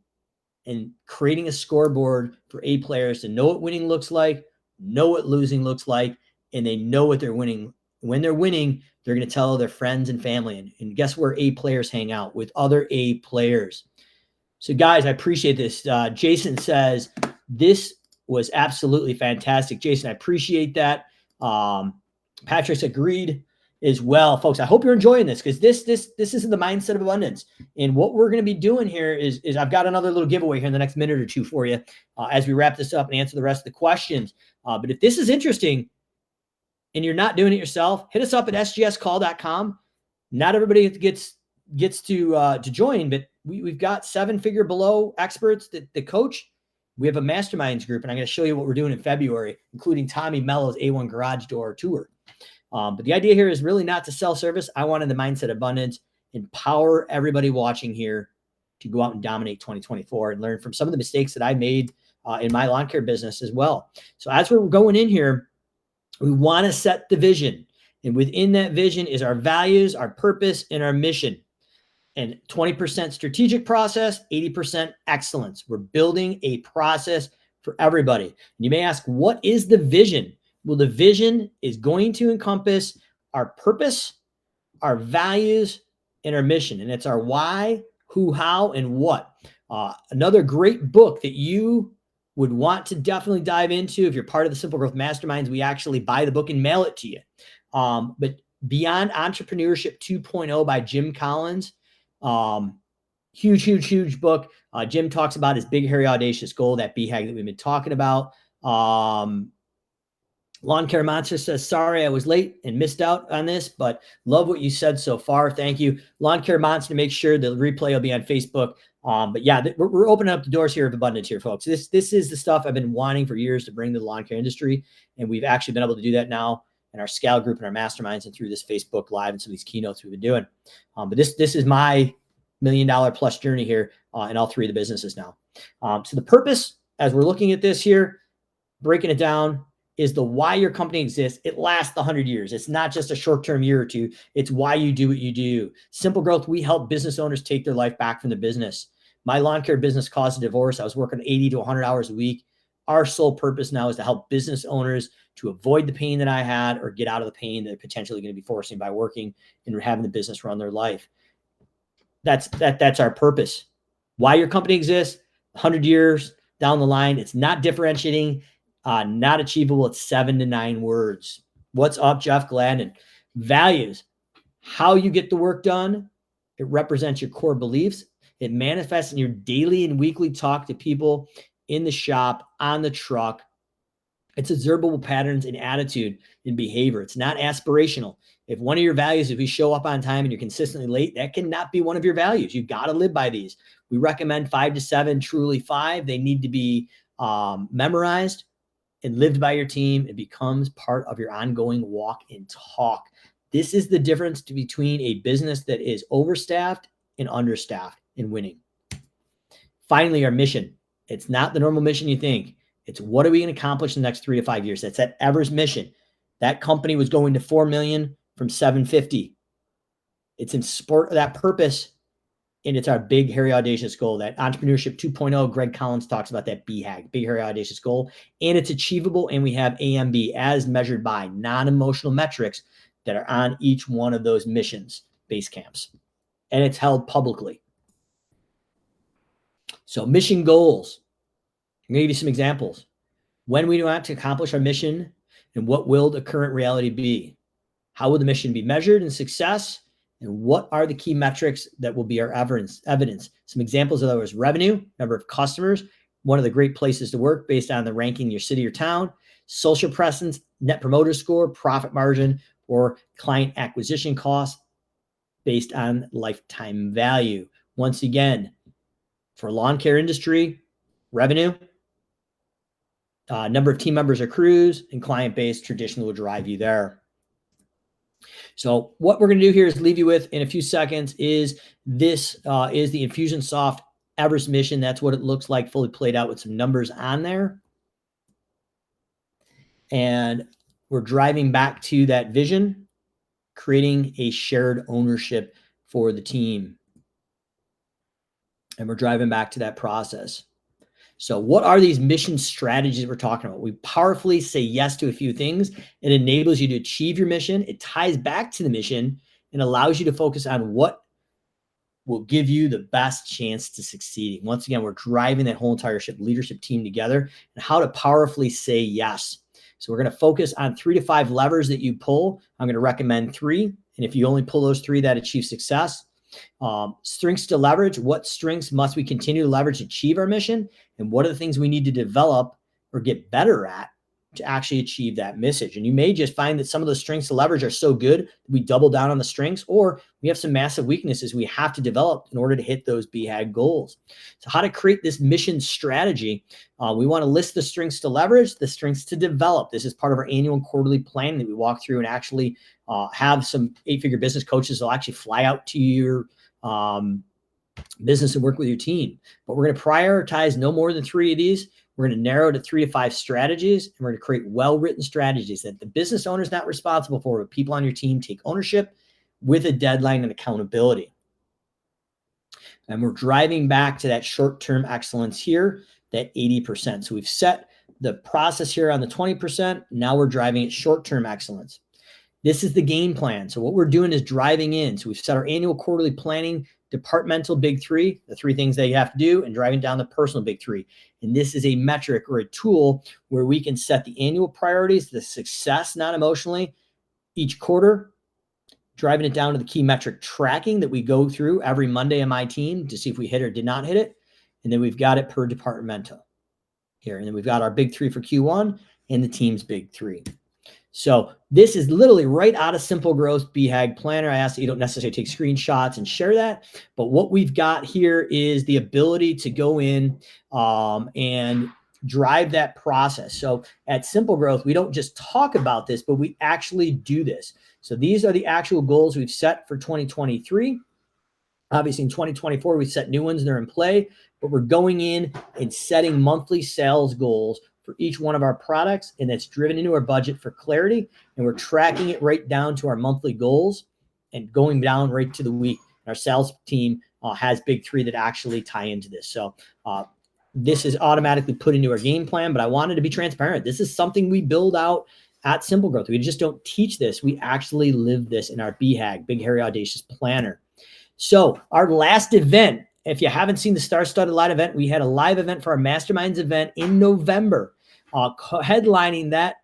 and creating a scoreboard for A players to know what winning looks like, know what losing looks like, and they know what they're winning. When they're winning, they're going to tell their friends and family. And guess where A players hang out? With other A players. So guys, I appreciate this. Jason says, this was absolutely fantastic. Jason, I appreciate that. Patrick's agreed as well. Folks, I hope you're enjoying this because this is the mindset of abundance. And what we're going to be doing here is I've got another little giveaway here in the next minute or two for you as we wrap this up and answer the rest of the questions. But if this is interesting and you're not doing it yourself, hit us up at sgscall.com. Not everybody gets to join, but we've got 7-figure below experts that coach. We have a masterminds group, and I'm going to show you what we're doing in February, including Tommy Mello's A1 Garage Door Tour. But the idea here is really not to sell service. I wanted the mindset abundance, empower everybody watching here to go out and dominate 2024 and learn from some of the mistakes that I made in my lawn care business as well. So as we're going in here, we want to set the vision. And within that vision is our values, our purpose, and our mission. And 20% strategic process, 80% excellence. We're building a process for everybody. And you may ask, what is the vision? Well, the vision is going to encompass our purpose, our values, and our mission. And it's our why, who, how, and what. Another great book that you would want to definitely dive into if you're part of the Simple Growth Masterminds, we actually buy the book and mail it to you. But Beyond Entrepreneurship 2.0 by Jim Collins. Huge book. Jim talks about his big, hairy, audacious goal, that BHAG that we've been talking about. Lawn Care Monster says, sorry, I was late and missed out on this, but love what you said so far. Thank you. Lawn Care Monster, make sure the replay will be on Facebook. But yeah, we're opening up the doors here of abundance here, folks. This is the stuff I've been wanting for years to bring to the lawn care industry. And we've actually been able to do that now in our scale group and our masterminds and through this Facebook Live and some of these keynotes we've been doing. But this is my $1 million plus journey here in all 3 of the businesses now. So the purpose, as we're looking at this here, breaking it down, is the why your company exists. It lasts 100 years. It's not just a short-term year or two. It's why you do what you do. Simple Growth, we help business owners take their life back from the business. My lawn care business caused a divorce. I was working 80 to 100 hours a week. Our sole purpose now is to help business owners to avoid the pain that I had or get out of the pain that they're potentially going to be forcing by working and having the business run their life. That's our purpose. Why your company exists, 100 years down the line, it's not differentiating, not achievable. It's 7 to 9 words. What's up, Jeff Gladden? Values, how you get the work done. It represents your core beliefs. It manifests in your daily and weekly talk to people in the shop, on the truck. It's observable patterns in attitude and behavior. It's not aspirational. If one of your values, if you show up on time and you're consistently late, that cannot be one of your values. You've got to live by these. We recommend 5 to 7, truly 5. They need to be memorized and lived by your team. It becomes part of your ongoing walk and talk. This is the difference between a business that is overstaffed and understaffed in winning. Finally, our mission. It's not the normal mission you think. It's what are we going to accomplish in the next 3 to 5 years? That's that Ever's mission. That company was going to 4 million from 750. It's in support of that purpose. And it's our big, hairy, audacious goal. That Entrepreneurship 2.0, Greg Collins talks about that BHAG, big, hairy, audacious goal. And it's achievable. And we have AMB as measured by non-emotional metrics that are on each one of those missions, base camps. And it's held publicly. So mission goals. I'm going to give you some examples. When we want to accomplish our mission, and what will the current reality be? How will the mission be measured in success? And what are the key metrics that will be our evidence? Some examples of those: revenue, number of customers, one of the great places to work based on the ranking in your city or town, social presence, net promoter score, profit margin, or client acquisition costs based on lifetime value. Once again, for lawn care industry, revenue, number of team members or crews, and client base traditionally will drive you there. So what we're going to do here is leave you with in a few seconds is this is the Infusionsoft Everest mission. That's what it looks like fully played out with some numbers on there. And we're driving back to that vision, creating a shared ownership for the team. And we're driving back to that process. So what are these mission strategies we're talking about? We powerfully say yes to a few things. It enables you to achieve your mission. It ties back to the mission and allows you to focus on what will give you the best chance to succeeding. Once again, we're driving that whole entire leadership team together and how to powerfully say yes. So we're going to focus on 3 to 5 levers that you pull. I'm going to recommend 3. And if you only pull those 3, that achieves success. Strengths to leverage. What strengths must we continue to leverage to achieve our mission? And what are the things we need to develop or get better at to actually achieve that message? And you may just find that some of the strengths to leverage are so good, we double down on the strengths, or we have some massive weaknesses we have to develop in order to hit those BHAG goals. So how to create this mission strategy. We want to list the strengths to leverage, the strengths to develop. This is part of our annual and quarterly plan that we walk through and actually have some 8-figure business coaches will actually fly out to your business and work with your team. But we're going to prioritize no more than 3 of these. We're going to narrow to 3 to 5 strategies, and we're going to create well-written strategies that the business owner is not responsible for, but people on your team take ownership with a deadline and accountability. And we're driving back to that short-term excellence here, that 80%. So we've set the process here on the 20%. Now we're driving it short-term excellence. This is the game plan. So what we're doing is driving in. So we've set our annual quarterly planning, departmental big 3, the 3 things that you have to do, and driving down the personal big 3. And this is a metric or a tool where we can set the annual priorities, the success, not emotionally, each quarter, driving it down to the key metric tracking that we go through every Monday on my team to see if we hit or did not hit it. And then we've got it per departmental here. And then we've got our big 3 for Q1 and the team's big 3. So this is literally right out of SimpleGrowth BHAG Planner. I ask that you don't necessarily take screenshots and share that. But what we've got here is the ability to go in and drive that process. So at SimpleGrowth, we don't just talk about this, but we actually do this. So these are the actual goals we've set for 2023. Obviously, in 2024, we set new ones and they're in play, but we're going in and setting monthly sales goals for each one of our products, and that's driven into our budget for clarity, and we're tracking it right down to our monthly goals and going down right to the week. Our sales team has big three that actually tie into this. So this is automatically put into our game plan, but I wanted to be transparent. This is something we build out at SimpleGrowth. We just don't teach this. We actually live this in our BHAG, Big Hairy Audacious Planner. So our last event, if you haven't seen the Star-Studded Live event, we had a live event for our Masterminds event in November. Headlining that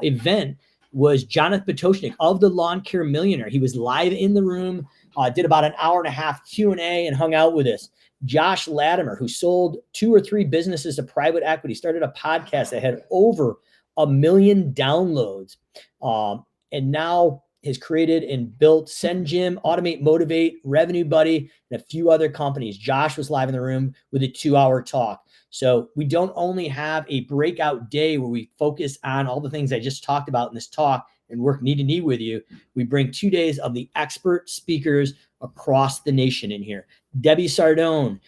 event was Jonathan Potoshnik of the Lawn Care Millionaire. He was live in the room, did about an hour and a half Q&A and hung out with us. Josh Latimer, who sold 2 or 3 businesses to private equity, started a podcast that had over 1 million downloads, and now has created and built Send Gym, Automate, Motivate, Revenue Buddy, and a few other companies. Josh was live in the room with a 2-hour talk. So we don't only have a breakout day where we focus on all the things I just talked about in this talk and work knee to knee with you. We bring 2 days of the expert speakers across the nation in here. Debbie Sardone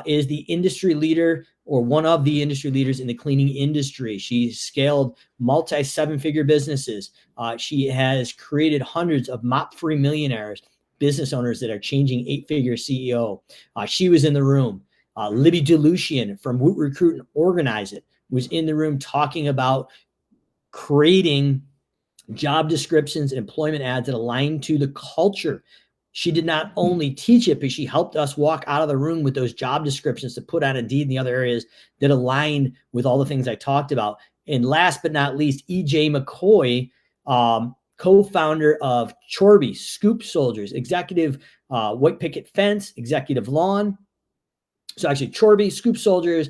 is the industry leader, or one of the industry leaders in the cleaning industry. She scaled multi 7-figure businesses. She has created hundreds of mop-free millionaires, business owners that are changing 8-figure CEO. She was in the room. Libby DeLucian from Woot Recruit and Organize It was in the room talking about creating job descriptions and employment ads that align to the culture. She did not only teach it, but she helped us walk out of the room with those job descriptions to put on Indeed and the other areas that align with all the things I talked about. And last but not least, EJ McCoy, co-founder of Chorby, Scoop Soldiers, executive White Picket Fence, executive lawn. So actually Chorby, Scoop Soldiers,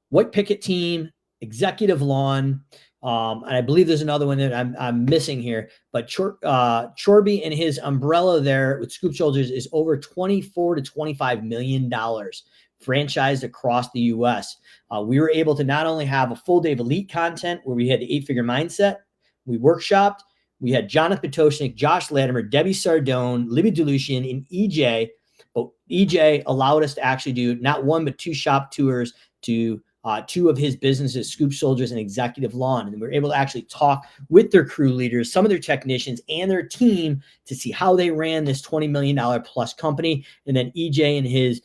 White Picket Team, executive lawn. And I believe there's another one that I'm missing here, but Chorby and his umbrella there with Scoop Soldiers is over $24 to $25 million franchised across the US. We were able to not only have a full day of elite content where we had the 8-figure mindset, we workshopped, we had Jonathan Potoshnik, Josh Latimer, Debbie Sardone, Libby DeLucian, and EJ. But EJ allowed us to actually do not 1, but 2 shop tours to 2 of his businesses, Scoop Soldiers and Executive Lawn. And we were able to actually talk with their crew leaders, some of their technicians and their team to see how they ran this $20 million plus company. And then EJ and his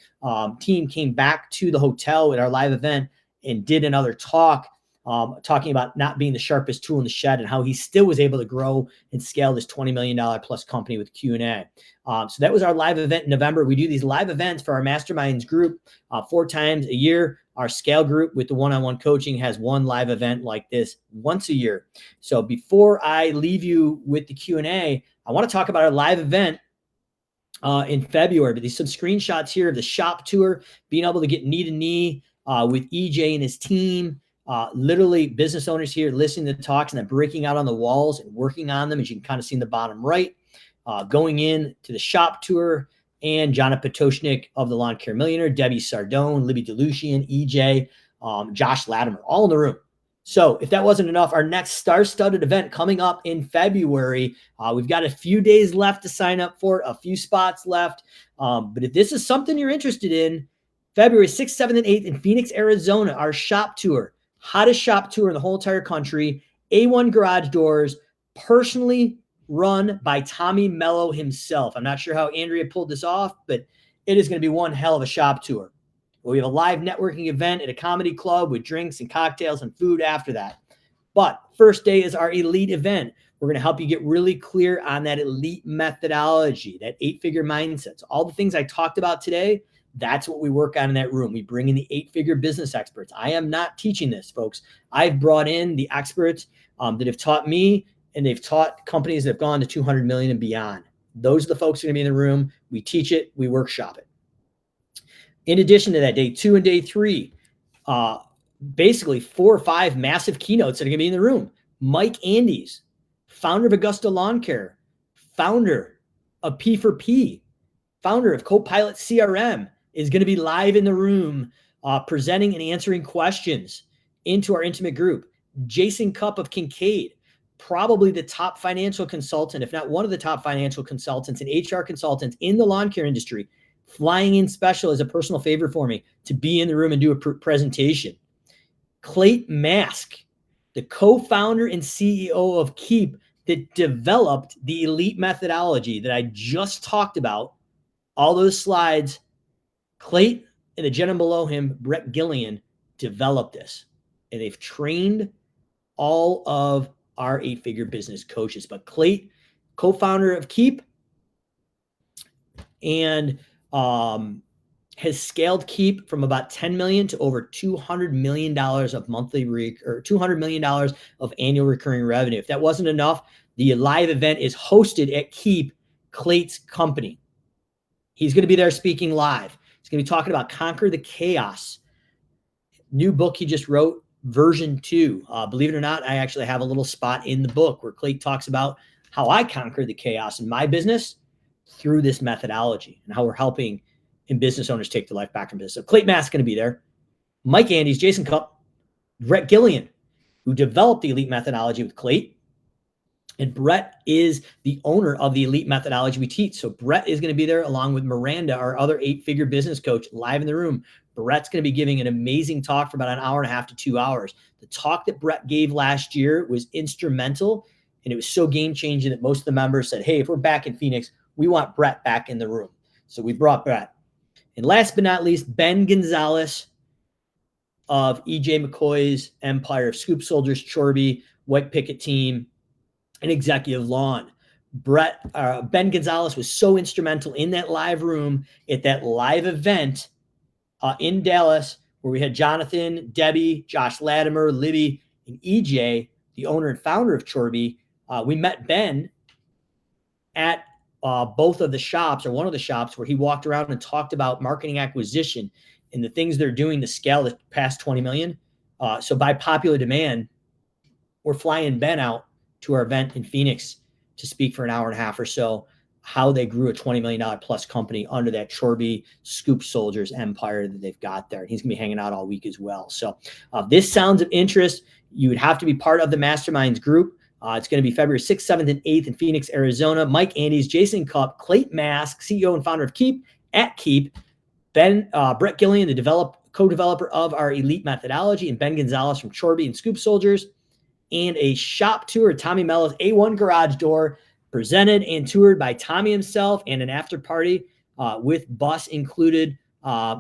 team came back to the hotel at our live event and did another talk, talking about not being the sharpest tool in the shed and how he still was able to grow and scale this $20 million plus company with Q&A. So that was our live event in November. We do these live events for our Masterminds group 4 times a year. Our scale group with the one-on-one coaching has one live event like this once a year. So before I leave you with the Q&A, I want to talk about our live event in February. But there's some screenshots here of the shop tour, being able to get knee to knee with EJ and his team. Literally business owners here listening to the talks and then breaking out on the walls and working on them, as you can kind of see in the bottom right, going in to the shop tour, and Jonathan Potoshnik of the Lawn Care Millionaire, Debbie Sardone, Libby DeLucian, EJ, Josh Latimer, all in the room. So if that wasn't enough, our next star-studded event coming up in February, we've got a few days left to sign up for it, a few spots left. But if this is something you're interested in, February 6th, 7th, and 8th in Phoenix, Arizona, our shop tour, hottest shop tour in the whole entire country, A1 garage doors, personally run by Tommy Mello himself. I'm not sure how Andrea pulled this off, but it is going to be one hell of a shop tour. We have a live networking event at a comedy club with drinks and cocktails and food after that. But first day is our elite event. We're going to help you get really clear on that elite methodology, that 8-figure mindsets. All the things I talked about today, that's what we work on in that room. We bring in the 8-figure business experts. I am not teaching this, folks. I've brought in the experts that have taught me, and they've taught companies that have gone to 200 million and beyond. Those are the folks who are going to be in the room. We teach it. We workshop it. In addition to that, day 2 and day 3, basically 4 or 5 massive keynotes that are going to be in the room. Mike Andes, founder of Augusta Lawn Care, founder of P4P, founder of Copilot CRM, is going to be live in the room presenting and answering questions into our intimate group. Jason Cupp of Kincaid, probably the top financial consultant, if not one of the top financial consultants and HR consultants in the lawn care industry, flying in special as a personal favor for me to be in the room and do a presentation. Clayton Mask, the co-founder and CEO of Keep, that developed the elite methodology that I just talked about, all those slides Clayton and the gentleman below him, Brett Gillian, developed this. And they've trained all of our 8-figure business coaches. But Clayton, co-founder of Keep, and has scaled Keep from about 10 million to over $200 million of monthly or $200 million of annual recurring revenue. If that wasn't enough, the live event is hosted at Keep, Clayton's company. He's going to be there speaking live. He's going to be talking about Conquer the Chaos. New book he just wrote, version 2. Believe it or not, I actually have a little spot in the book where Clayton talks about how I conquered the chaos in my business through this methodology and how we're helping business owners take their life back from business. So Clayton Mass is going to be there. Mike Andes, Jason Cupp, Brett Gillian, who developed the elite methodology with Clayton. And Brett is the owner of the elite methodology we teach. So Brett is going to be there along with Miranda, our other 8-figure business coach, live in the room. Brett's going to be giving an amazing talk for about an hour and a half to 2 hours. The talk that Brett gave last year was instrumental, and it was so game-changing that most of the members said, hey, if we're back in Phoenix, we want Brett back in the room. So we brought Brett. And last but not least, Ben Gonzalez of EJ McCoy's Empire of Scoop Soldiers, Chorby, White Picket Team, and Executive Lawn. Ben Gonzalez was so instrumental in that live room at that live event in Dallas, where we had Jonathan, Debbie, Josh Latimer, Libby, and EJ, the owner and founder of Chorby. We met Ben at both of the shops, or one of the shops, where he walked around and talked about marketing acquisition and the things they're doing to scale this past 20 million. So by popular demand, we're flying Ben out to our event in Phoenix to speak for an hour and a half or so, how they grew a $20 million plus company under that Chorby Scoop Soldiers empire that they've got there. And he's going to be hanging out all week as well. So this sounds of interest. You would have to be part of the Masterminds group. It's going to be February 6th, 7th, and 8th in Phoenix, Arizona. Mike Andes, Jason Cupp, Clayton Mask, CEO and founder of Keep at Keep, Brett Gillian, the co-developer of our elite methodology, and Ben Gonzalez from Chorby and Scoop Soldiers, and a shop tour at Tommy Mello's A1 Garage Door, presented and toured by Tommy himself, and an after party with bus included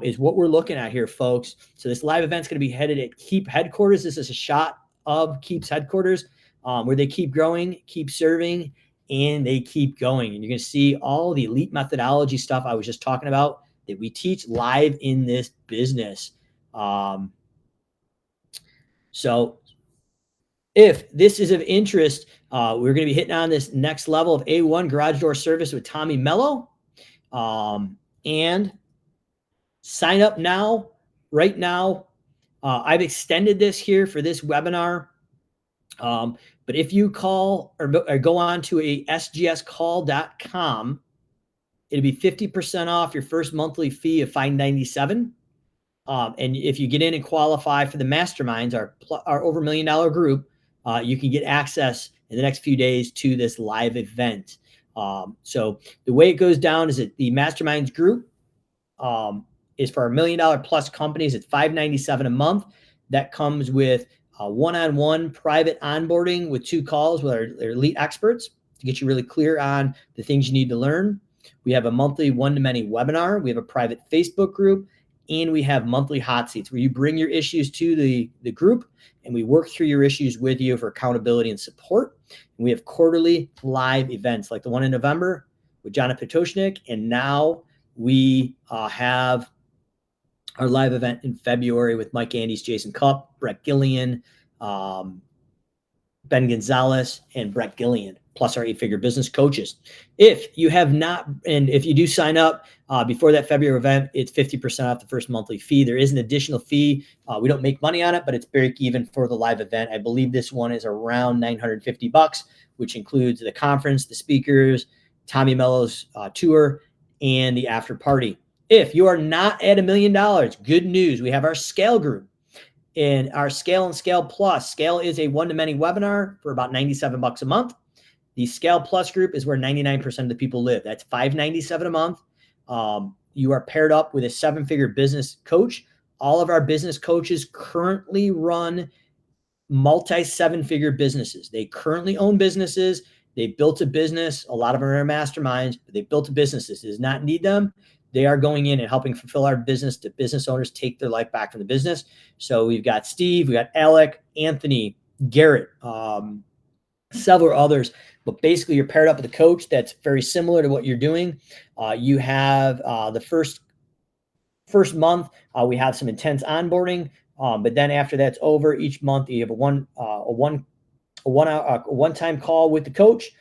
is what we're looking at here, folks. So this live event's going to be headed at Keep headquarters. This is a shot of Keep's headquarters, where they keep growing, keep serving, and they keep going. And you're going to see all the elite methodology stuff I was just talking about that we teach live in this business. So if this is of interest, we're going to be hitting on this next level of A1 garage door service with Tommy Mello. And sign up now, right now. I've extended this here for this webinar. But if you call or go on to a sgscall.com, it'll be 50% off your first monthly fee of $597. And if you get in and qualify for the masterminds, our over $1 million group, you can get access in the next few days to this live event. So the way it goes down is that the masterminds group is for our $1 million plus companies. It's $597 a month. That comes with one-on-one private onboarding with 2 calls with our elite experts to get you really clear on the things you need to learn. We have a monthly one-to-many webinar. We have a private Facebook group, and we have monthly hot seats where you bring your issues to the group, and we work through your issues with you for accountability and support. And we have quarterly live events like the one in November with Jonathan Petoshnik, and now we have our live event in February with Mike Andes, Jason Cupp, Brett Gillian, Ben Gonzalez, and Brett Gillian, plus our 8-figure business coaches. If you have not, and if you do sign up before that February event, it's 50% off the first monthly fee. There is an additional fee. We don't make money on it, but it's break even for the live event. I believe this one is around $950, which includes the conference, the speakers, Tommy Mello's tour, and the after party. If you are not at $1 million, good news. We have our Scale group. In our Scale and Scale Plus. Scale is a one-to-many webinar for about $97 a month. The Scale Plus group is where 99% of the people live. That's $597 a month. You are paired up with a 7-figure business coach. All of our business coaches currently run multi-7-figure businesses. They currently own businesses. They built a business. A lot of them are masterminds, but they built a business. This does not need them. they are going in and helping fulfill our business to business owners take their life back from the business. So we've got Steve, we got Alec, Anthony, Garrett, several others, but basically you're paired up with a coach that's very similar to what you're doing. You have the first month, we have some intense onboarding, but then after that's over, each month you have a one-time call with the coach,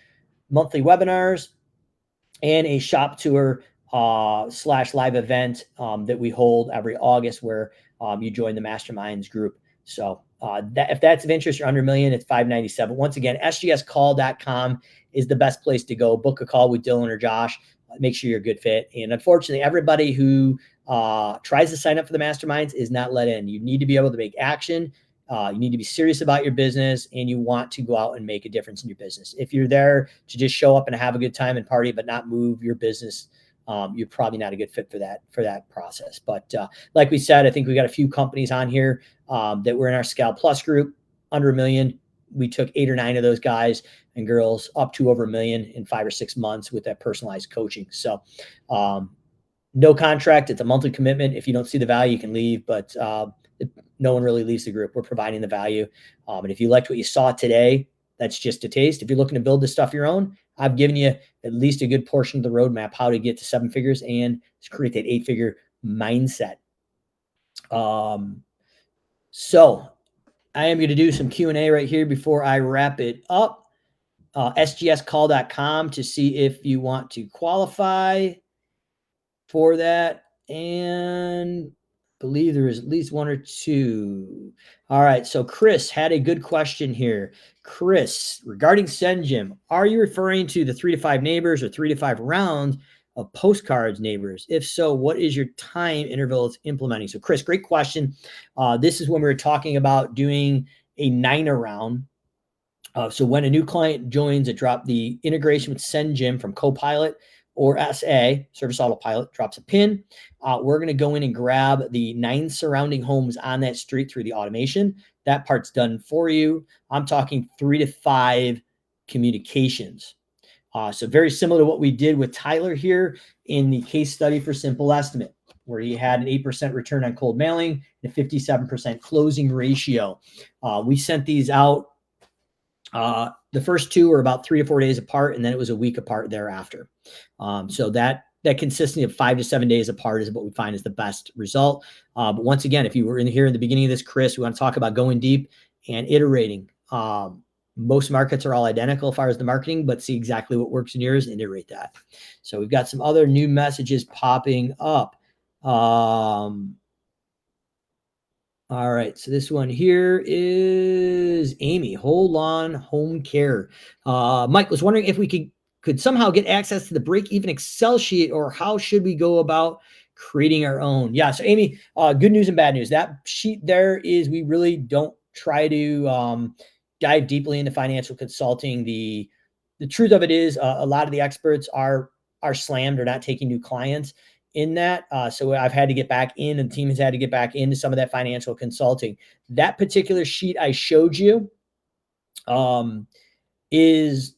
monthly webinars, and a shop tour / live event that we hold every August where you join the masterminds group. So if that's of interest, you're under $1 million, it's $597. Once again, sgscall.com is the best place to go. Book a call with Dylan or Josh. Make sure you're a good fit. And unfortunately, everybody who tries to sign up for the masterminds is not let in. You need to be able to make action. You need to be serious about your business, and you want to go out and make a difference in your business. If you're there to just show up and have a good time and party, but not move your business, you're probably not a good fit for that process. But like we said, I think we got a few companies on here that were in our Scal Plus group under $1 million. We took 8 or 9 of those guys and girls up to over $1 million in 5 or 6 months with that personalized coaching. So no contract. It's a monthly commitment. If you don't see the value, you can leave, but no one really leaves the group. We're providing the value. And if you liked what you saw today, that's just a taste. If you're looking to build this stuff your own, I've given you at least a good portion of the roadmap, how to get to 7 figures and create that 8-figure mindset. So I am going to do some Q&A right here before I wrap it up. sgscall.com to see if you want to qualify for that. And believe there is at least 1 or 2. All right. So Chris had a good question here. Chris, regarding SendGym, are you referring to the 3 to 5 neighbors or 3 to 5 rounds of postcards neighbors? If so, what is your time interval of implementing? So Chris, great question. This is when we were talking about doing a 9er round. So when a new client joins, it drops the integration with SendGym from Copilot or SA, Service Autopilot, drops a pin. We're going to go in and grab the 9 surrounding homes on that street through the automation. That part's done for you. I'm talking 3 to 5 communications. So very similar to what we did with Tyler here in the case study for Simple Estimate, where he had an 8% return on cold mailing and a 57% closing ratio. We sent these out. The first 2 were about 3 to 4 days apart, and then it was a week apart thereafter. So that consistency of 5 to 7 days apart is what we find is the best result. But once again, if you were in here in the beginning of this, Chris, we want to talk about going deep and iterating. Most markets are all identical as far as the marketing, but see exactly what works in yours and iterate that. So we've got some other new messages popping up. All right. So this one here is Amy, Hold On Home Care. Mike was wondering if we could somehow get access to the break-even Excel sheet, or how should we go about creating our own? Yeah. So Amy, good news and bad news. That sheet there is, we really don't try to dive deeply into financial consulting. The truth of it is a lot of the experts are slammed or not taking new clients in that. So I've had to get back in, and the team has had to get back into some of that financial consulting. That particular sheet I showed you is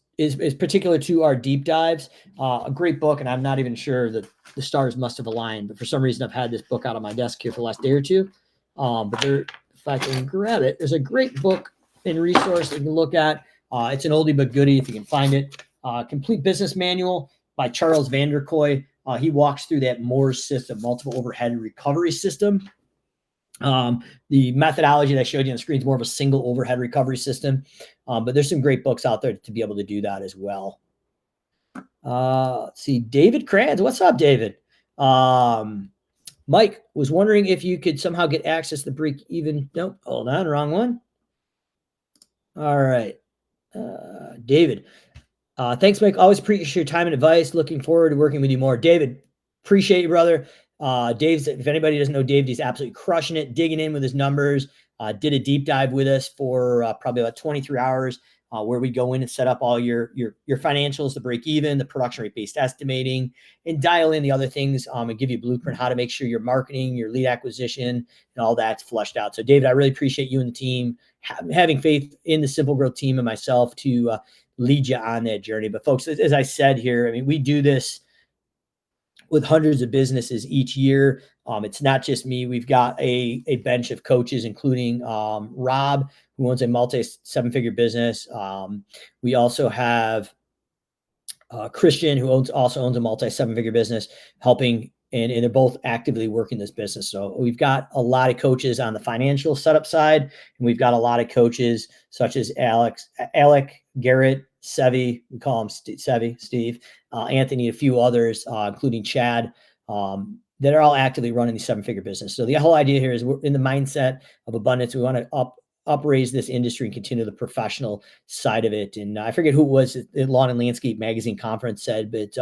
particular to our deep dives. A great book, and I'm not even sure that the stars must have aligned, but for some reason I've had this book out on my desk here for the last day or two. But if I can grab it, there's a great book and resource that you can look at. It's an oldie but goodie if you can find it. Complete Business Manual by Charles Vanderkoy. He walks through that Moore's system, multiple overhead recovery system. The methodology that I showed you on the screen is more of a single overhead recovery system. But there's some great books out there to be able to do that as well. Let's see, David Kranz. What's up, David? Mike was wondering if you could somehow get access to the break even. Nope, hold on, wrong one. All right. David. Thanks, Mike. Always appreciate your time and advice. Looking forward to working with you more. David, appreciate you, brother. Dave's, if anybody doesn't know Dave, he's absolutely crushing it, digging in with his numbers. Did a deep dive with us for probably about 23 hours, where we go in and set up all your financials, the break even, the production rate based estimating, and dial in the other things, and give you a blueprint how to make sure your marketing, your lead acquisition, and all that's flushed out. So David, I really appreciate you and the team having faith in the Simple Growth team and myself to lead you on that journey. But folks, as I said here, I mean, we do this with hundreds of businesses each year. It's not just me. We've got a bench of coaches, including Rob, who owns a multi-seven-figure business. We also have Christian, who also owns a multi-seven-figure business, helping, and they're both actively working this business. So we've got a lot of coaches on the financial setup side, and we've got a lot of coaches such as Alec, Garrett, Sevi, we call him Sevi, Steve, Anthony, a few others, including Chad, that are all actively running the seven-figure business. So the whole idea here is we're in the mindset of abundance. We want to upraise this industry and continue the professional side of it. And I forget who it was at Lawn and Landscape Magazine conference said, but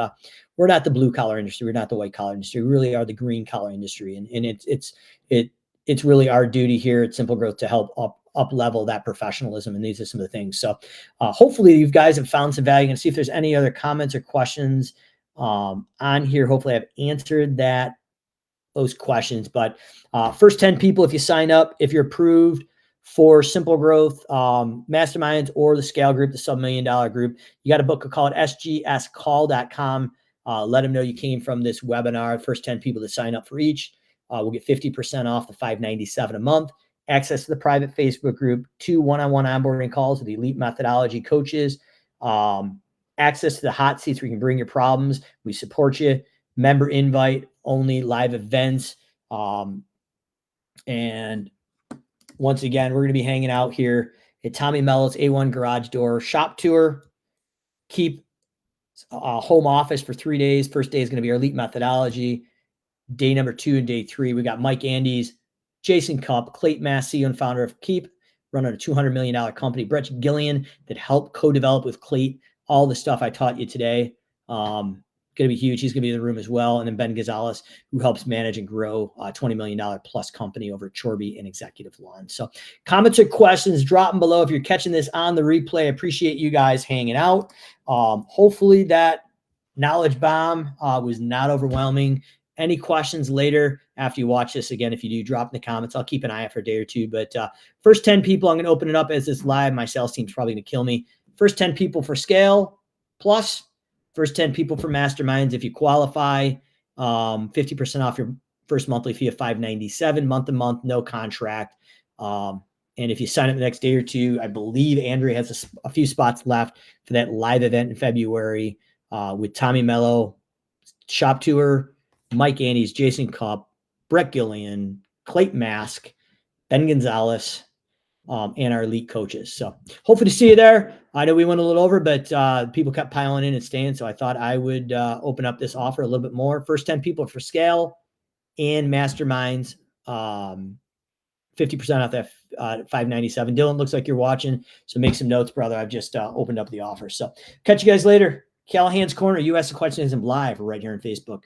we're not the blue collar industry. We're not the white collar industry. We really are the green collar industry. And it's really our duty here at SimpleGrowth to help up level that professionalism. And these are some of the things. So hopefully you guys have found some value, and see if there's any other comments or questions on here. Hopefully I've answered those questions. But first 10 people, if you sign up, if you're approved for SimpleGrowth masterminds or the scale group, the sub-$1 million group, you got to book a call at sgscall.com. Let them know you came from this webinar. First 10 people to sign up for each will get 50% off the $597 a month, access to the private Facebook group, 2 one-on-one onboarding calls with elite methodology coaches, access to the hot seats where you can bring your problems. We support you. Member invite only, live events. And once again, we're going to be hanging out here at Tommy Mello's A1 Garage Door shop tour. Keep home office for 3 days. First day is going to be our elite methodology. Day number 2 and day 3, we got Mike Andes, Jason Cupp, Clayton Mass, CEO and founder of Keep, running a $200 million company, Brett Gillian, that helped co-develop with Clayton all the stuff I taught you today. Going to be huge. He's going to be in the room as well. And then Ben Gonzalez, who helps manage and grow a $20 million plus company over at Chorby and Executive Lawn. So comments or questions, drop them below. If you're catching this on the replay, I appreciate you guys hanging out. Hopefully that knowledge bomb was not overwhelming. Any questions later after you watch this? Again, if you do, drop in the comments. I'll keep an eye out for a day or two. But first 10 people, I'm going to open it up as this live. My sales team's probably going to kill me. First 10 people for scale plus. First 10 people for masterminds, if you qualify, 50% off your first monthly fee of $597, month to month, no contract. And if you sign up the next day or two, I believe Andrea has a few spots left for that live event in February with Tommy Mello, shop tour, Mike Andes, Jason Cupp, Brett Gillian, Clayton Mask, Ben Gonzalez, and our elite coaches. So hopefully to see you there. I know we went a little over, but people kept piling in and staying. So I thought I would open up this offer a little bit more. First 10 people for scale and masterminds, 50% off that $597. Dylan, looks like you're watching. So make some notes, brother. I've just opened up the offer. So catch you guys later. Callahan's Corner, you ask the questions live right here on Facebook.